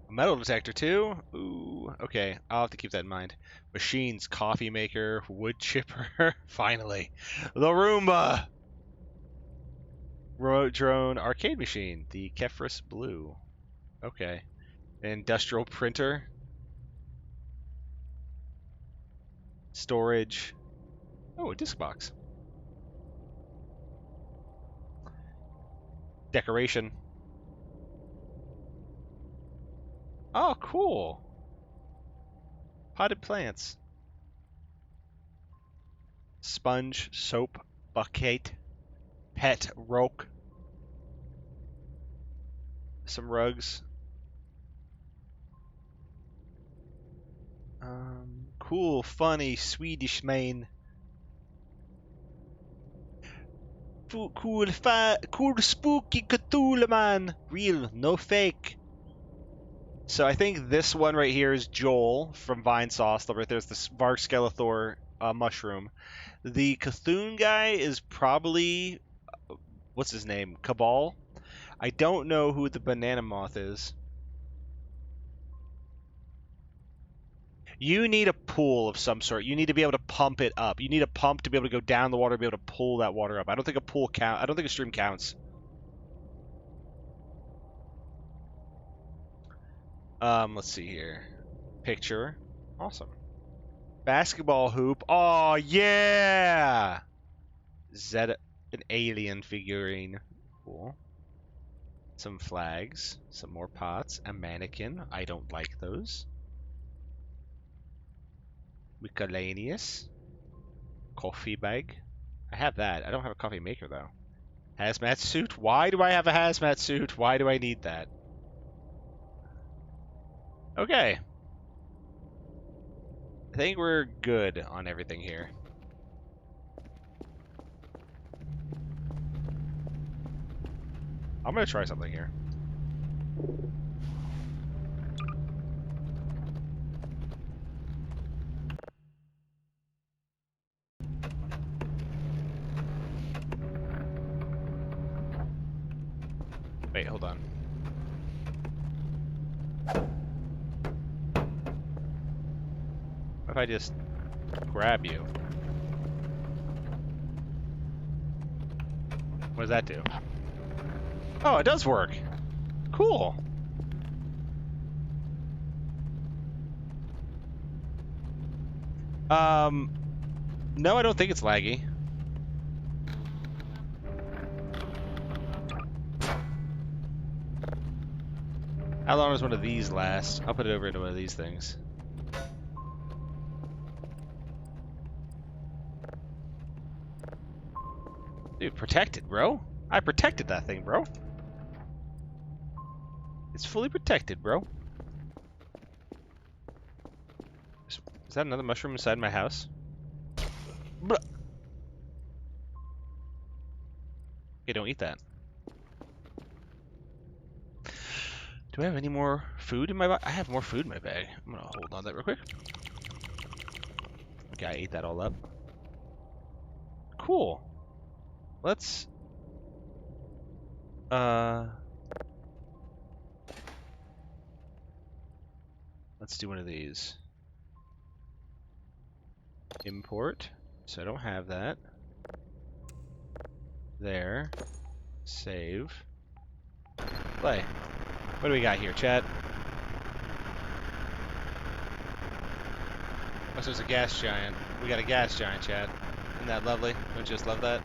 Speaker 1: A metal detector too. Ooh. Okay. I'll have to keep that in mind. Machines. Coffee maker. Wood chipper. Finally. The Roomba. Remote drone. Arcade machine. The Kefris Blue. Okay. Industrial printer. Storage. Oh, a disc box. Decoration. Oh, cool. Potted plants. Sponge, soap, bucket, pet, roke. Some rugs. Cool, funny, Swedish man. Cool, spooky Cthulhu man. Real, no fake. So I think this one right here is Joel from Vine Sauce. Right there's the Varskeletor mushroom. The Cthulhu guy is probably... what's his name? Cabal. I don't know who the banana moth is. You need a pool of some sort. You need to be able to pump it up. You need a pump to be able to go down the water, be able to pull that water up. I don't think a pool count. I don't think a stream counts. Let's see here. Picture. Awesome. Basketball hoop. Oh yeah. Zed, an alien figurine. Cool. Some flags. Some more pots. A mannequin. I don't like those. Miscellaneous. Coffee bag. I have that. I don't have a coffee maker though. Hazmat suit? Why do I have a hazmat suit? Why do I need that? Okay. I think we're good on everything here. I'm gonna try something here. Wait, hold on. What if I just grab you? What does that do? Oh, it does work. Cool. No, I don't think it's laggy. How long does one of these last? I'll put it over into one of these things. Dude, protected, bro. I protected that thing, bro. It's fully protected, bro. Is that another mushroom inside my house? Blah. Okay, don't eat that. Do I have any more food in my bag? I have more food in my bag. I'm gonna hold on to that real quick. Okay, I ate that all up. Cool. Let's... Let's do one of these. Import. So I don't have that. There. Save. Play. What do we got here, chat? Oh, so it's a gas giant. We got a gas giant, chat. Isn't that lovely? Don't you just love that?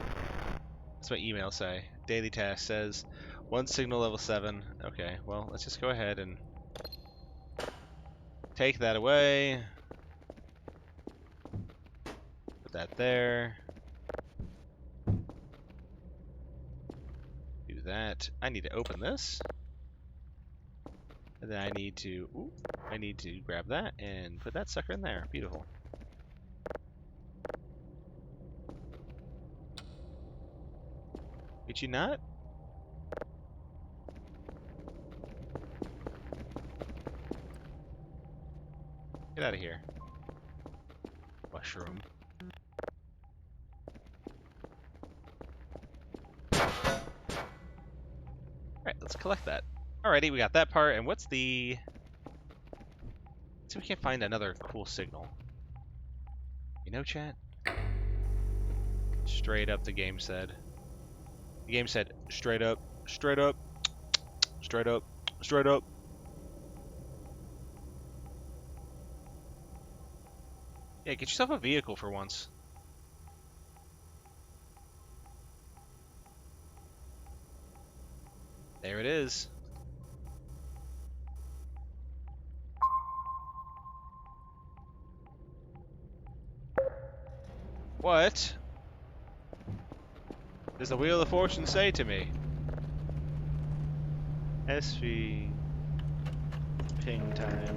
Speaker 1: That's what emails say. Daily task says, one signal level 7. Okay, well, let's just go ahead and take that away. Put that there. Do that. I need to open this. And then I need to, grab that and put that sucker in there. Beautiful. Did you not? Get out of here. Mushroom. Alright, let's collect that. Alrighty, we got that part, and what's the... Let's see if we can't find another cool signal. You know, chat? Straight up, the game said. The game said, straight up, straight up, straight up, straight up. Yeah, get yourself a vehicle for once. There it is. What does the Wheel of Fortune say to me? SV ping time.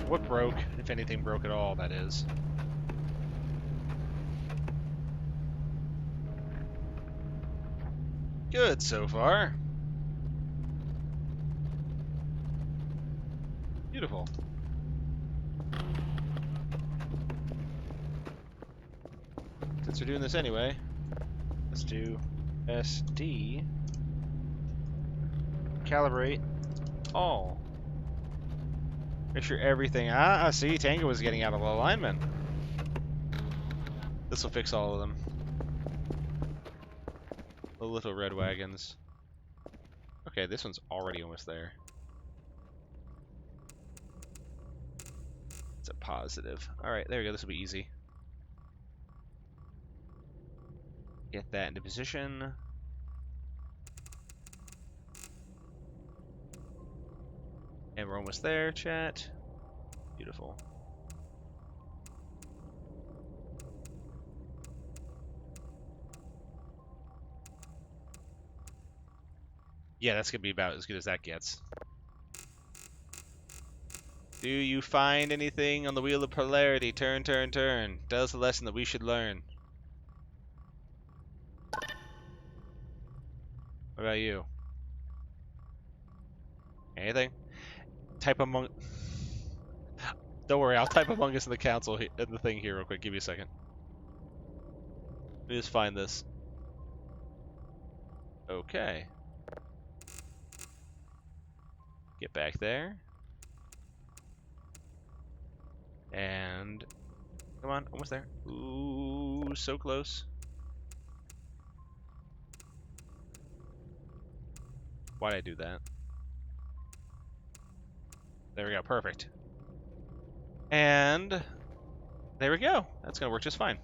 Speaker 1: What broke? If anything broke at all, that is. Good so far. Beautiful. Since we're doing this anyway, let's do SD Calibrate. Oh. Make sure everything... Ah, see, Tango was getting out of alignment. This will fix all of them. The little red wagons. Okay, this one's already almost there. It's a positive. Alright, there we go. This will be easy. Get that into position. And we're almost there, chat. Beautiful. Yeah, that's gonna be about as good as that gets. Do you find anything on the wheel of polarity? Turn, turn, turn. Tell us a lesson that we should learn. What about you? Anything? Type among... Don't worry, I'll type Among Us in the council in the thing here real quick. Give me a second. Let me just find this. Okay. Get back there. And... Come on, almost there. Ooh, so close. Why'd I do that? There we go, perfect. And... There we go. That's gonna work just fine.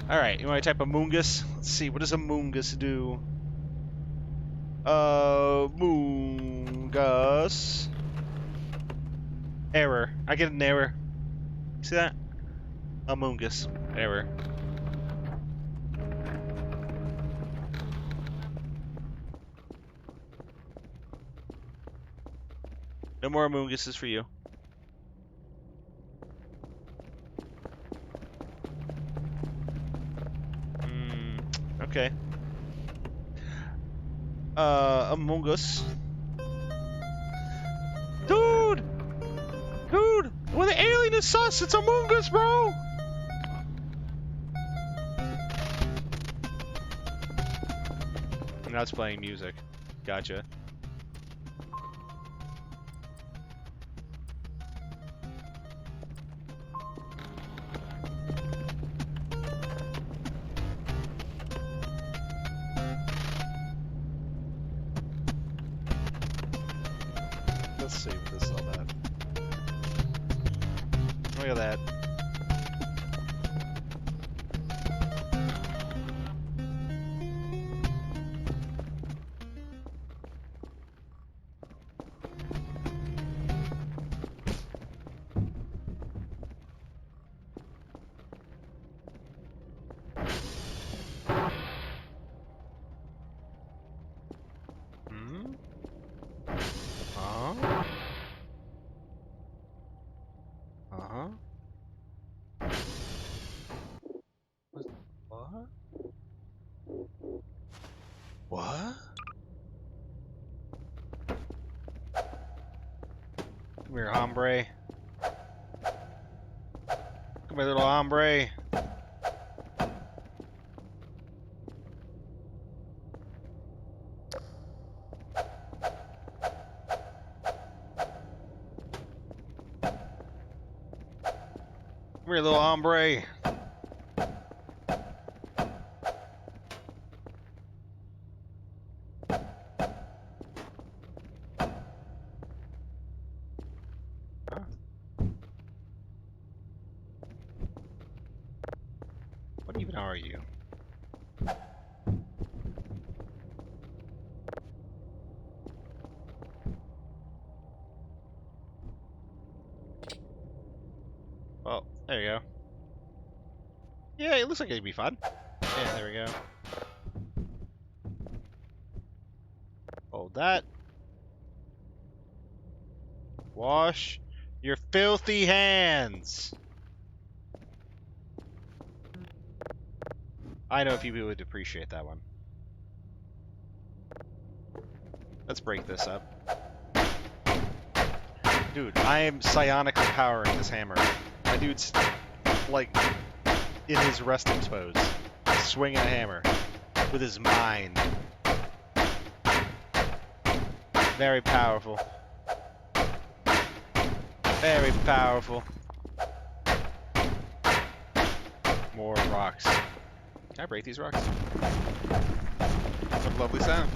Speaker 1: Alright, you want to type Among Us? Let's see, what does Among Us do? Among Us. Error. I get an error. See that? Among Us. Error. No more Among Us's for you. Okay. Among Us. Dude! Dude! When the alien is sus, it's Among Us, bro! And that's playing music. Gotcha. Let's see what this is all about. Look at that. What? Come here, hombre. Come here, little hombre. Come here, little hombre. What even are you? Well, there you go. Yeah, it looks like it'd be fun. Yeah, there we go. Hold that. Wash your filthy hands. I know a few people would appreciate that one. Let's break this up. Dude, I am psionically powering this hammer. My dude's, like, in his resting pose, swinging a hammer with his mind. Very powerful. Very powerful. More rocks. Can I break these rocks?
Speaker 2: What a lovely sound.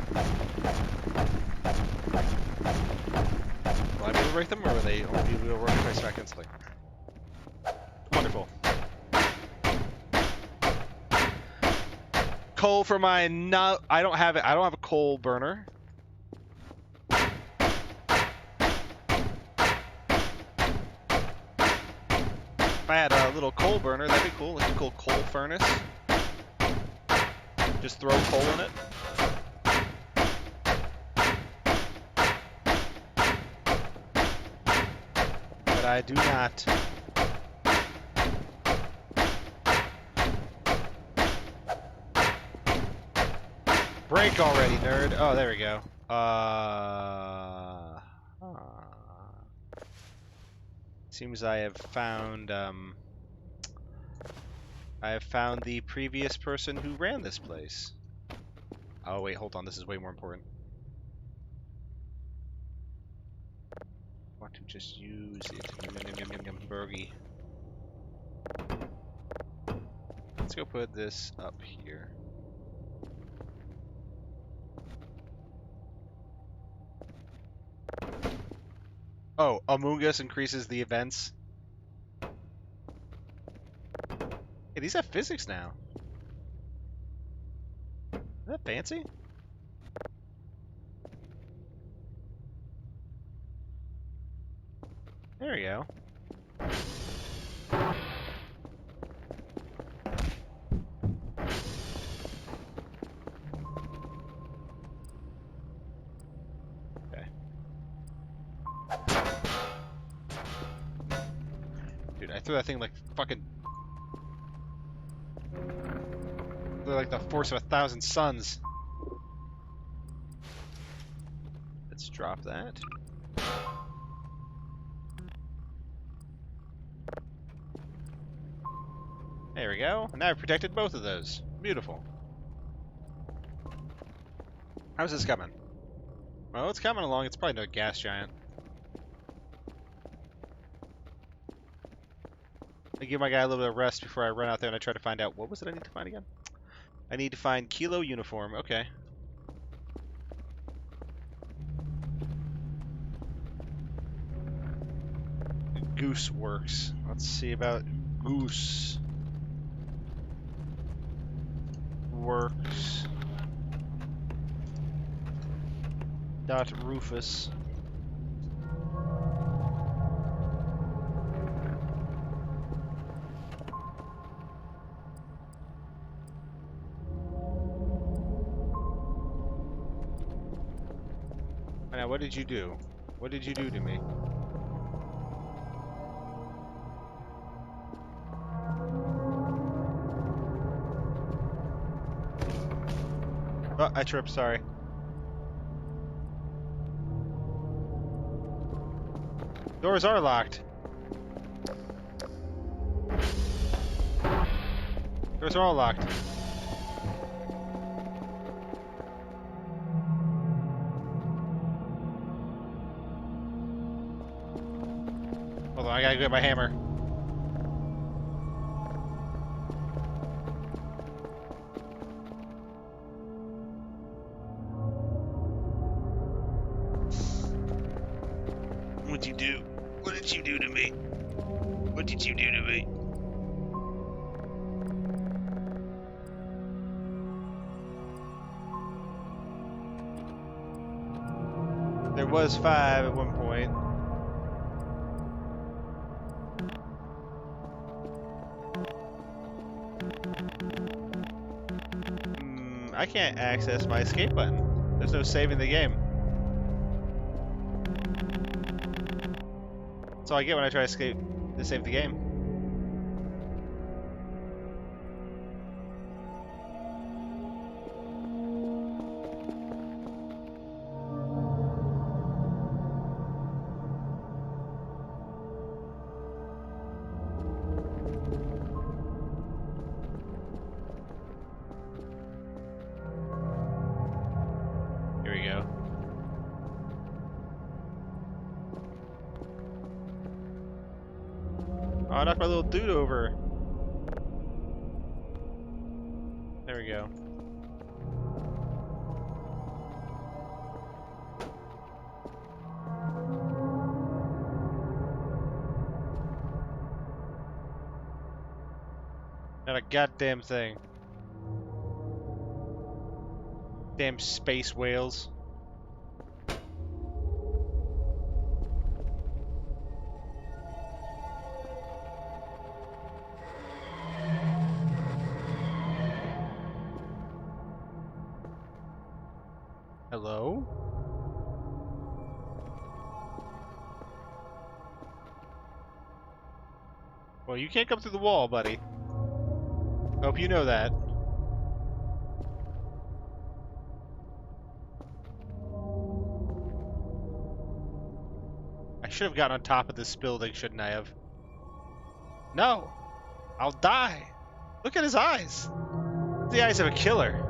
Speaker 1: Will I be able to break them, or will they only be able to work if I strike instantly? Wonderful. Coal for my no. I don't have it. I don't have a coal burner. If I had a little coal burner, that'd be cool. Like a cool coal furnace. Just throw coal in it. But I do not. Break already, nerd. Oh, there we go. Seems I have found the previous person who ran this place. Oh wait, hold on. This is way more important. I want to just use it. Yum, yum, yum, yum, yum, burgie. Let's go put this up here. Oh, Among Us increases the events. Hey, these have physics now. Is that fancy? There we go. Okay. Dude, I threw that thing like fucking... They're like the force of 1,000 suns. Let's drop that. There we go. Now I've protected both of those. Beautiful. How's this coming? Well, it's coming along. It's probably no gas giant. I give my guy a little bit of rest before I run out there and I try to find out. What was it I need to find again? I need to find Kilo uniform. Okay. Goose works. Let's see about Goose. Works. Dot Rufus. Now, what did you do? What did you do to me? Oh, I tripped, sorry. Doors are locked. Doors are all locked. Hold on, I gotta get my hammer. What'd you do? What did you do to me? What did you do to me? There was 5 at one point. I can't access my escape button. There's no saving the game. That's all I get when I try to save the game. Here we go. I knocked my little dude over. There we go. Not a goddamn thing. Damn space whales. Hello? Well, you can't come through the wall, buddy. Hope you know that. I should have gotten on top of this building, shouldn't I have? No! I'll die! Look at his eyes! The eyes of a killer.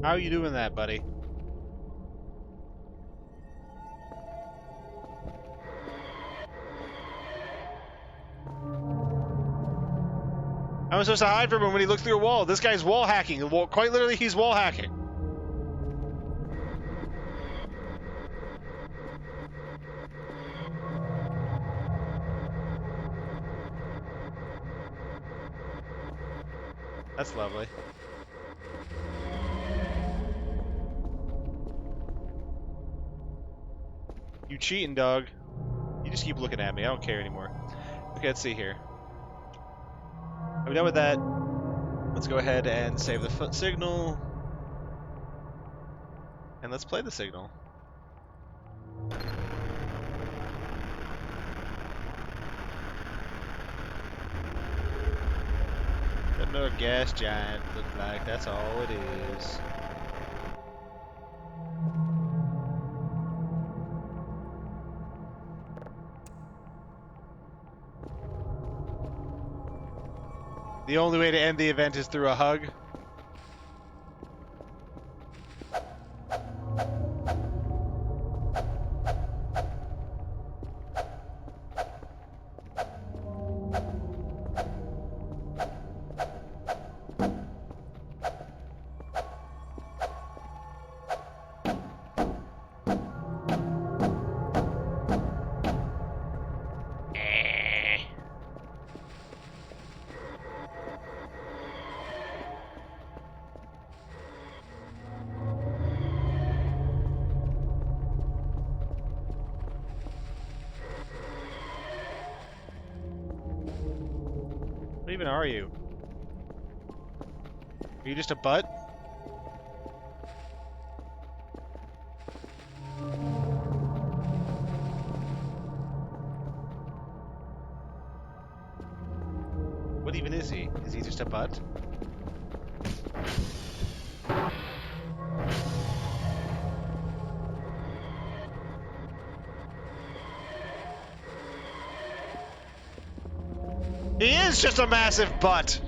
Speaker 1: How are you doing that, buddy? How am I supposed to hide from him when he looks through a wall? This guy's wall hacking. Quite literally, he's wall hacking. That's lovely. You cheating, dog. You just keep looking at me. I don't care anymore. Okay, let's see here. Are we done with that? Let's go ahead and save the signal. And let's play the signal. Another gas giant, look like. That's all it is. The only way to end the event is through a hug. What even are you? Are you just a butt? What even is he? Is he just a butt? He is just a massive butt!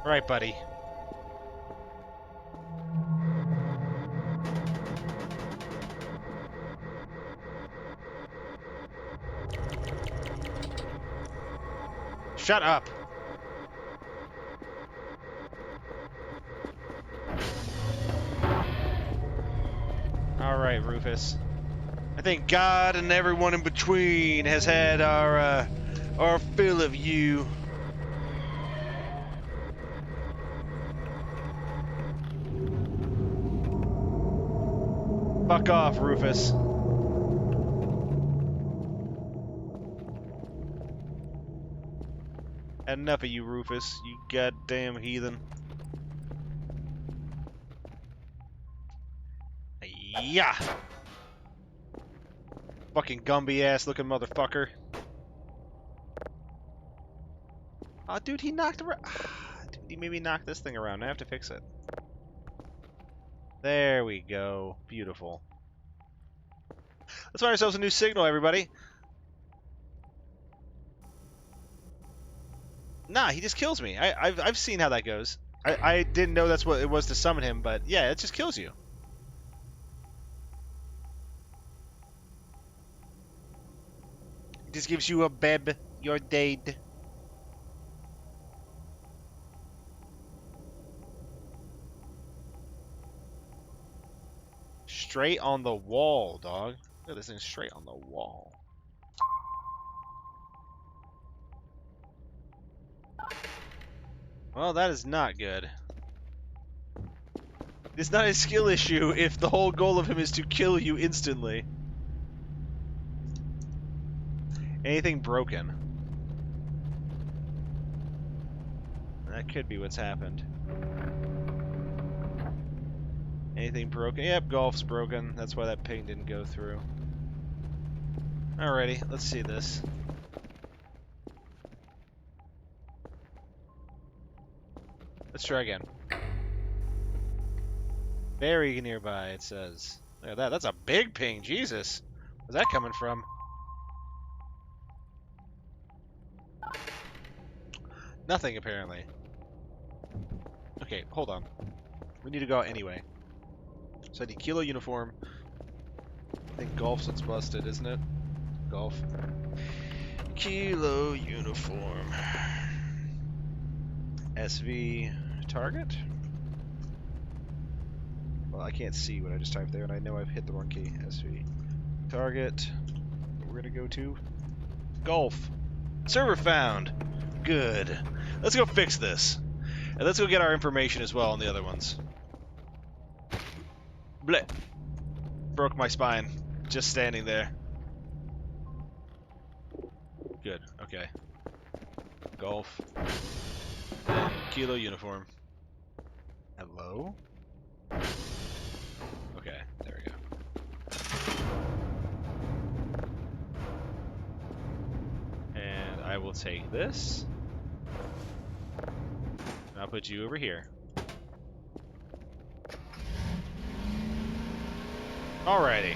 Speaker 1: Right, buddy. Shut up. All right, Rufus. I think God and everyone in between has had our fill of you. Fuck off, Rufus. Enough of you, Rufus, you goddamn heathen. Yeah! Fucking Gumby-ass looking motherfucker. Oh, dude, he knocked around. Dude, he made me knock this thing around. I have to fix it. There we go. Beautiful. Let's find ourselves a new signal, everybody. Nah, he just kills me. I've seen how that goes. I didn't know that's what it was to summon him, but yeah, it just kills you. It just gives you a beb. You're dead. Straight on the wall, dog. Look at this thing straight on the wall. Well, that is not good. It's not a skill issue if the whole goal of him is to kill you instantly. Anything broken? That could be what's happened. Anything broken? Yep, golf's broken. That's why that ping didn't go through. Alrighty, let's see this. Let's try again. Very nearby, it says. Look at that. That's a big ping. Jesus. Where's that coming from? Nothing, apparently. Okay, hold on. We need to go out anyway. So I need Kilo uniform. I think golf's what's busted, isn't it? Golf. Kilo uniform. SV target? Well, I can't see what I just typed there, and I know I've hit the wrong key. SV target. We're gonna go to golf. Server found. Good. Let's go fix this. And let's go get our information as well on the other ones. Bleh. Broke my spine. Just standing there. Good. Okay. Golf. And Kilo uniform. Hello? Okay, there we go. And I will take this. And I'll put you over here. Alrighty.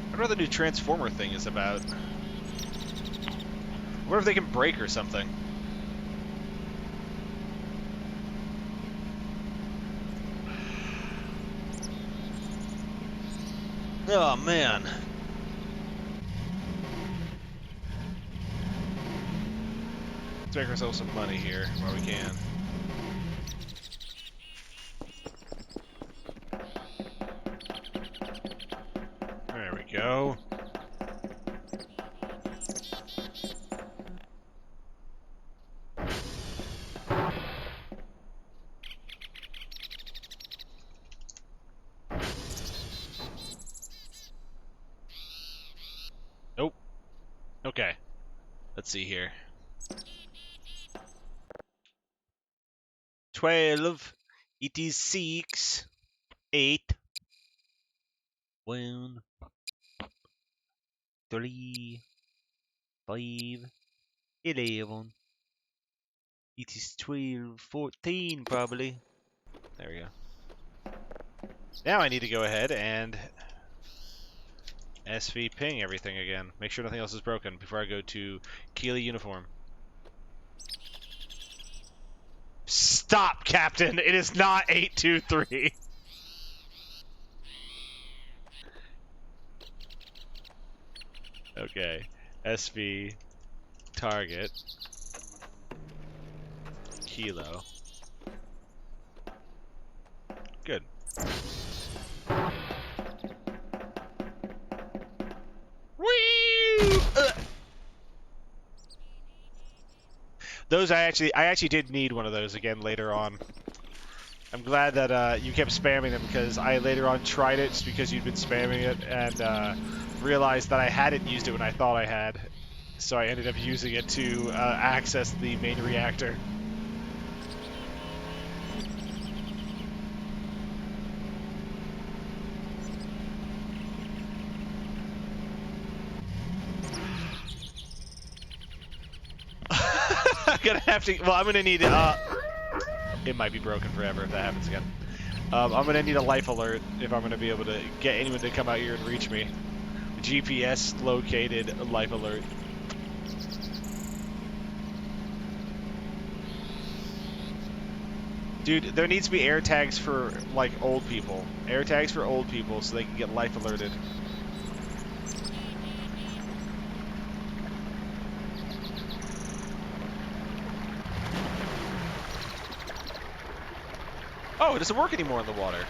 Speaker 1: I wonder what the new Transformer thing is about. I wonder if they can break or something. Oh, man. Let's make ourselves some money here while we can. There we go. Nope. Okay. Let's see here. 12. It is 6. 8. 1. 3. 5. 11. It is 12. 14 probably. There we go. Now I need to go ahead and SV ping everything again. Make sure nothing else is broken before I go to Keeley uniform. Stop, Captain! It is not 823. Okay. SV target Kilo. Good. Whee! Those I actually did need one of those again later on. I'm glad that you kept spamming them because I later on tried it just because you'd been spamming it and realized that I hadn't used it when I thought I had. So I ended up using it to access the main reactor. I'm gonna have to. Well, I'm gonna need. It might be broken forever if that happens again. I'm gonna need a life alert if I'm gonna be able to get anyone to come out here and reach me. GPS located life alert. Dude, there needs to be air tags for like old people. Air tags for old people so they can get life alerted. Oh, it doesn't work anymore in the water.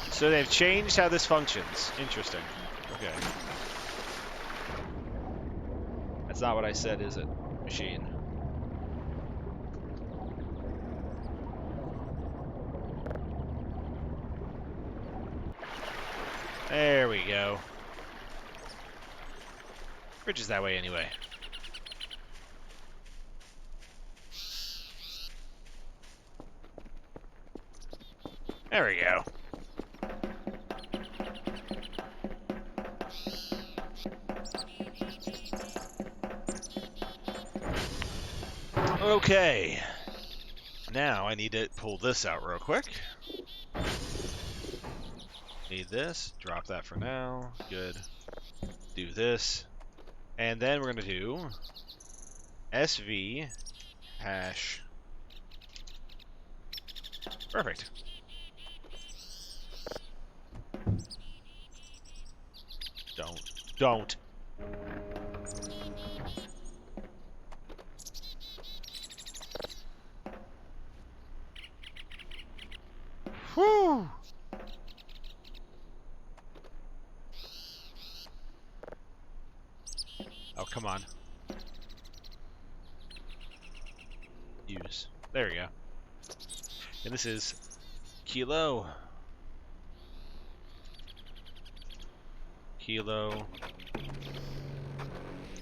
Speaker 1: So they've changed how this functions. Interesting. Okay. That's not what I said, is it, machine? There we go. Bridge is that way anyway. There we go. Okay. Now I need to pull this out real quick. Need this. Drop that for now. Good. Do this. And then we're going to do SV hash. Perfect. Don't. Whew. Oh, come on. Use. There we go. And this is Kilo. Kilo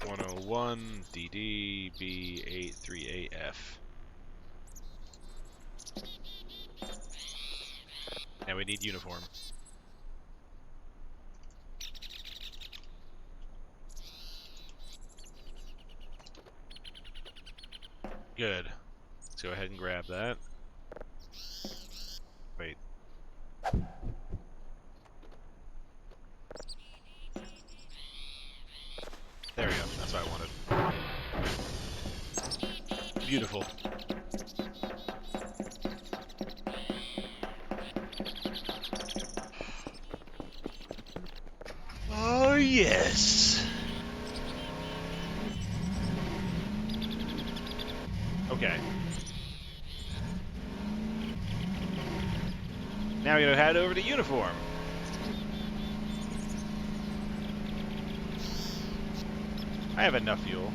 Speaker 1: 101 DD B838F. And we need uniform. Good. Let's go ahead and grab that. Wait. There we go. That's what I wanted. Beautiful. Oh, yes. Okay. Now we're going to head over to uniform. I have enough fuel.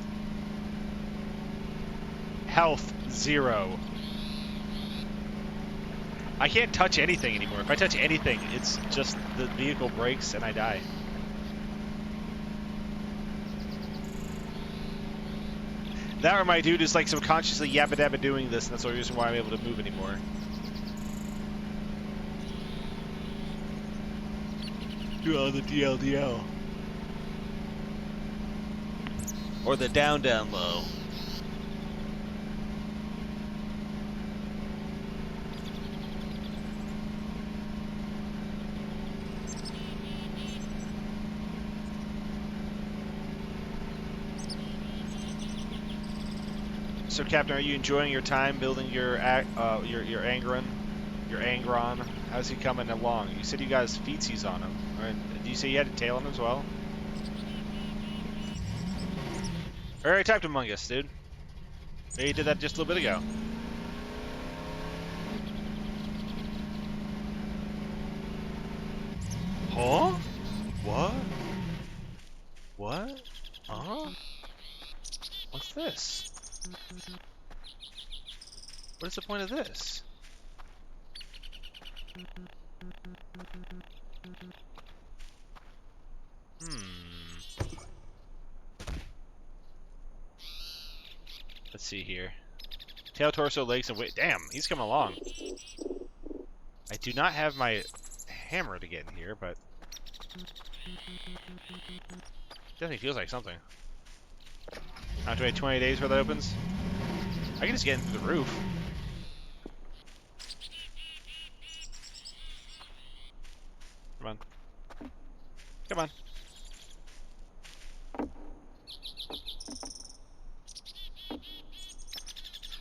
Speaker 1: Health, 0. I can't touch anything anymore. If I touch anything, it's just the vehicle breaks and I die. That or my dude is like subconsciously yabba dabba doing this, and that's the reason why I'm able to move anymore. Do all the DLDL. Or the down low. So, Captain, are you enjoying your time building your Angron? Your Angron? How's he coming along? You said you got his feetsies on him. Right? Did you say you had a tail on him as well? Alright, typed Among Us, dude. Yeah, you did that just a little bit ago. Huh? What? What? Huh? What's this? What is the point of this? Let's see here. Tail, torso, legs, and weight. Damn, he's coming along. I do not have my hammer to get in here, but definitely feels like something. I have to wait 20 days before that opens. I can just get into the roof. Come on. Come on.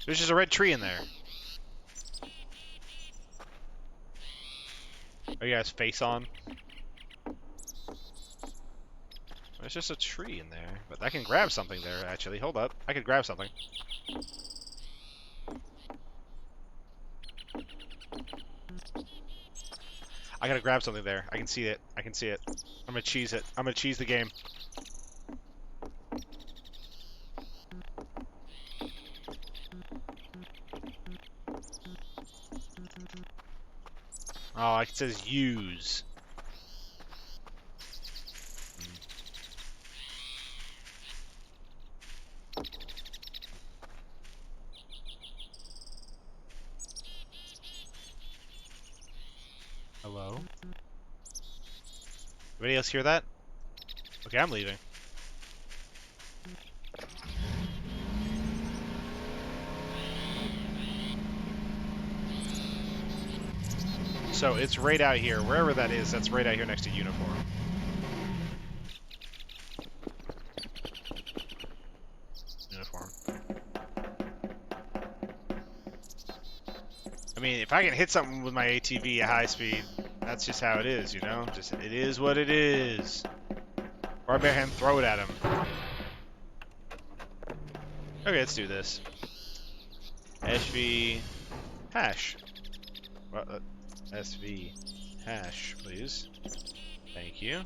Speaker 1: There's just a red tree in there. Oh, you guys face on? There's just a tree in there. But I can grab something there, actually. Hold up. I could grab something. I gotta grab something there. I can see it. I can see it. I'm gonna cheese it. I'm gonna cheese the game. Oh, it says use. Hello? Anybody else hear that? Okay, I'm leaving. So it's right out here. Wherever that is, that's right out here next to uniform. Uniform. I mean, if I can hit something with my ATV at high speed, that's just how it is, you know? Just, it is what it is. Or I better hand throw it at him. Okay, let's do this. SV hash. What? SV hash, please. Thank you.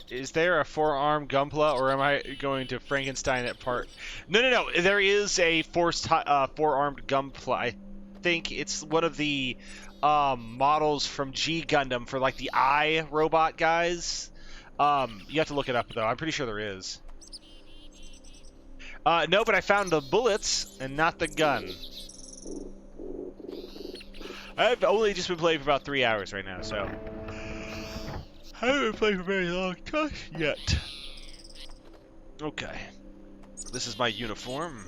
Speaker 1: Is there a four-arm Gunpla, or am I going to Frankenstein it part? No, no, no. There is a four-armed Gunpla. I think it's one of the models from G Gundam for like the eye robot guys. You have to look it up though. I'm pretty sure there is. No, but I found the bullets and not the gun. I've only just been playing for about 3 hours right now, so I haven't been playing for very long time yet. Okay. This is my uniform.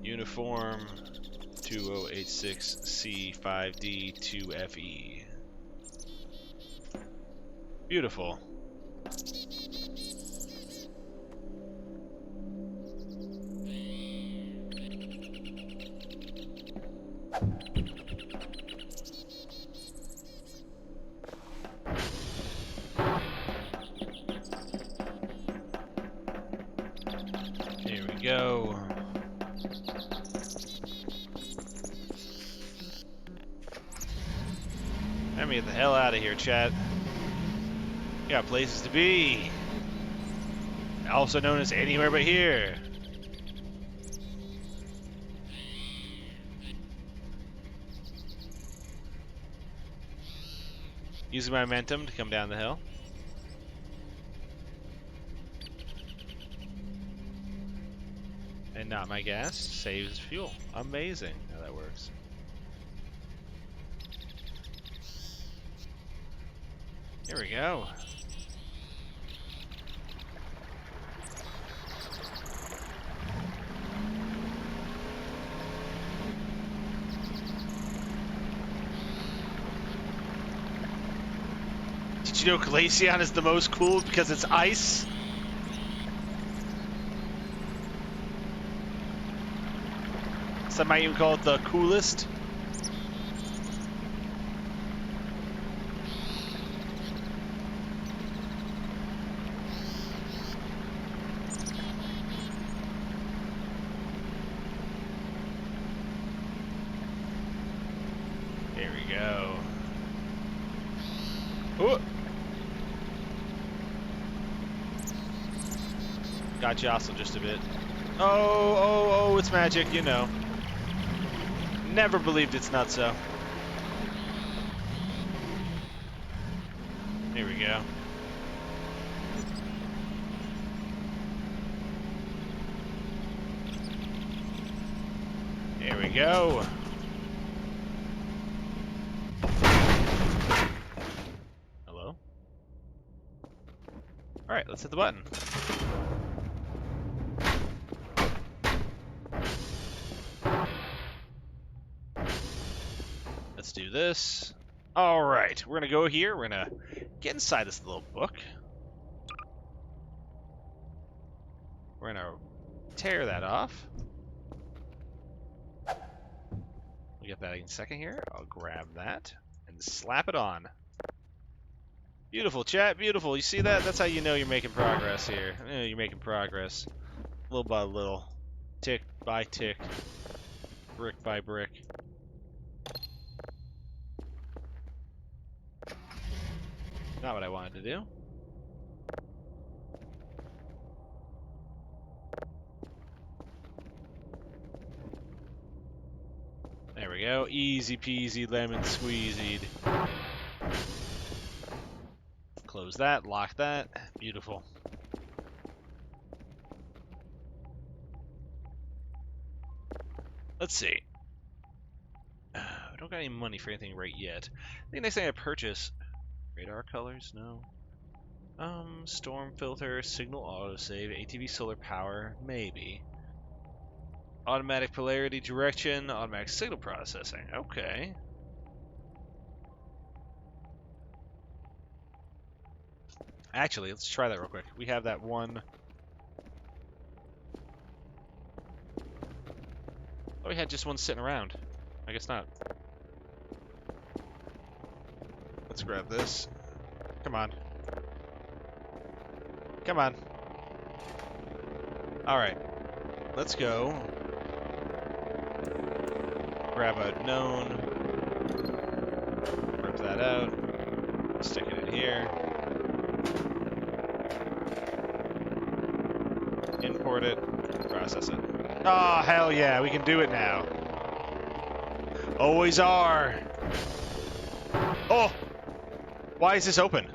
Speaker 1: Uniform 2086C5D2FE. Beautiful. Here we go. Let me get the hell out of here, Chad. You got places to be. Also known as anywhere but here. Using my momentum to come down the hill. And not my gas. Saves fuel. Amazing how that works. Here we go. Did you know Glaceon is the most cool because it's ice? Some might even call it the coolest. There we go. Oh. Got jostled just a bit. Oh, it's magic, you know. Never believed it's not so. Here we go. Here we go. Hello? Alright, let's hit the button. Let's do this. Alright, we're gonna go here. We're gonna get inside this little book. We're gonna tear that off. We'll get that in a second here. I'll grab that and slap it on. Beautiful, chat. Beautiful. You see that? That's how you know you're making progress here. You're making progress. Little by little. Tick by tick. Brick by brick. Not what I wanted to do. There we go. Easy peasy lemon squeezied. Close that, lock that. Beautiful. Let's see. I don't got any money for anything right yet. I think next thing I purchase... Radar colors? No. Storm filter, signal autosave, ATV solar power, maybe. Automatic polarity direction, automatic signal processing. Okay. Actually, let's try that real quick. We have that one. Oh, we had just one sitting around. I guess not. Let's grab this. Come on. Come on. Alright. Let's go. Grab a known. Rip that out. Stick it in here. Import it. Process it. Oh, hell yeah. We can do it now. Always are. Oh! Why is this open?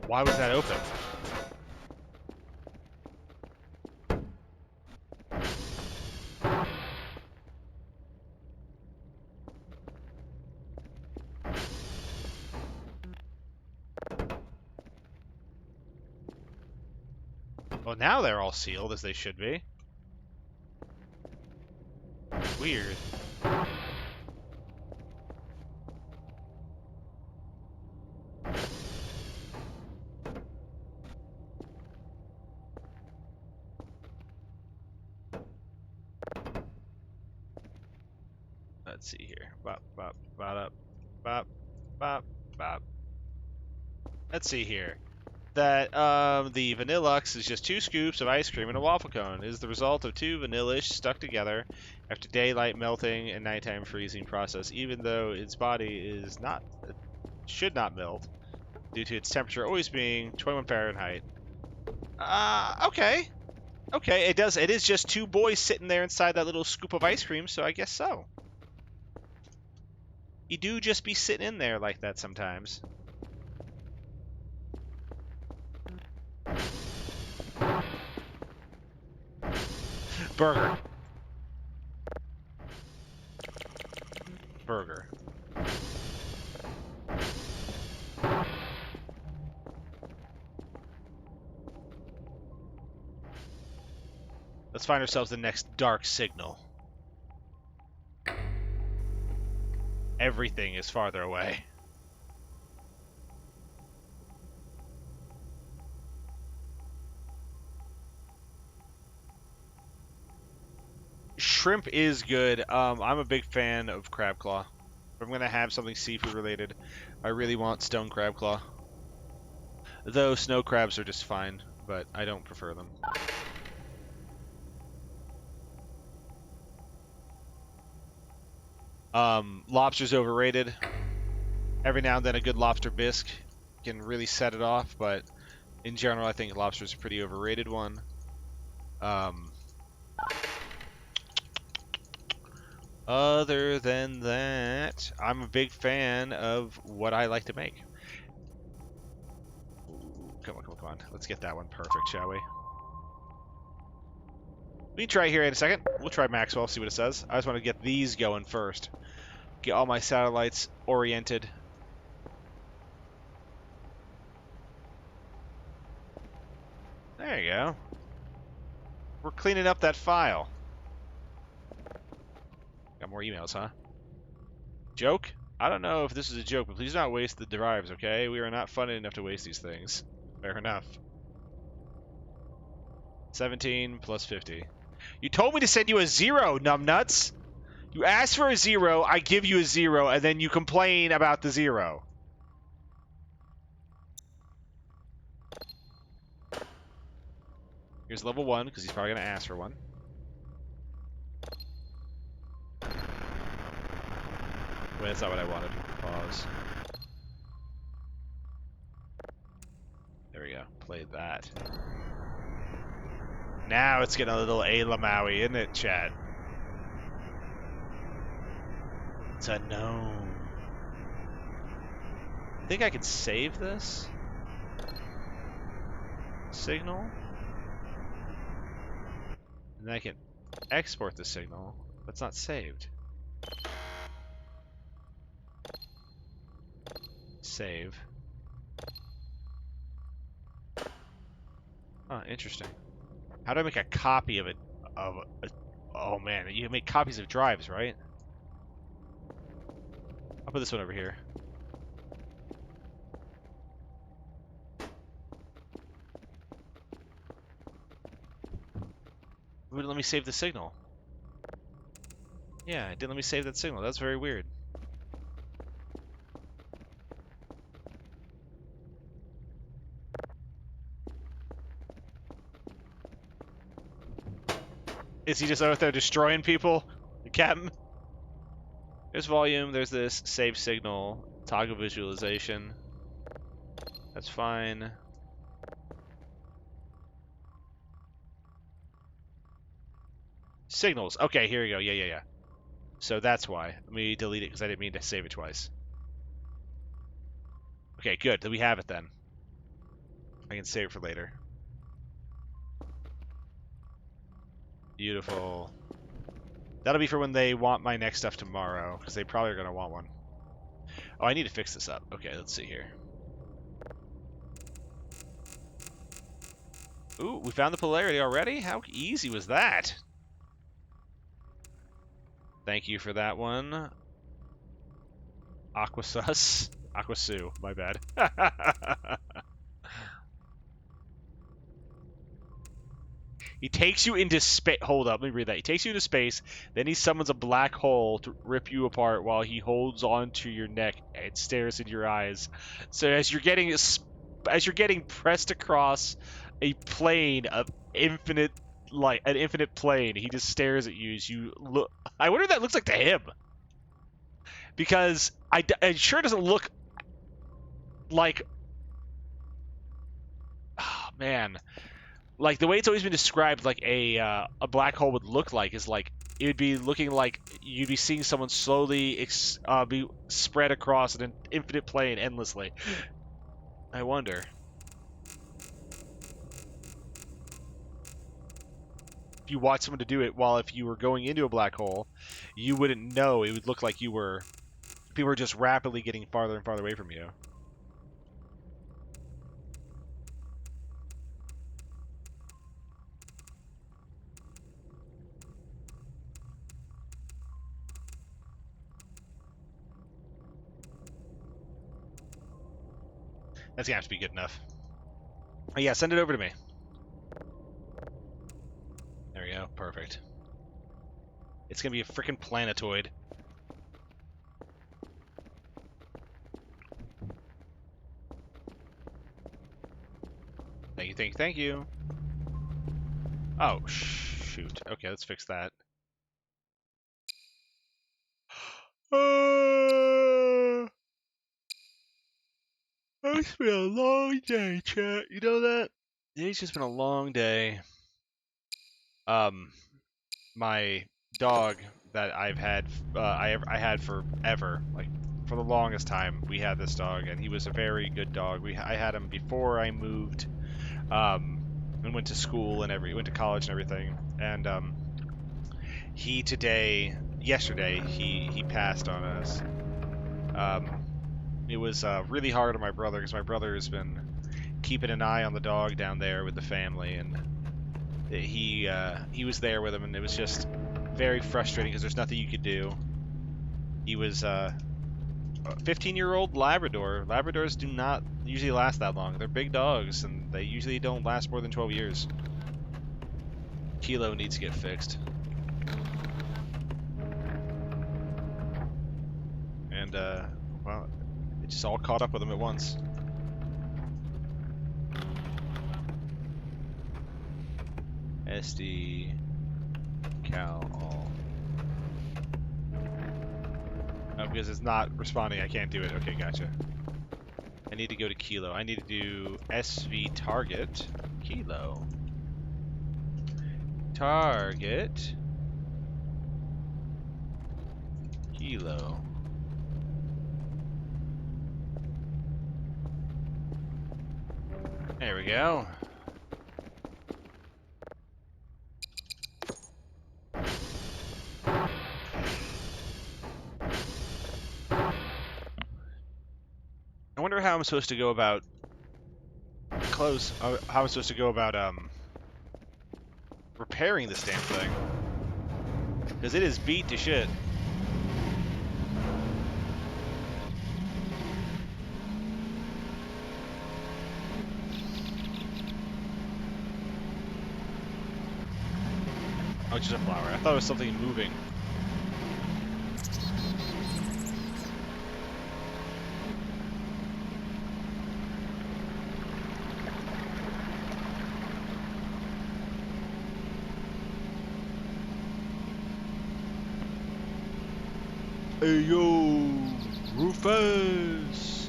Speaker 1: Why was that open? Well, now they're all sealed, as they should be. Weird. Let's see here. Bop, bop, bop, bop, bop, bop. Let's see here. That the Vanillux is just 2 scoops of ice cream in a waffle cone. It is the result of 2 Vanillish stuck together after daylight melting and nighttime freezing process, even though its body is not should not melt due to its temperature always being 21 Fahrenheit. Okay. Okay, it does. It is just 2 boys sitting there inside that little scoop of ice cream, so I guess so. You do just be sitting in there like that sometimes. Burger. Burger. Let's find ourselves the next dark signal. Everything is farther away. Shrimp is good. I'm a big fan of crab claw. If I'm gonna have something seafood related, I really want stone crab claw. Though snow crabs are just fine, but I don't prefer them. Lobster's overrated. Every now and then a good lobster bisque can really set it off, but in general I think lobster's a pretty overrated one. Other than that, I'm a big fan of what I like to make. Ooh, come on, come on, come on. Let's get that one perfect, shall we? We can try here in a second. We'll try Maxwell, see what it says. I just want to get these going first. Get all my satellites oriented. There you go. We're cleaning up that file. Got more emails, huh? Joke? I don't know if this is a joke, but please do not waste the drives, okay? We are not funded enough to waste these things. Fair enough. 17 plus 50. You told me to send you a 0, numbnuts! You asked for a 0, I give you a 0, and then you complain about the 0. Here's level 1, because he's probably going to ask for one. Wait, that's not what I wanted. Pause. There we go. Played that. Now it's getting a little A-Lamaui, isn't it, chat? It's a gnome. I think I can save this signal. And then I can export the signal, but it's not saved. Save. Huh, interesting. How do I make a copy of it? Oh man, you can make copies of drives, right? I'll put this one over here. It wouldn't let me save the signal. Yeah, it didn't let me save that signal. That's very weird. Is he just out there destroying people? The captain? There's volume, there's this, save signal, toggle visualization. That's fine. Signals. Okay, here we go. Yeah. So that's why. Let me delete it because I didn't mean to save it twice. Okay, good. Then we have it then. I can save it for later. Beautiful. That'll be for when they want my next stuff tomorrow, because they probably are going to want one. Oh, I need to fix this up. Okay, let's see here. Ooh, we found the polarity already? How easy was that? Thank you for that one. Aquasus. Aquasu, my bad. He takes you into space. Hold up, let me read that. He takes you into space, then he summons a black hole to rip you apart while he holds onto your neck and stares into your eyes. So as you're getting pressed across a plane of infinite light, an infinite plane, he just stares at you as you look. I wonder what that looks like to him, because it sure doesn't look like. Oh, man. Like, the way it's always been described, like, a black hole would look like is, like, it would be looking like you'd be seeing someone slowly be spread across an infinite plane endlessly. I wonder. If you watch someone to do it, while if you were going into a black hole, you wouldn't know. It would look like people were just rapidly getting farther and farther away from you. That's gonna have to be good enough. Oh, yeah, send it over to me. There we go. Perfect. It's gonna be a freaking planetoid. Thank you. Oh, shoot. Okay, let's fix that. It's been a long day, chat. You know that? It's just been a long day. My dog that I've had, I had forever, like for the longest time. We had this dog, and he was a very good dog. I had him before I moved, and went to school and went to college and everything. And yesterday, he passed on us. It was really hard on my brother because my brother has been keeping an eye on the dog down there with the family, and he was there with him, and it was just very frustrating because there's nothing you could do. He was a 15-year-old Labrador. Labradors do not usually last that long. They're big dogs, and they usually don't last more than 12 years. Kilo needs to get fixed. And, well, it just all caught up with him at once. SD Cal all. Oh, because it's not responding, I can't do it. Okay, gotcha. I need to go to Kilo. I need to do SV target Kilo. Target Kilo. There we go. I wonder how I'm supposed to go about how I'm supposed to go about repairing this damn thing, because it is beat to shit. Oh, it's just a flower. I thought it was something moving. Hey yo, Rufus!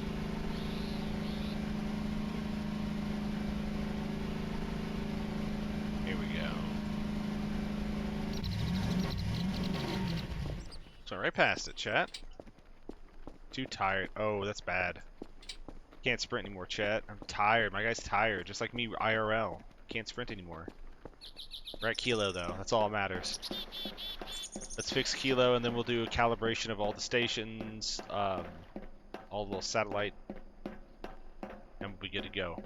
Speaker 1: Here we go. So right past it, chat. Too tired. Oh, that's bad. Can't sprint anymore, chat. I'm tired. My guy's tired, just like me IRL. Can't sprint anymore. We're at Kilo though. That's all that matters. Let's fix Kilo, and then we'll do a calibration of all the stations, all the little satellite, and we'll be good to go.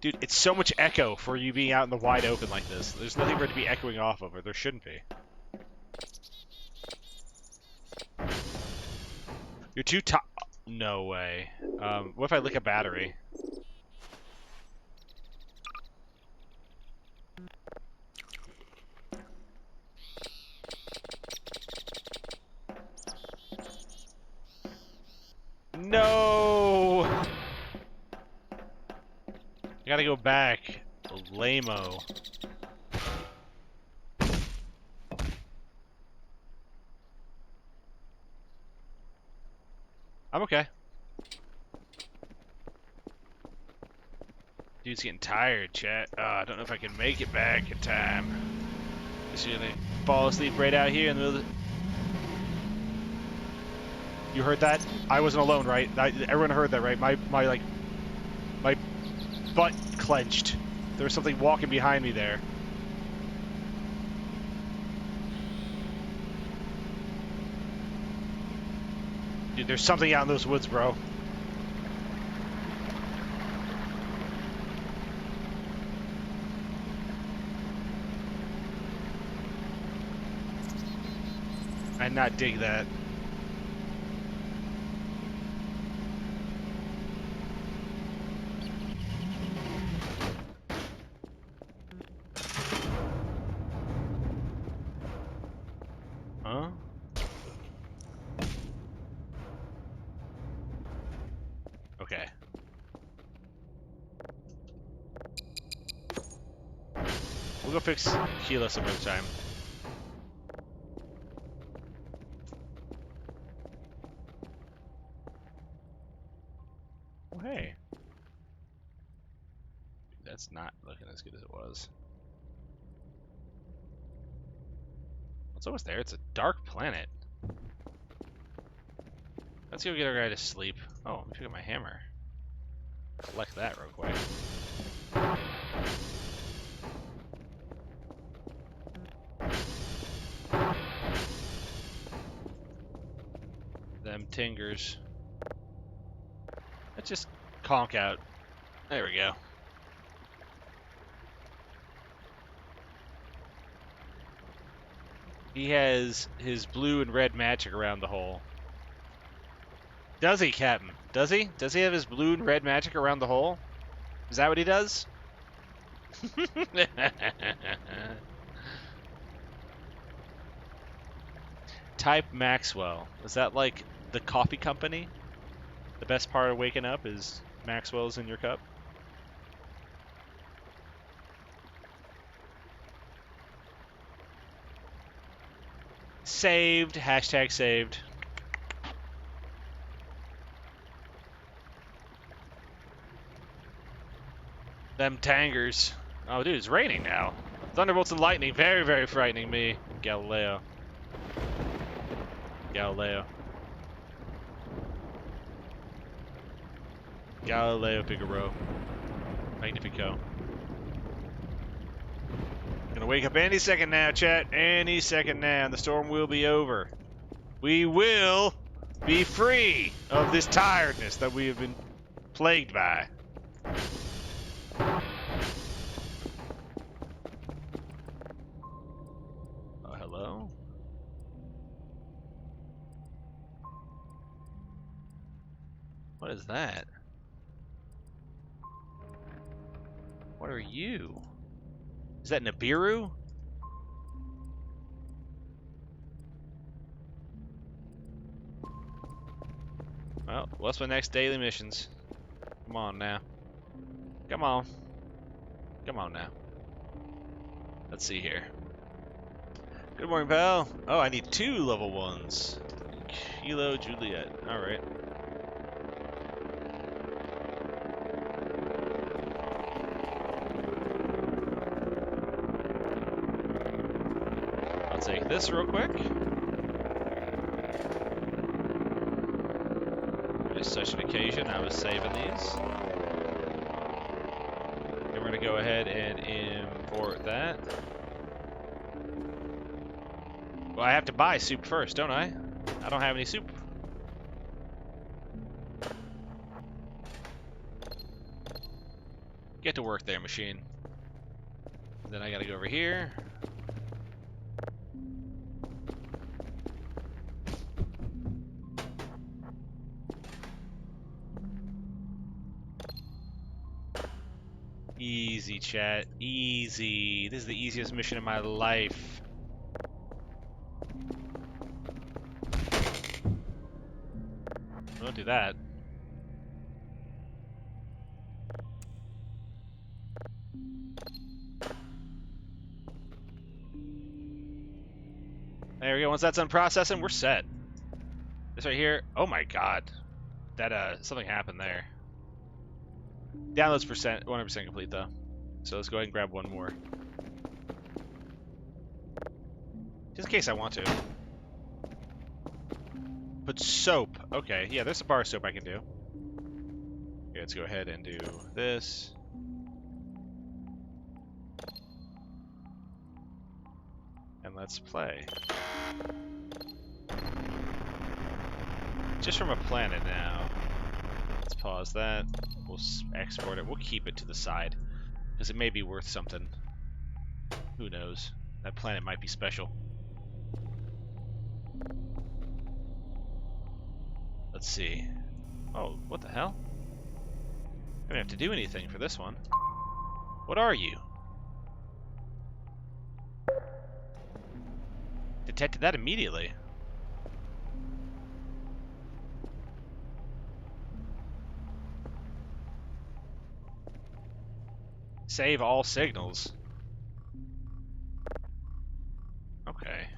Speaker 1: Dude, it's so much echo for you being out in the wide open like this. There's nothing for it to be echoing off of, or there shouldn't be. You're too top. No way. What if I lick a battery? No! I gotta go back. Lame-o. I'm okay. Dude's getting tired, chat. I don't know if I can make it back in time. Just gonna fall asleep right out here in the middle of the... You heard that? I wasn't alone, right? Everyone heard that, right? My butt clenched. There was something walking behind me there. Dude, there's something out in those woods, bro. I did not dig that. Huh? Okay. We'll go fix Kilo some other time. looking as good as it was. What's almost there? It's a dark planet. Let's go get our guy to sleep. Oh, let me pick up my hammer. Collect that real quick. Them tingers. Let's just conk out. There we go. He has his blue and red magic around the hole. Does he, Captain? Does he? Does he have his blue and red magic around the hole? Is that what he does? Type Maxwell. Is that like the coffee company? The best part of waking up is Maxwell's in your cup? Saved. Hashtag saved. Them tangers. Oh, dude, it's raining now. Thunderbolts and lightning. Very, very frightening me. Galileo. Galileo. Galileo Figaro. Magnifico. Gonna wake up any second now, chat. Any second now, and the storm will be over. We will be free of this tiredness that we have been plagued by. Oh, hello? What is that? What are you? Is that Nibiru? Well, what's my next daily missions? Come on now. Come on. Come on now. Let's see here. Good morning, pal. Oh, I need 2 level 1s. Kilo Juliet. Alright. I'll take this real quick. Just such an occasion, I was saving these. Okay, we're gonna go ahead and import that. Well, I have to buy soup first, don't I? I don't have any soup. Get to work there, machine. Then I gotta go over here. Easy, chat. Easy. This is the easiest mission of my life. Don't do that. There we go. Once that's done processing, we're set. This right here. Oh my god. That something happened there. Downloads percent 100% complete though. So let's go ahead and grab one more. Just in case I want to. Put soap. Okay, yeah, there's a bar of soap I can do. Okay, let's go ahead and do this. And let's play. Just from a planet now. Let's pause that. We'll export it. We'll keep it to the side. Because it may be worth something. Who knows? That planet might be special. Let's see. Oh, what the hell? I don't have to do anything for this one. What are you? Detected that immediately. Save all signals. Okay.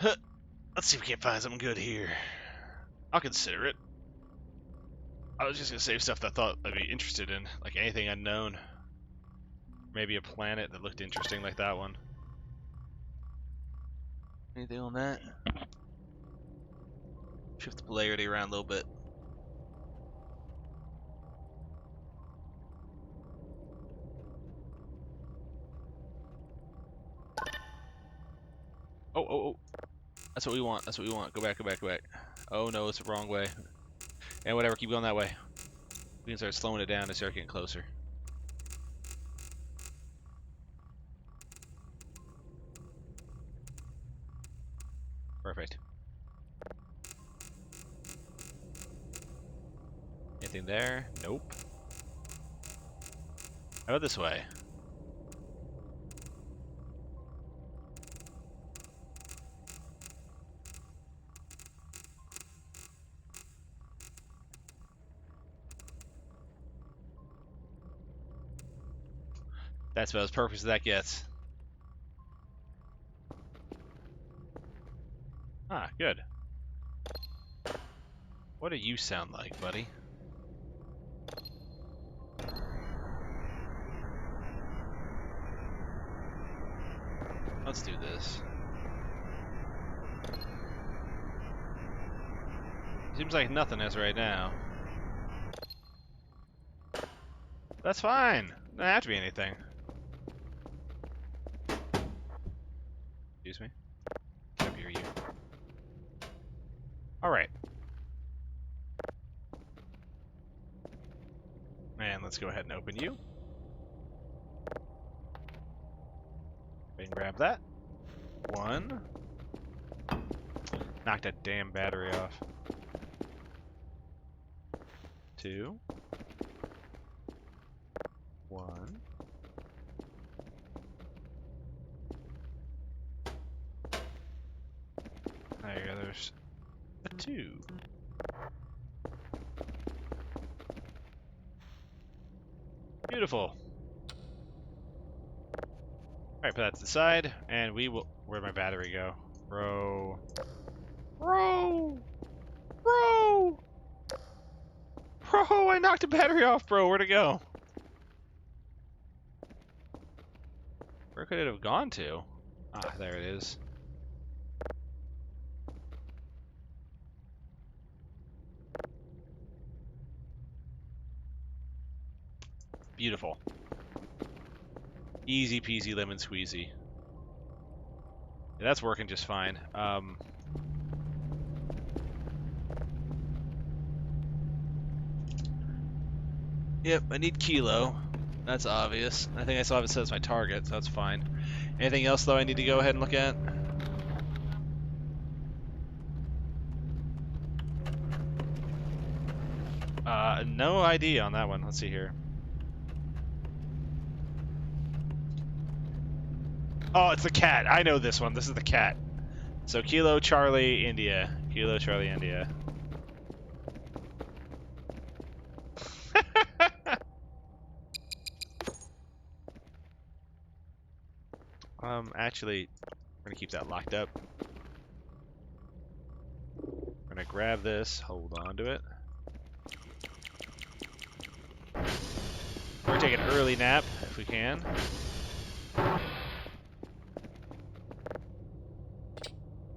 Speaker 1: Huh. Let's see if we can't find something good here. I'll consider it. I was just gonna save stuff that I thought I'd be interested in, like anything unknown. Maybe a planet that looked interesting like that one. Anything on that? Shift the polarity around a little bit. Oh, oh, oh. That's what we want. That's what we want. Go back, go back, go back. Oh no, it's the wrong way. And whatever, keep going that way. We can start slowing it down and start getting closer. Perfect. Anything there? Nope. How about this way? That's about as perfect as that gets. Ah, good. What do you sound like, buddy? Let's do this. Seems like nothing is right now. That's fine. Doesn't have to be anything. Excuse me. Can't hear you. Alright. And let's go ahead and open you. And grab that. One. Knock that damn battery off. Two. One. There you go, there's a two. Beautiful. Alright, put that to the side, and we will... Where'd my battery go? Bro. Bro! Bro! Bro, I knocked the battery off, bro. Where'd it go? Where could it have gone to? Ah, there it is. Beautiful. Easy peasy lemon squeezy. Yeah, that's working just fine. Yep, I need Kilo. That's obvious. I think I still have it set as my target, so that's fine. Anything else, though, I need to go ahead and look at? No ID on that one. Let's see here. Oh, it's the cat. I know this one. This is the cat. So Kilo Charlie India. Kilo Charlie India. Actually, we're gonna keep that locked up. We're gonna grab this, hold on to it. We're gonna take an early nap if we can.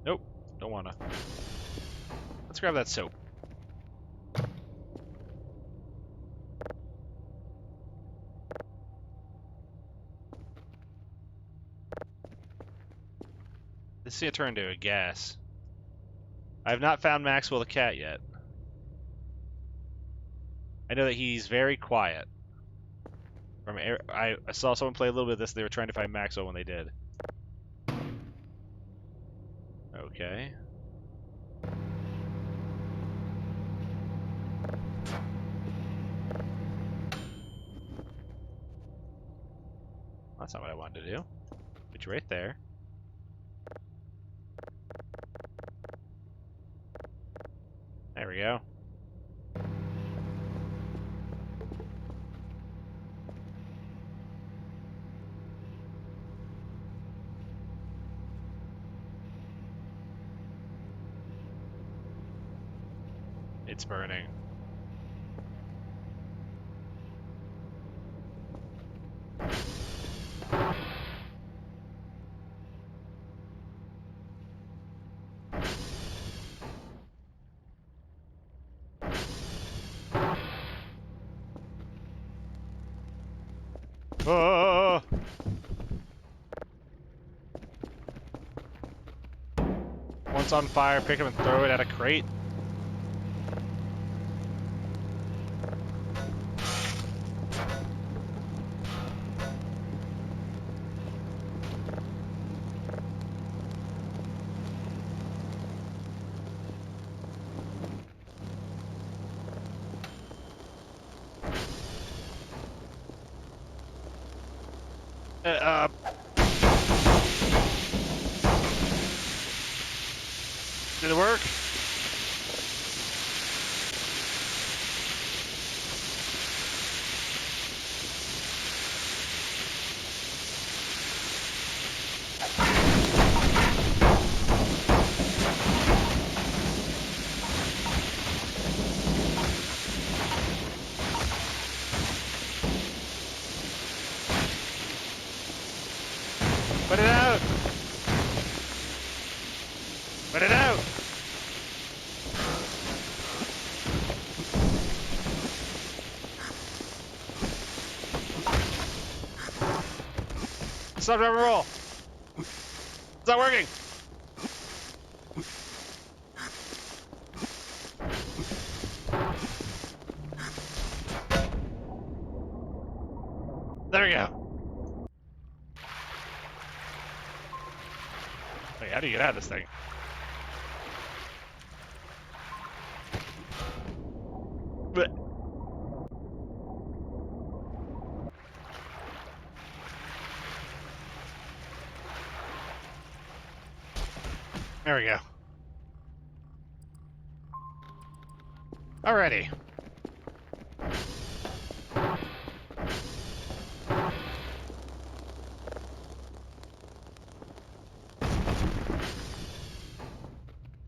Speaker 1: Nope, don't wanna. Let's grab that soap. This is gonna turn into a gas. I have not found Maxwell the cat yet. I know that he's very quiet. I saw someone play a little bit of this. They were trying to find Maxwell when they did. Okay. That's not what I wanted to do. Put you right there. There we go. It's burning. Oh! Once on fire, pick him and throw it at a crate. Uh, did it work? Put it out! Put it out! Stop, drop, and roll! It's not working! There we go. Wait, how do you get out of this thing? But there we go. Alrighty.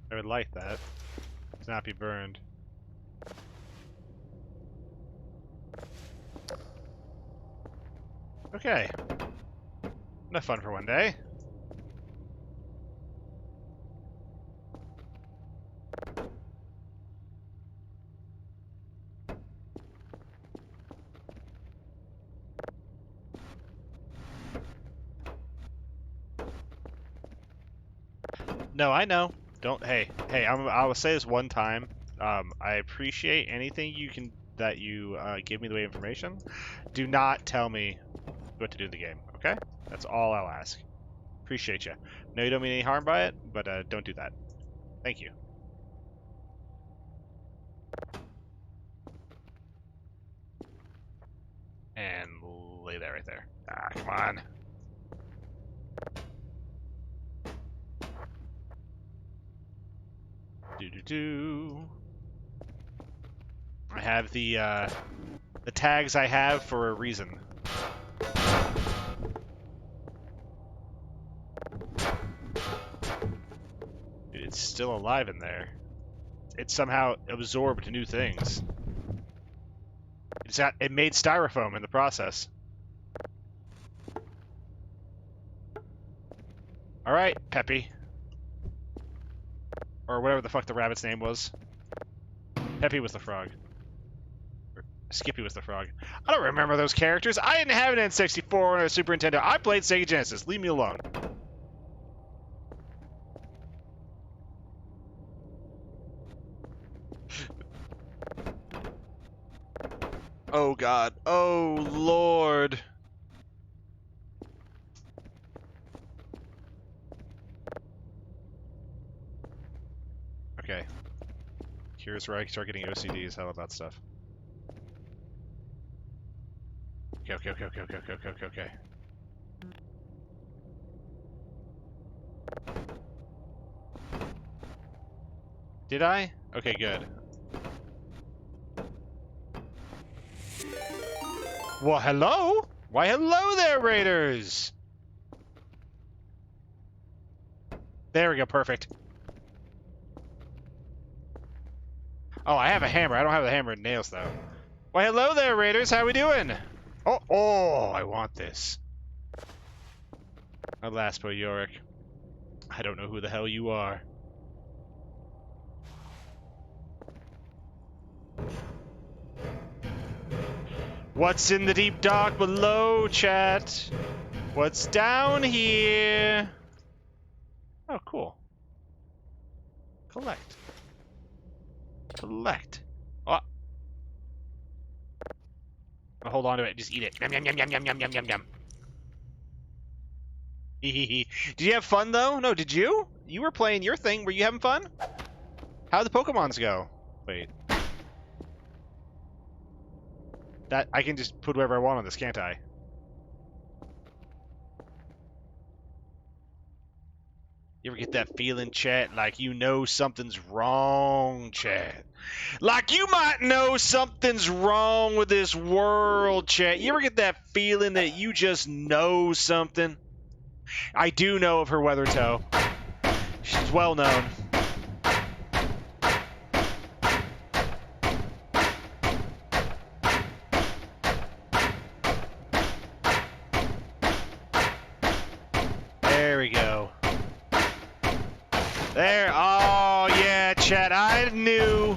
Speaker 1: I would like that. To not be burned. Okay. Enough fun for one day. No, I know. Don't. Hey, I will say this one time. I appreciate anything that you give me the way of information. Do not tell me what to do in the game. Okay? That's all I'll ask. Appreciate you. No, you don't mean any harm by it, but don't do that. Thank you. And lay that right there. Ah, come on. Do. I have the tags I have for a reason. Dude, it's still alive in there. It somehow absorbed new things. It made styrofoam in the process. Alright, Peppy. Or whatever the fuck the rabbit's name was. Peppy was the frog. Or Skippy was the frog. I don't remember those characters. I didn't have an N64 or a Super Nintendo. I played Sega Genesis. Leave me alone. Oh god. Oh lord. Okay. Here's where I start getting OCDs. How about that stuff? Okay. Did I? Okay, good. Well, hello? Why, hello there, Raiders! There we go, perfect. Oh, I have a hammer. I don't have the hammer and nails, though. Why, hello there, Raiders. How we doing? Oh, I want this. Alas, poor Yorick. I don't know who the hell you are. What's in the deep dark below, chat? What's down here? Oh, cool. Collect. Collect. Oh. I'll hold on to it. Just eat it. Yum, yum, yum, yum, yum, yum, yum, yum, yum. Did you have fun, though? No, did you? You were playing your thing. Were you having fun? How'd the Pokemons go? Wait. That I can just put whatever I want on this, can't I? You ever get that feeling, chat, like you know something's wrong, chat? Like you might know something's wrong with this world, chat. You ever get that feeling that you just know something? I do know of her weather toe. She's well known. There we go. There. Oh, yeah, chat. I knew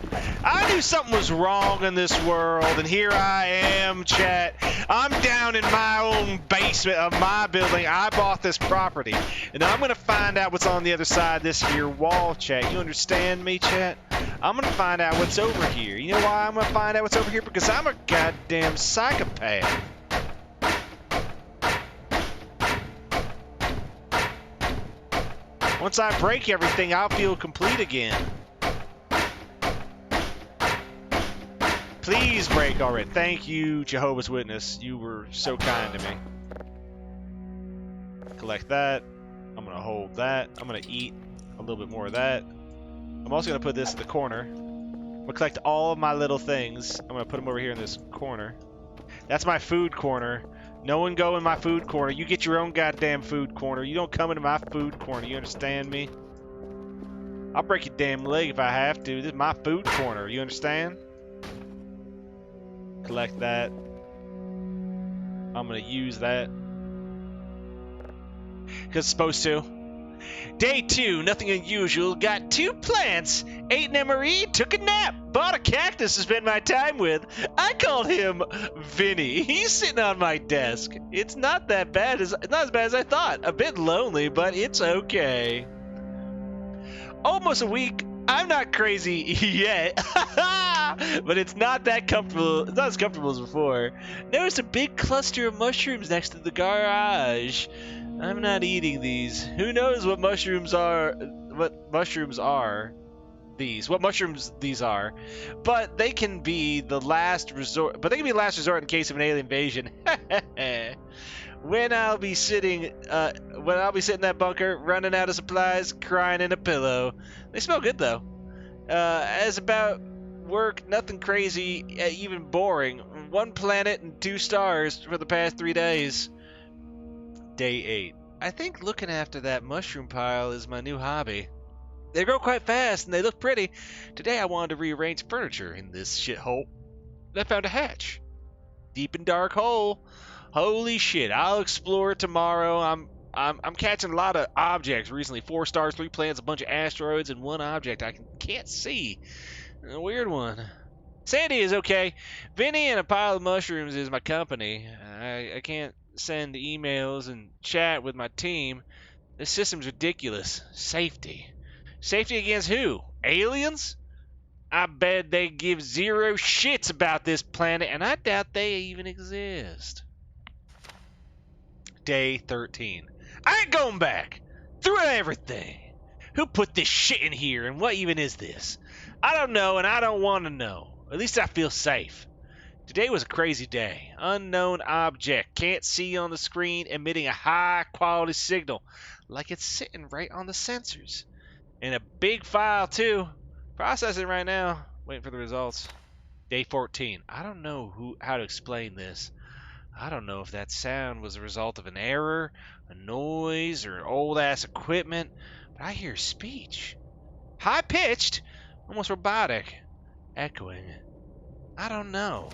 Speaker 1: something was wrong in this world, and here I am, chat. I'm down in my own basement of my building. I bought this property, and I'm going to find out what's on the other side of this here wall, chat. You understand me, chat? I'm going to find out what's over here. You know why I'm going to find out what's over here? Because I'm a goddamn psychopath. Once I break everything, I'll feel complete again. Please break already. Thank you, Jehovah's Witness. You were so kind to me. Collect that. I'm going to hold that. I'm going to eat a little bit more of that. I'm also going to put this in the corner. I'm going to collect all of my little things. I'm going to put them over here in this corner. That's my food corner. No one go in my food corner. You get your own goddamn food corner. You don't come into my food corner. You understand me? I'll break your damn leg if I have to. This is my food corner. You understand? Collect that. I'm gonna use that. Because it's supposed to. Day 2, nothing unusual. Got 2 plants. Ate an MRE, took a nap. Bought a cactus to spend my time with. I called him Vinny. He's sitting on my desk. It's not that bad. It's not as bad as I thought. A bit lonely, but it's okay. Almost a week. I'm not crazy yet. But it's not that comfortable. It's not as comfortable as before. Noticed a big cluster of mushrooms next to the garage. I'm not eating these. Who knows what mushrooms are? What mushrooms are these? What mushrooms these are? But they can be the last resort. But they can be the last resort in case of an alien invasion. When I'll be sitting in that bunker, running out of supplies, crying in a pillow. They smell good though. As about work, nothing crazy, even boring. 1 planet and 2 stars for the past 3 days. Day 8. I think looking after that mushroom pile is my new hobby. They grow quite fast and they look pretty. Today I wanted to rearrange furniture in this shithole. I found a hatch. Deep and dark hole. Holy shit, I'll explore it tomorrow. I'm catching a lot of objects recently. 4 stars, 3 planets, a bunch of asteroids, and 1 object I can't see. A weird one. Sandy is okay. Vinny and a pile of mushrooms is my company. I can't send emails and chat with my team. This system's ridiculous. Safety. Safety against who? Aliens? I bet they give 0 shits about this planet, and I doubt they even exist. Day 13. I ain't going back. Through everything. Who put this shit in here, and what even is this? I don't know, and I don't want to know. At least I feel safe. Today was a crazy day. Unknown object. Can't see on the screen, emitting a high-quality signal. Like it's sitting right on the sensors. And a big file, too. Processing right now. Waiting for the results. Day 14. I don't know how to explain this. I don't know if that sound was a result of an error, a noise, or old-ass equipment, but I hear speech. High-pitched, almost robotic. Echoing. I don't know.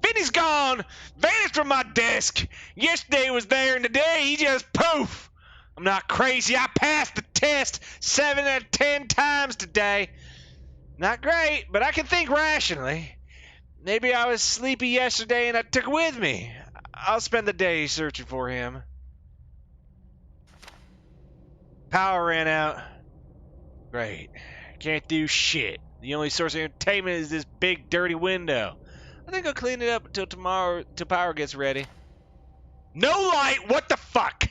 Speaker 1: Vinny's gone! Vanished from my desk! Yesterday he was there and today he just poof! I'm not crazy, I passed the test 7 out of 10 times today. Not great, but I can think rationally. Maybe I was sleepy yesterday and I took it with me. I'll spend the day searching for him. Power ran out. Great. Can't do shit. The only source of entertainment is this big dirty window. I think I'll clean it up until tomorrow, till power gets ready. No light? What the fuck?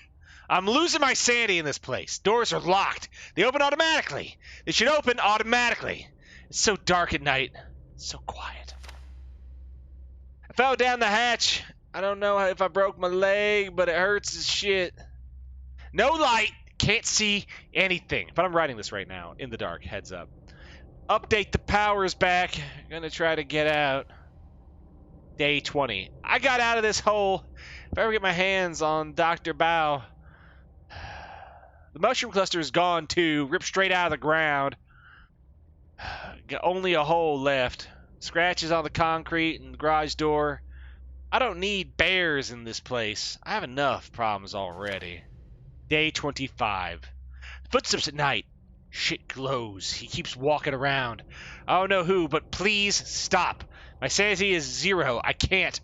Speaker 1: I'm losing my sanity in this place. Doors are locked. They open automatically. They should open automatically. It's so dark at night. It's so quiet. I fell down the hatch. I don't know if I broke my leg, but it hurts as shit. No light. Can't see anything. But I'm writing this right now in the dark. Heads up. Update, the power's back. Gonna try to get out. Day 20. I got out of this hole. If I ever get my hands on Dr. Bao. The mushroom cluster is gone too. Ripped straight out of the ground. Got only a hole left. Scratches on the concrete and the garage door. I don't need bears in this place. I have enough problems already. Day 25. Footsteps at night. Shit glows. He keeps walking around. I don't know who, but please stop. My sanity is 0. I can't.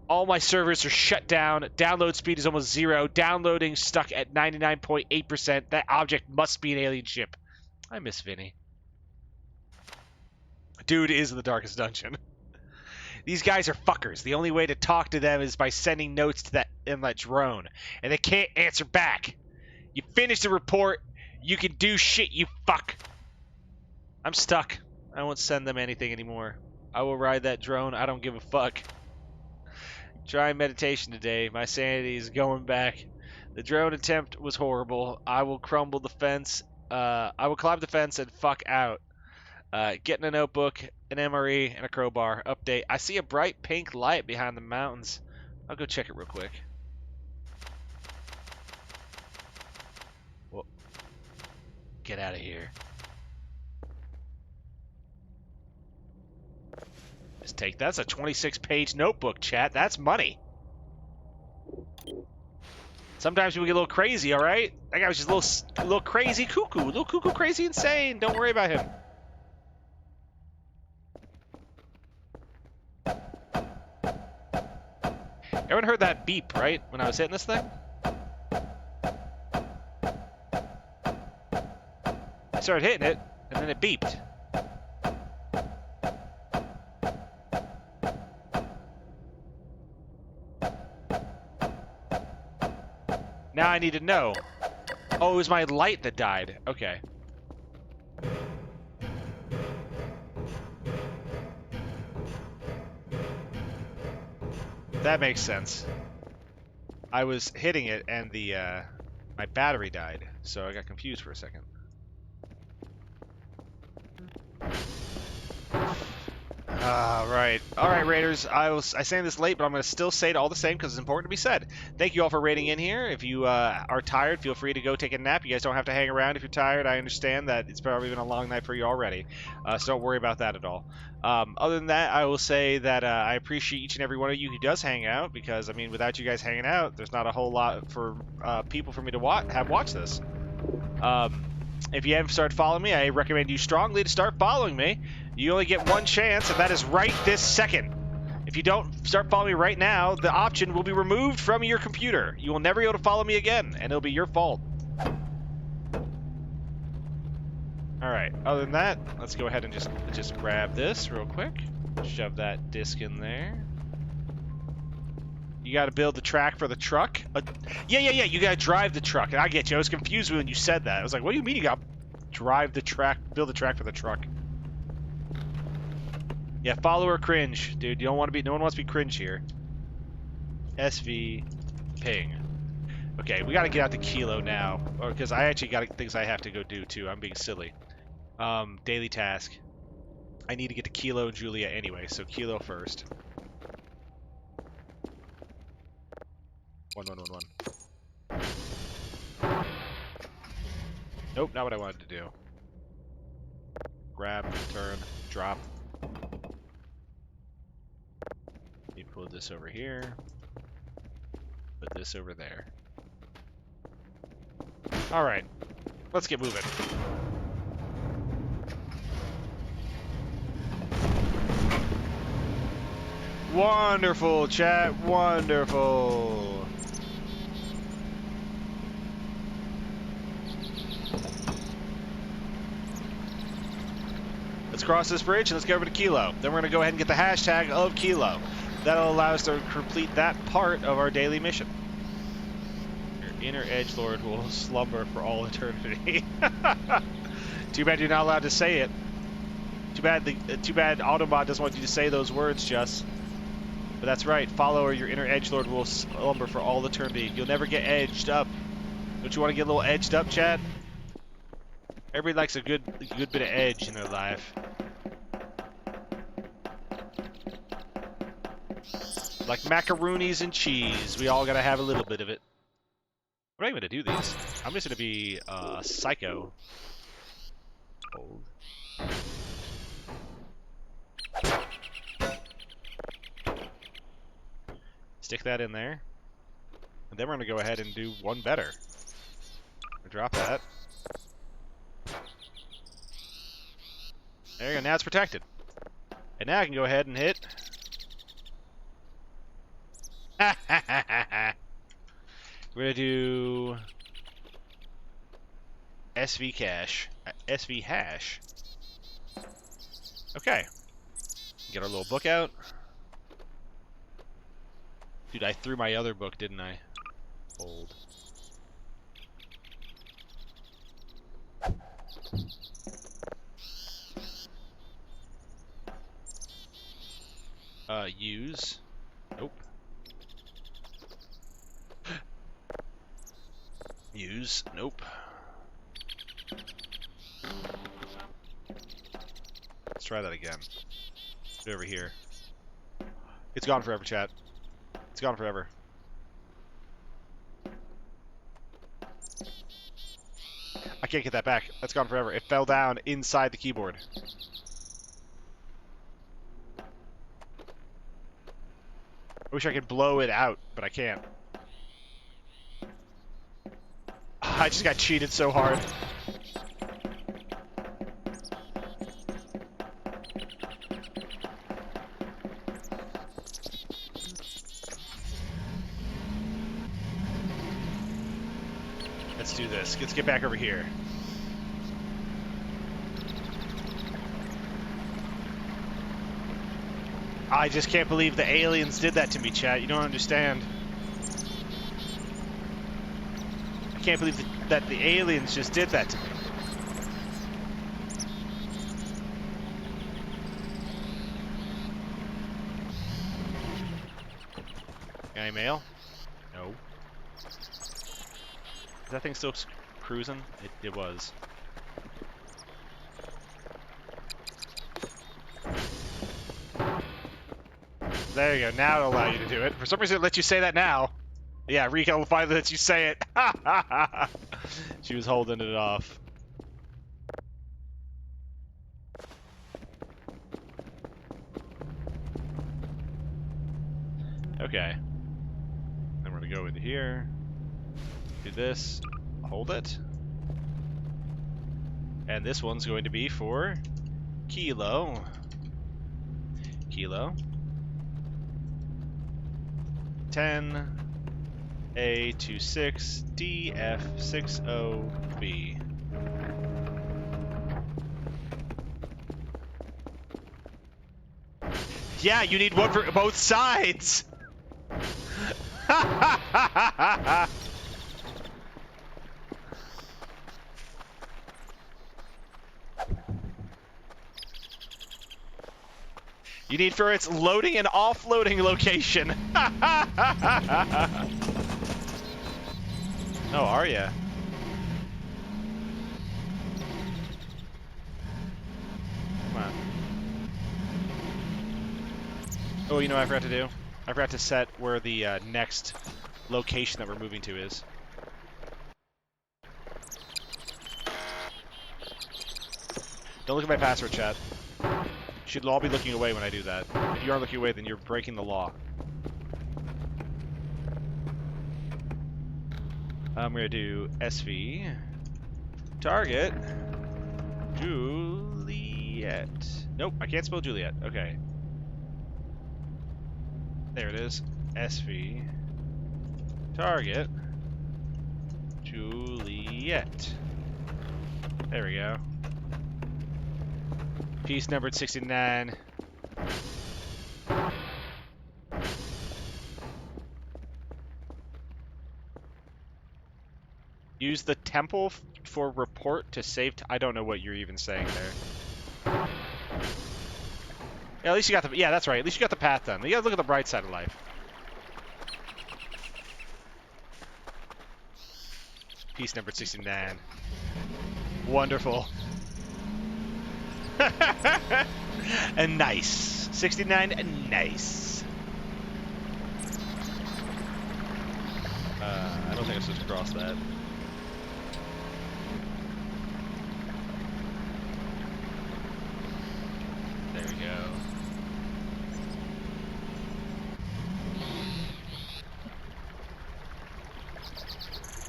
Speaker 1: All my servers are shut down. Download speed is almost 0. Downloading stuck at 99.8%. That object must be an alien ship. I miss Vinny. Dude is in the darkest dungeon. These guys are fuckers. The only way to talk to them is by sending notes to that drone. And they can't answer back. You finish the report. You can do shit, you fuck. I'm stuck. I won't send them anything anymore. I will ride that drone. I don't give a fuck. Try meditation today. My sanity is going back. The drone attempt was horrible. I will crumble the fence. I will climb the fence and fuck out. Getting a notebook, an MRE, and a crowbar. Update. I see a bright pink light behind the mountains. I'll go check it real quick. Whoa. Get out of here. Just take that's a 26-page notebook, chat. That's money. Sometimes people get a little crazy, all right? That guy was just a little crazy cuckoo, a little cuckoo, crazy, insane. Don't worry about him. Everyone heard that beep, right? When I was hitting this thing? I started hitting it, and then it beeped. Now I need to know. Oh, it was my light that died. Okay. That makes sense. I was hitting it and the my battery died, so I got confused for a second. Right. Alright, Raiders. I say this late, but I'm going to still say it all the same because it's important to be said. Thank you all for raiding in here. If you are tired, feel free to go take a nap. You guys don't have to hang around if you're tired. I understand that it's probably been a long night for you already, so don't worry about that at all. Other than that, I will say that I appreciate each and every one of you who does hang out because, I mean, without you guys hanging out, there's not a whole lot for people for me to watch this. If you haven't started following me, I recommend you strongly to start following me. You only get one chance, and that is right this second. If you don't start following me right now, the option will be removed from your computer. You will never be able to follow me again, and it'll be your fault. Alright, other than that, let's go ahead and just grab this real quick. Shove that disc in there. You gotta build the track for the truck? Yeah, you gotta drive the truck. I get you. I was confused when you said that. I was like, what do you mean you gotta drive the track, build the track for the truck? Yeah, follow or cringe, dude. You don't want to be. No one wants to be cringe here. SV ping. Okay, we got to get out the kilo now, because I actually got things I have to go do too. I'm being silly. Daily task. I need to get to Kilo and Julia anyway, so Kilo first. 1111. Nope, not what I wanted to do. grab, turn, drop. You pull this over here. Put this over there. Alright. Let's get moving. Wonderful, chat. Wonderful. Let's cross this bridge and let's get over to Kilo. Then we're going to go ahead and get the hashtag of Kilo. That'll allow us to complete that part of our daily mission. Your inner edgelord will slumber for all eternity. Too bad you're not allowed to say it. Too bad Autobot doesn't want you to say those words, Just. But that's right, follower, your inner edgelord will slumber for all eternity. You'll never get edged up. Don't you want to get a little edged up, Chad? Everybody likes a good bit of edge in their life. Like macaroonies and cheese. We all gotta have a little bit of it. What am I gonna do these? I'm just gonna be a psycho. Hold. Stick that in there. And then we're gonna go ahead and do one better. Drop that. There you go, now it's protected. And now I can go ahead and hit. We're gonna do SV cache. SV hash. Okay. Get our little book out. Dude, I threw my other book, didn't I? Hold. Use. Nope. Use. Nope. Let's try that again. Put it over here. It's gone forever, chat. It's gone forever. I can't get that back. That's gone forever. It fell down inside the keyboard. I wish I could blow it out, but I can't. I just got cheated so hard. Let's do this. Let's get back over here. I just can't believe the aliens did that to me, chat. You don't understand. I can't believe that the aliens just did that to me. Any mail? No. Is that thing still cruising? It was. There you go. Now it'll allow you to do it. For some reason, it lets you say that now. Yeah, Rika will finally let you say it. She was holding it off. Okay. Then we're going to go into here. Do this. Hold it. And this one's going to be for Kilo. Kilo. 10A26DF60B. Yeah, you need one for both sides. You need for its loading and offloading location. Oh, are ya? Come on. Oh, you know what I forgot to do? I forgot to set where the next location that we're moving to is. Don't look at my password, chat. You should all be looking away when I do that. If you aren't looking away, then you're breaking the law. I'm gonna do SV. Target. Juliet. Nope, I can't spell Juliet. Okay. There it is. SV. Target. Juliet. There we go. Piece numbered 69. Use the temple for report to save. I don't know what you're even saying there. Yeah, at least you got the. Yeah, that's right. At least you got the path done. You gotta look at the bright side of life. Piece numbered 69. Wonderful. And nice. 69 and nice. I don't think I'm supposed to cross that. There we go.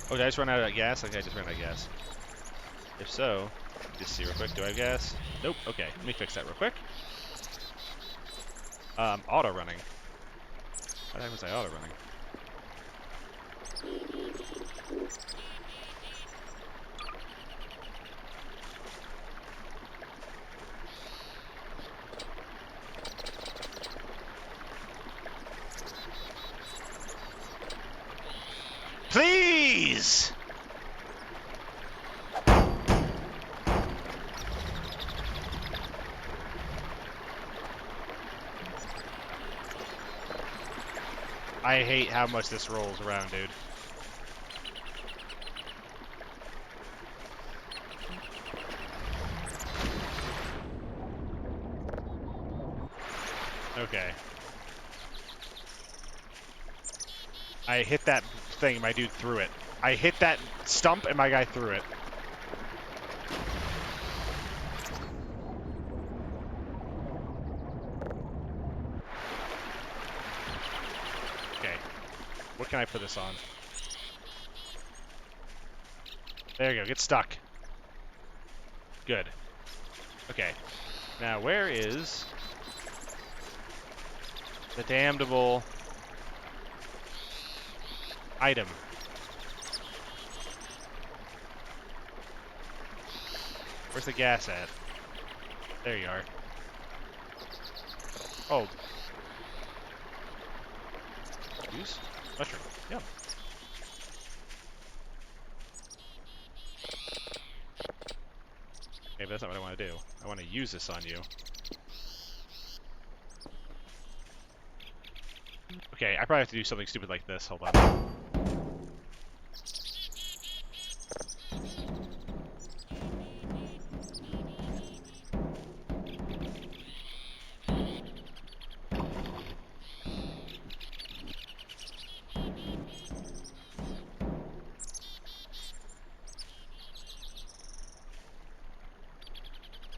Speaker 1: Oh, did I just run out of gas? Okay, I just ran out of gas. If so, just see real quick. Do I have gas? Nope. Okay, let me fix that real quick. Auto running. Why was I auto running? Please! I hate how much this rolls around, dude. Okay. I hit that thing, my dude threw it. I hit that stump and my guy threw it. Okay. What can I put this on? There you go, get stuck. Good. Okay. Now where is the damnable item? Where's the gas at? There you are. Oh. Use? Mushroom. Yum. Okay, but that's not what I want to do. I want to use this on you. Okay, I probably have to do something stupid like this. Hold on.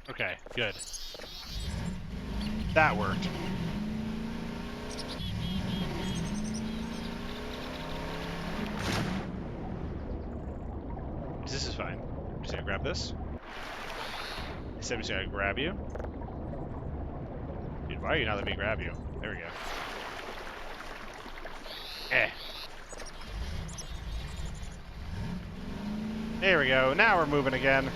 Speaker 1: Okay, good. That worked. This is fine. I'm just gonna grab this. I said I'm just gonna grab you. Dude, why are you not letting me grab you? There we go. Eh. There we go. Now we're moving again.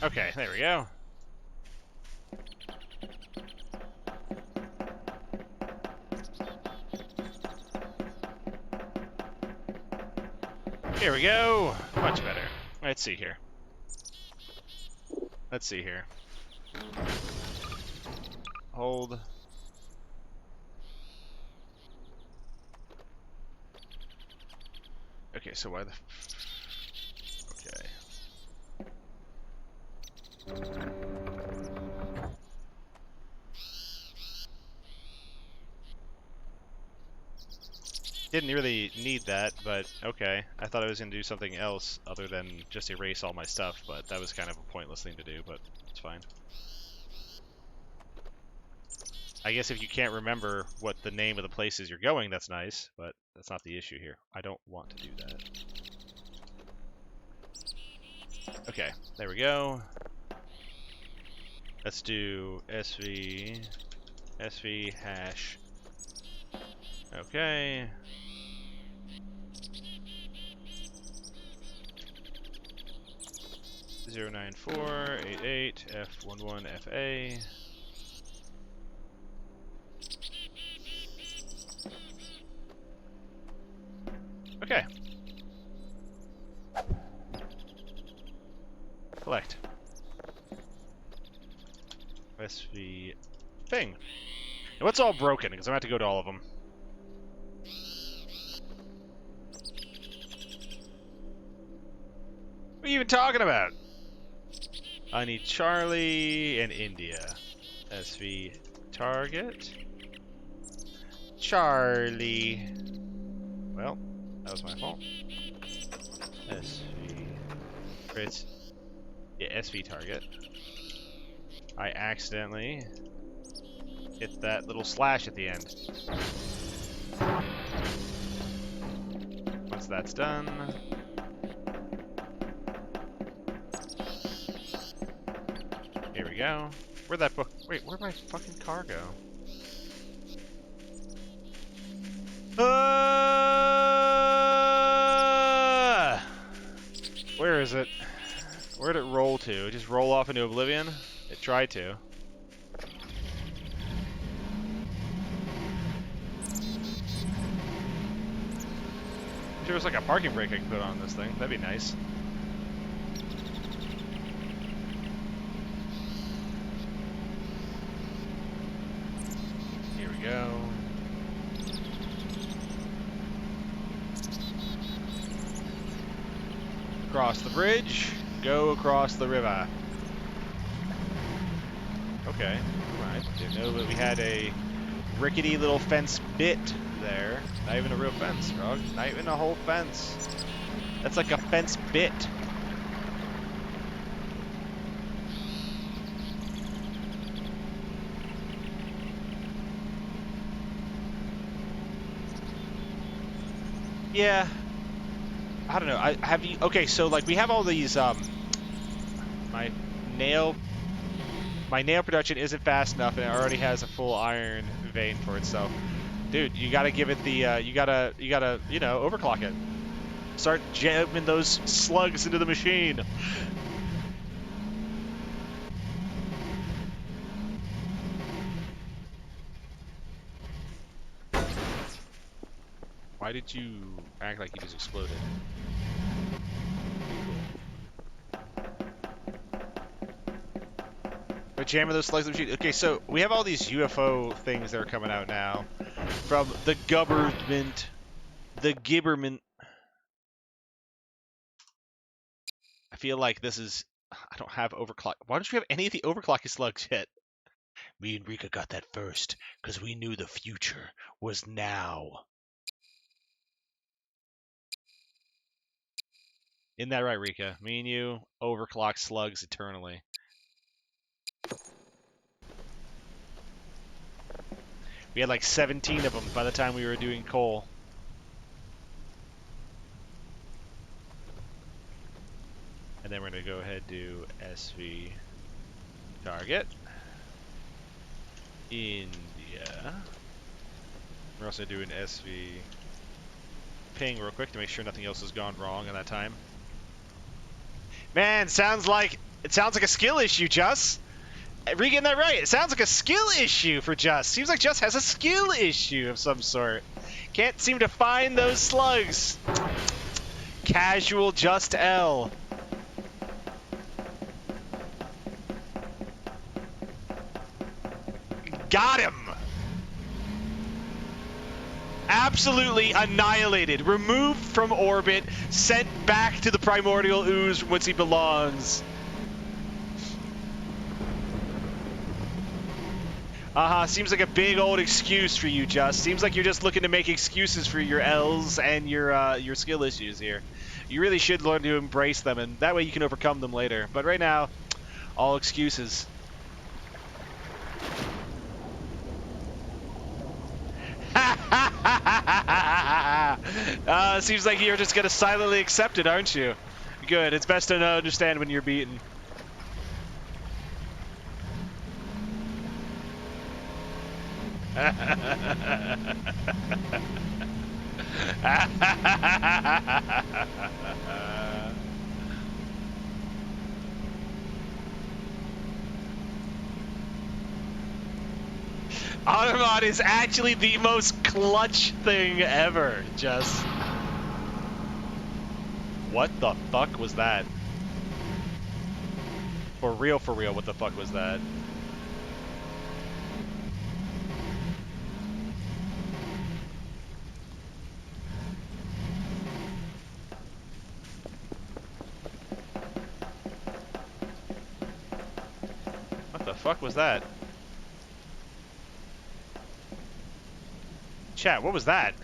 Speaker 1: Okay, there we go. Here we go. Much better. Let's see here. Let's see here. Hold. Okay, so why the... Okay. Didn't really need that, but okay. I thought I was going to do something else other than just erase all my stuff, but that was kind of a pointless thing to do, but it's fine. I guess if you can't remember what the name of the places you're going, that's nice, but that's not the issue here. I don't want to do that. Okay, there we go. Let's do SV hash. Okay. 09488 F11 FA. Okay. Collect. SV thing. And what's all broken? Because I'm going to have to go to all of them. What are you even talking about? I need Charlie and India. SV target. Charlie. Well, that was my fault. SV. It's yeah, SV target. I accidentally hit that little slash at the end. Once that's done. Here we go. Where'd that book? Wait, where'd my fucking car go? Where is it? Where'd it roll to? It just roll off into oblivion? It tried to. If there was like a parking brake I could put on this thing, that'd be nice. Here we go. Cross the bridge, go across the river. Okay, alright. Didn't know that we had a rickety little fence bit there. Not even a real fence, Frog. Not even a whole fence. That's like a fence bit. Yeah. I don't know. Have you? Okay, so like we have all these. My nail production isn't fast enough, and it already has a full iron vein for itself. Dude, you gotta give it the. You gotta overclock it. Start jamming those slugs into the machine. Why did you act like you just exploded? But jamming those slugs in the machine. Okay, so we have all these UFO things that are coming out now from the government. The Gibberman. I feel like this is. I don't have overclock. Why don't you have any of the overclocking slugs yet? Me and Rika got that first because we knew the future was now. Isn't that right, Rika? Me and you overclock slugs eternally. We had like 17 of them by the time we were doing coal. And then we're going to go ahead and do SV target. India. We're also doing SV ping real quick to make sure nothing else has gone wrong in that time. Man, it sounds like a skill issue, Just. Are you getting that right? It sounds like a skill issue for Just. Seems like Just has a skill issue of some sort. Can't seem to find those slugs. Casual Just L. Got him! Absolutely annihilated. Removed from orbit, sent back to the primordial ooze from whence he belongs. Seems like a big old excuse for you, Just. Seems like you're just looking to make excuses for your L's and your skill issues here. You really should learn to embrace them, and that way you can overcome them later. But right now, all excuses. Seems like you're just gonna silently accept it, aren't you? Good. It's best to understand when you're beaten. Automod is actually the most clutch thing ever, Jess. What the fuck was that? For real, what the fuck was that? What the fuck was that? Chat, what was that?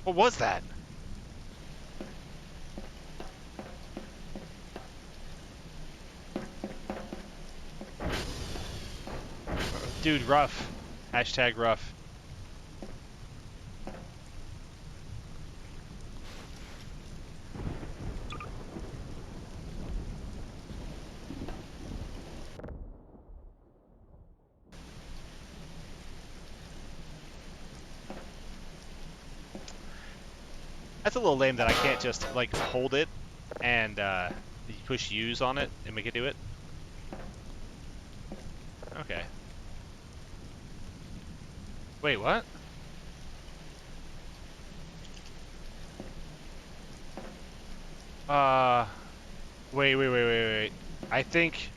Speaker 1: What was that? Dude, rough. Hashtag rough. That's a little lame that I can't just, like, hold it and push use on it and make it do it. Okay. Wait, what? Wait. I think...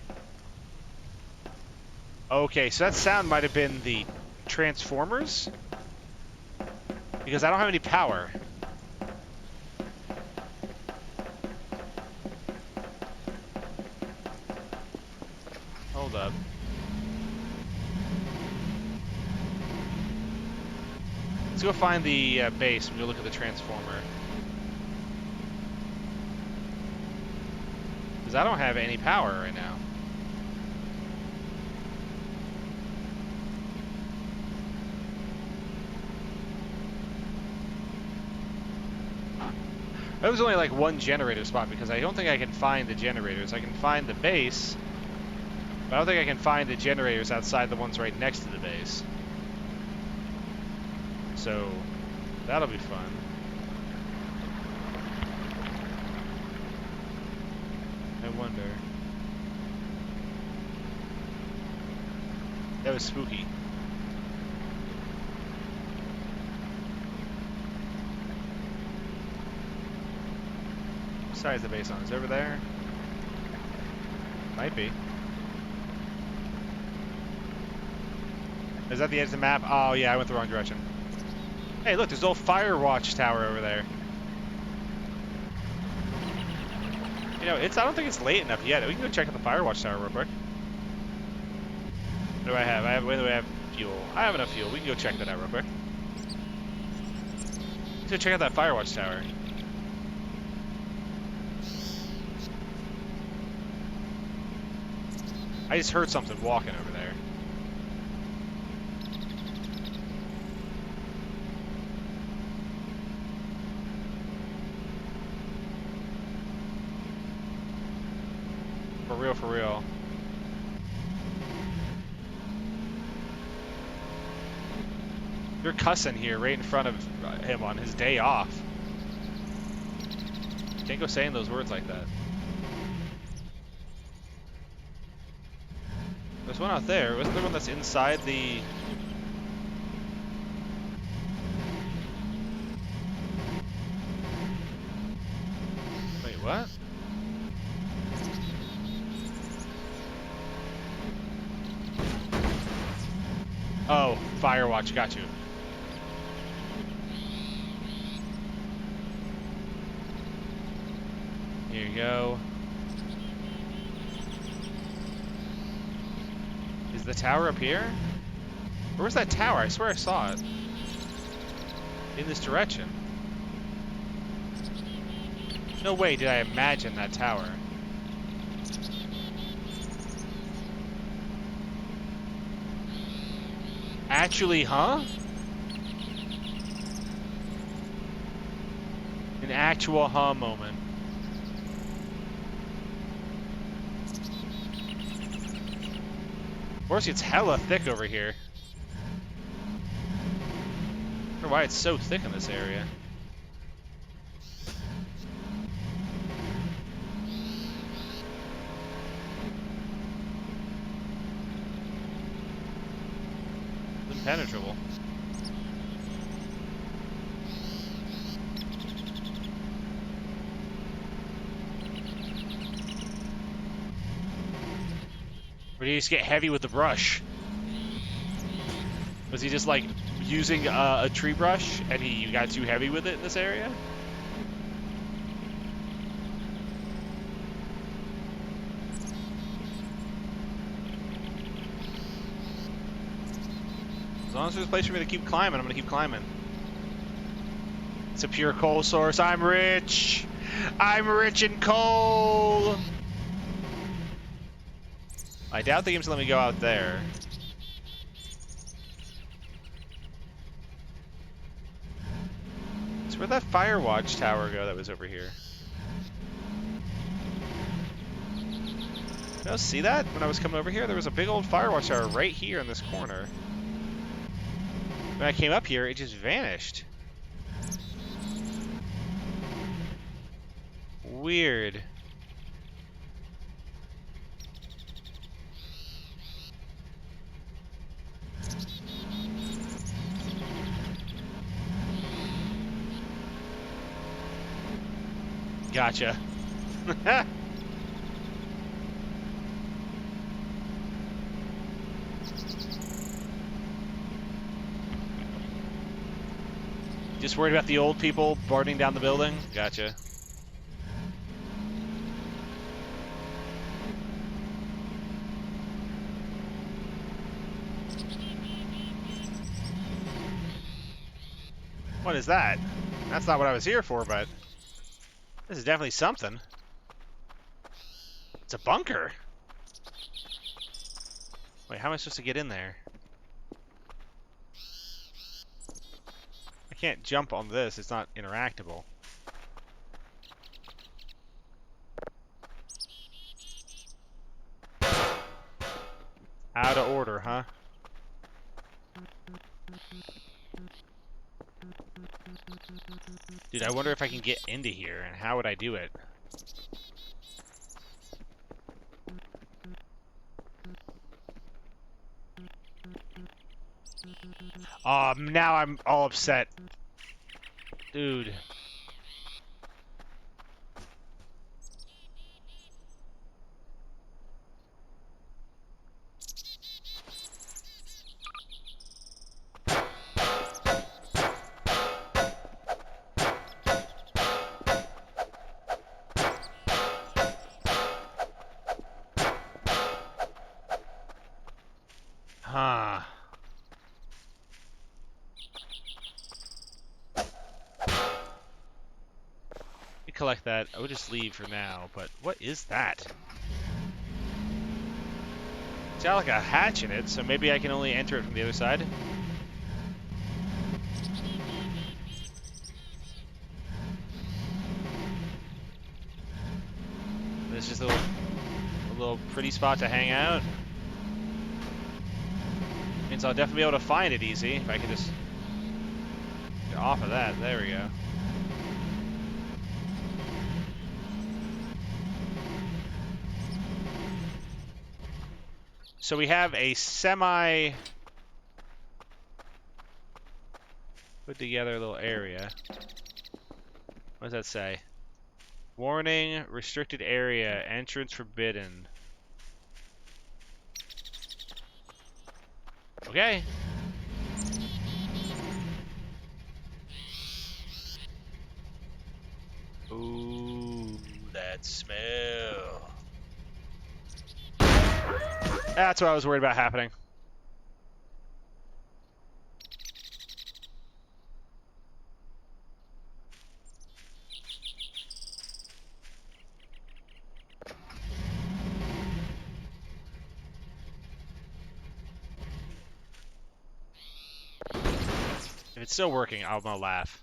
Speaker 1: Okay, so that sound might have been the Transformers? Because I don't have any power. Hold up. Let's go find the base and go look at the Transformer. Because I don't have any power right now. There was only like one generator spot because I don't think I can find the generators. I can find the base, but I don't think I can find the generators outside the ones right next to the base. So, that'll be fun. I wonder. That was spooky. What side is the base on? Is it over there? Might be. Is that the edge of the map? Oh yeah, I went the wrong direction. Hey, look, there's an old fire watch tower over there. You know, I don't think it's late enough yet. We can go check out the fire watch tower real quick. What do I have? Whether I have fuel. I have enough fuel. We can go check that out real quick. Let's go check out that fire watch tower. I just heard something walking over there. For real. You're cussing here right in front of him on his day off. Can't go saying those words like that. There's one out there. Wasn't there one that's inside the... Wait, what? Oh, Firewatch, got you. Here you go. Is the tower up here? Where was that tower? I swear I saw it. In this direction. No way did I imagine that tower. Actually, huh? An actual huh moment. Of course, it's hella thick over here. I wonder why it's so thick in this area. It's impenetrable. Or did he just get heavy with the brush? Was he just like using a tree brush and he got too heavy with it in this area? As long as there's a place for me to keep climbing, I'm gonna keep climbing. It's a pure coal source. I'm rich! I'm rich in coal! I doubt the game's gonna let me go out there. So where'd that fire watch tower go that was over here? Did I see that when I was coming over here? There was a big old fire watch tower right here in this corner. When I came up here, it just vanished. Weird. Gotcha. Just worried about the old people burning down the building? Gotcha. What is that? That's not what I was here for, but this is definitely something. It's a bunker. Wait, how am I supposed to get in there? I can't jump on this. It's not interactable. Out of order, huh? Dude, I wonder if I can get into here, and how would I do it? Now I'm all upset. Dude. Huh. Collect that. I would just leave for now, but what is that? It's got like a hatch in it, so maybe I can only enter it from the other side. It's just a little pretty spot to hang out. Means I'll definitely be able to find it easy if I can just get off of that. There we go. So we have a semi put together little area. What does that say? Warning, restricted area, entrance forbidden. Okay. Ooh,
Speaker 2: that smell.
Speaker 1: That's what I was worried about happening. If it's still working, I'm gonna laugh.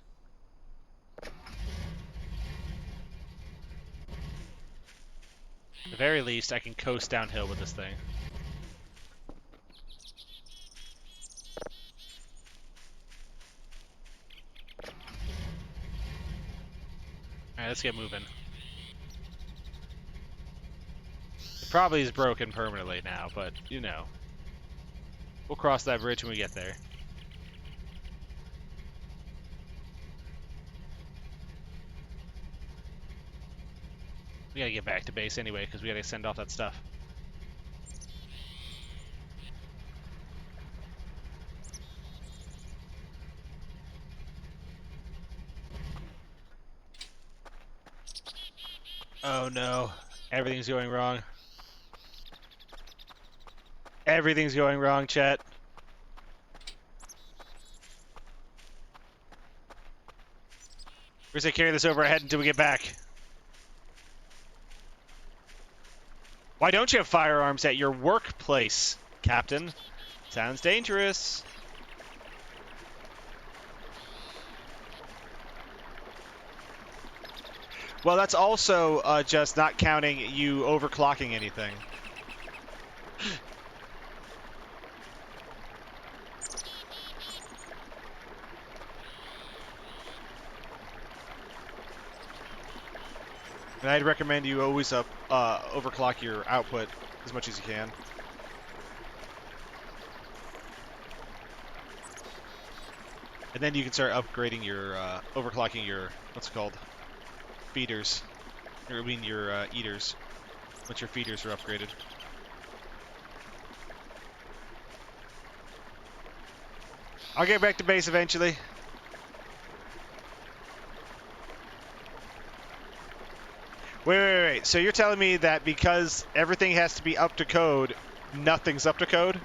Speaker 1: At the very least, I can coast downhill with this thing. Alright, let's get moving. It probably is broken permanently now, but, you know. We'll cross that bridge when we get there. We gotta get back to base anyway, because we gotta send off that stuff. Oh no. Everything's going wrong. Everything's going wrong, chat. We're gonna carry this over our head until we get back. Why don't you have firearms at your workplace, Captain? Sounds dangerous. Well, that's also just not counting you overclocking anything. And I'd recommend you always overclock your output as much as you can. And then you can start upgrading your, overclocking your, what's it called? Feeders. Or I mean your eaters. Once your feeders are upgraded. I'll get back to base eventually. Wait. So you're telling me that because everything has to be up to code, nothing's up to code?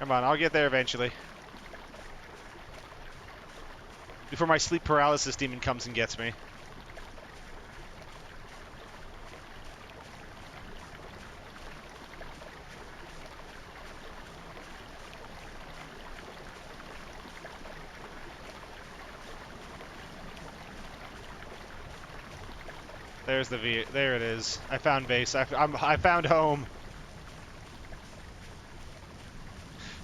Speaker 1: Come on, I'll get there eventually. Before my sleep paralysis demon comes and gets me. There's the V. There it is. I found base. I found home.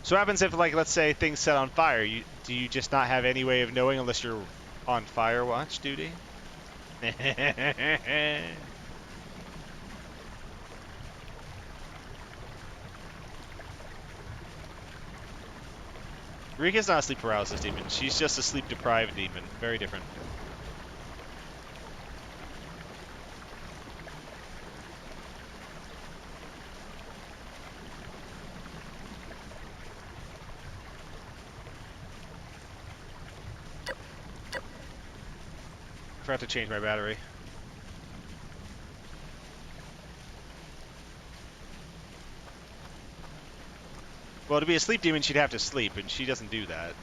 Speaker 1: So what happens if, like, let's say things set on fire? Do you just not have any way of knowing unless you're on fire watch duty? Rika's not a sleep paralysis demon. She's just a sleep deprived demon. Very different. I forgot to change my battery. Well, to be a sleep demon, she'd have to sleep, and she doesn't do that.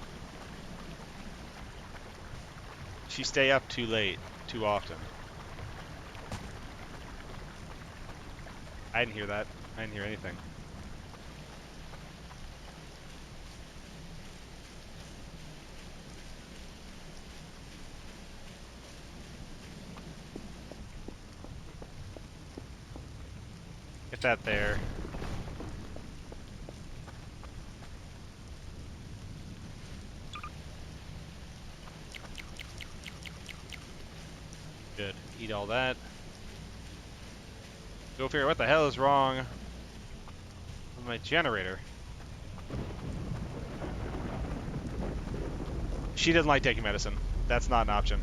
Speaker 1: She stay up too late, too often. I didn't hear that. I didn't hear anything. Get that there. Good. Eat all that. Go figure out what the hell is wrong with my generator. She doesn't like taking medicine. That's not an option.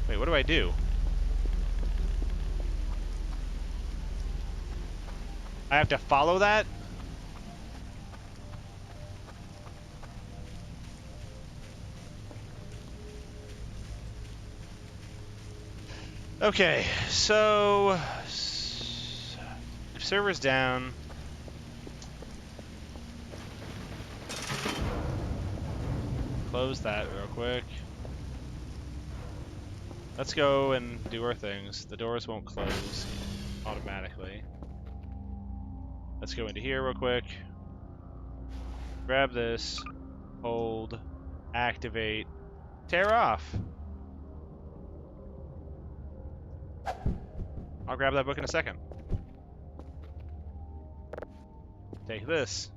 Speaker 1: Wait, what do I do? I have to follow that? Okay, so if server's down, close that real quick. Let's go and do our things. The doors won't close automatically. Let's go into here real quick. Grab this, hold, activate, tear off. I'll grab that book in a second. Take this.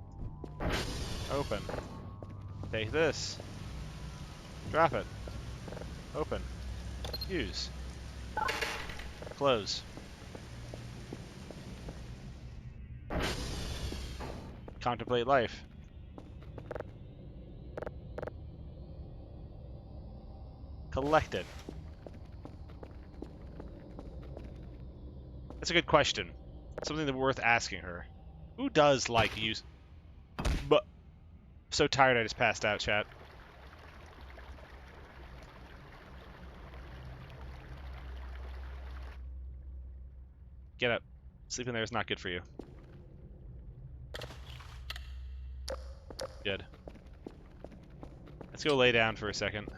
Speaker 1: Open. Take this. Drop it. Open. Use. Close. Contemplate life. Collect it. That's a good question. Something that's worth asking her. Who does like use... But... So tired I just passed out, chat. Get up. Sleeping there is not good for you. Good. Let's go lay down for a second.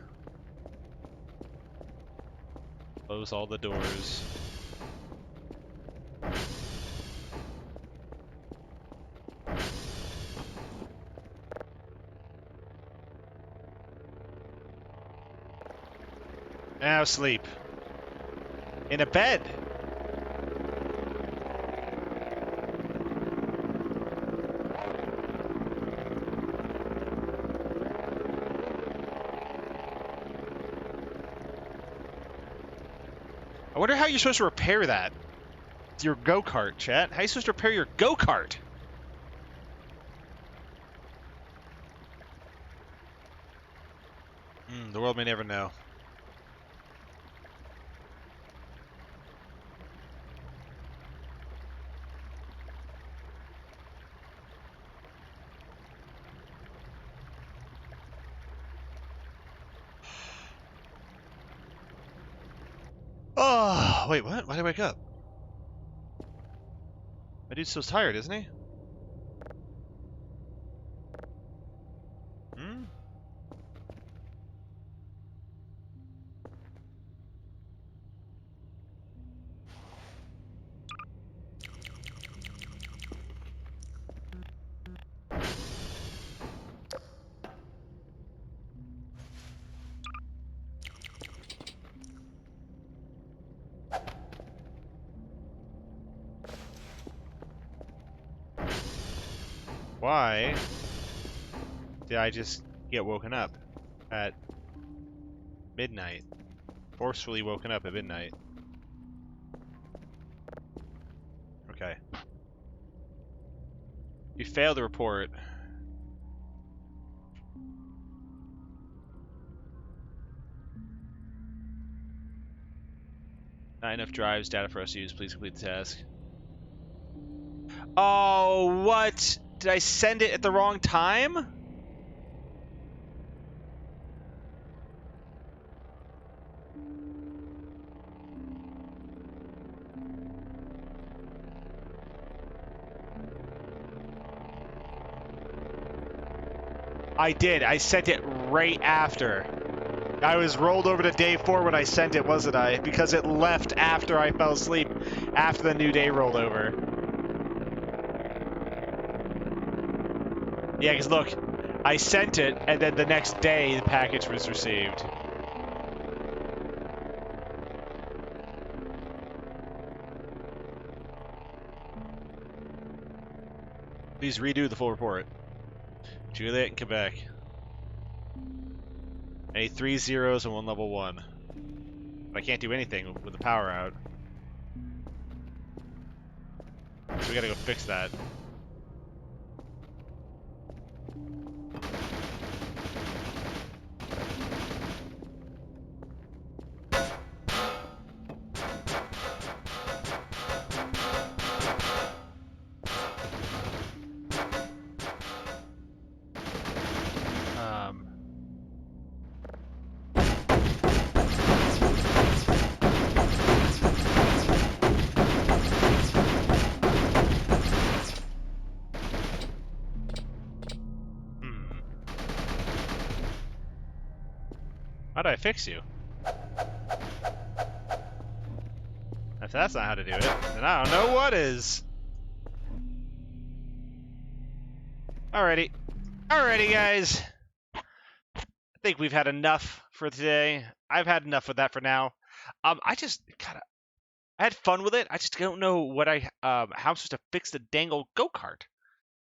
Speaker 1: Close all the doors. Now sleep. In a bed. I wonder how you're supposed to repair that. Your go-kart, chat. How are you supposed to repair your go-kart? The world may never know. Oh, wait, what? Why did I wake up? My dude's so tired, isn't he? Hmm? Why did I just get woken up at midnight? Forcefully woken up at midnight. Okay. You failed the report. Not enough drives data for us to use. Please complete the task. Oh, what? Did I send it at the wrong time? I did. I sent it right after. I was rolled over to day 4 when I sent it, wasn't I? Because it left after I fell asleep, after the new day rolled over. Yeah, because look, I sent it, and then the next day the package was received. Please redo the full report. Juliet and Quebec. I need 3 zeros and 1 level 1. But I can't do anything with the power out. So we gotta go fix that. do I fix you? If that's not how to do it, then I don't know what is. Alrighty. Alrighty, guys. I think we've had enough for today. I've had enough of that for now. I just kind of I had fun with it. I just don't know what how I'm supposed to fix the dangle go-kart.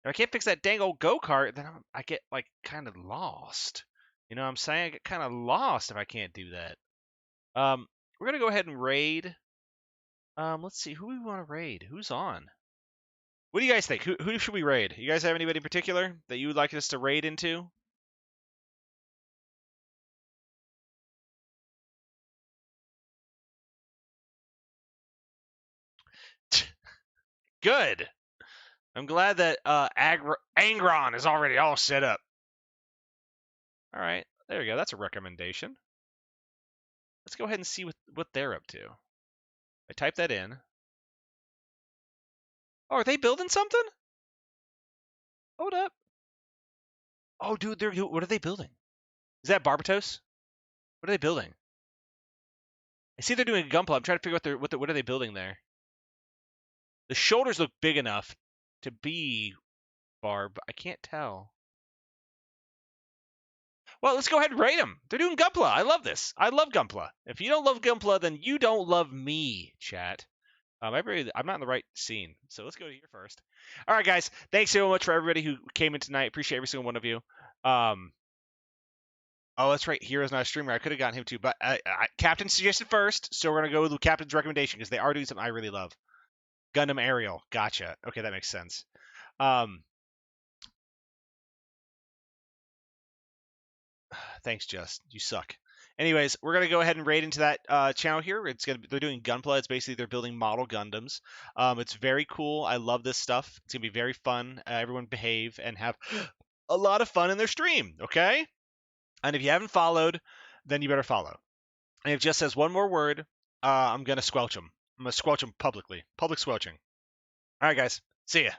Speaker 1: If I can't fix that dangle go-kart, then I get like kind of lost. You know what I'm saying? I get kind of lost if I can't do that. We're gonna go ahead and raid. Let's see who we want to raid. Who's on? What do you guys think? Who should we raid? You guys have anybody in particular that you would like us to raid into? Good. I'm glad that Angron is already all set up. All right, there we go. That's a recommendation. Let's go ahead and see what they're up to. I type that in. Oh, are they building something? Hold up. Oh, dude, what are they building? Is that Barbatos? What are they building? I see they're doing a gunpla. I'm trying to figure out what are they building there. The shoulders look big enough to be Barb. I can't tell. Well, let's go ahead and rate them. They're doing Gunpla. I love this. I love Gunpla. If you don't love Gunpla, then you don't love me, chat. I'm not in the right scene, so let's go to here first. All right, guys. Thanks so much for everybody who came in tonight. Appreciate every single one of you. Oh, that's right. Hero's not a streamer. I could have gotten him too, but Captain suggested first, so we're gonna go with Captain's recommendation because they are doing something I really love. Gundam Aerial. Gotcha. Okay, that makes sense. Thanks, Just. You suck. Anyways, we're gonna go ahead and raid into that channel here. They're doing Gunpla. It's basically they're building model Gundams. It's very cool. I love this stuff. It's gonna be very fun. Everyone behave and have a lot of fun in their stream. Okay. And if you haven't followed, then you better follow. And if Just says one more word, I'm gonna squelch him. I'm gonna squelch him publicly. Public squelching. All right, guys. See ya.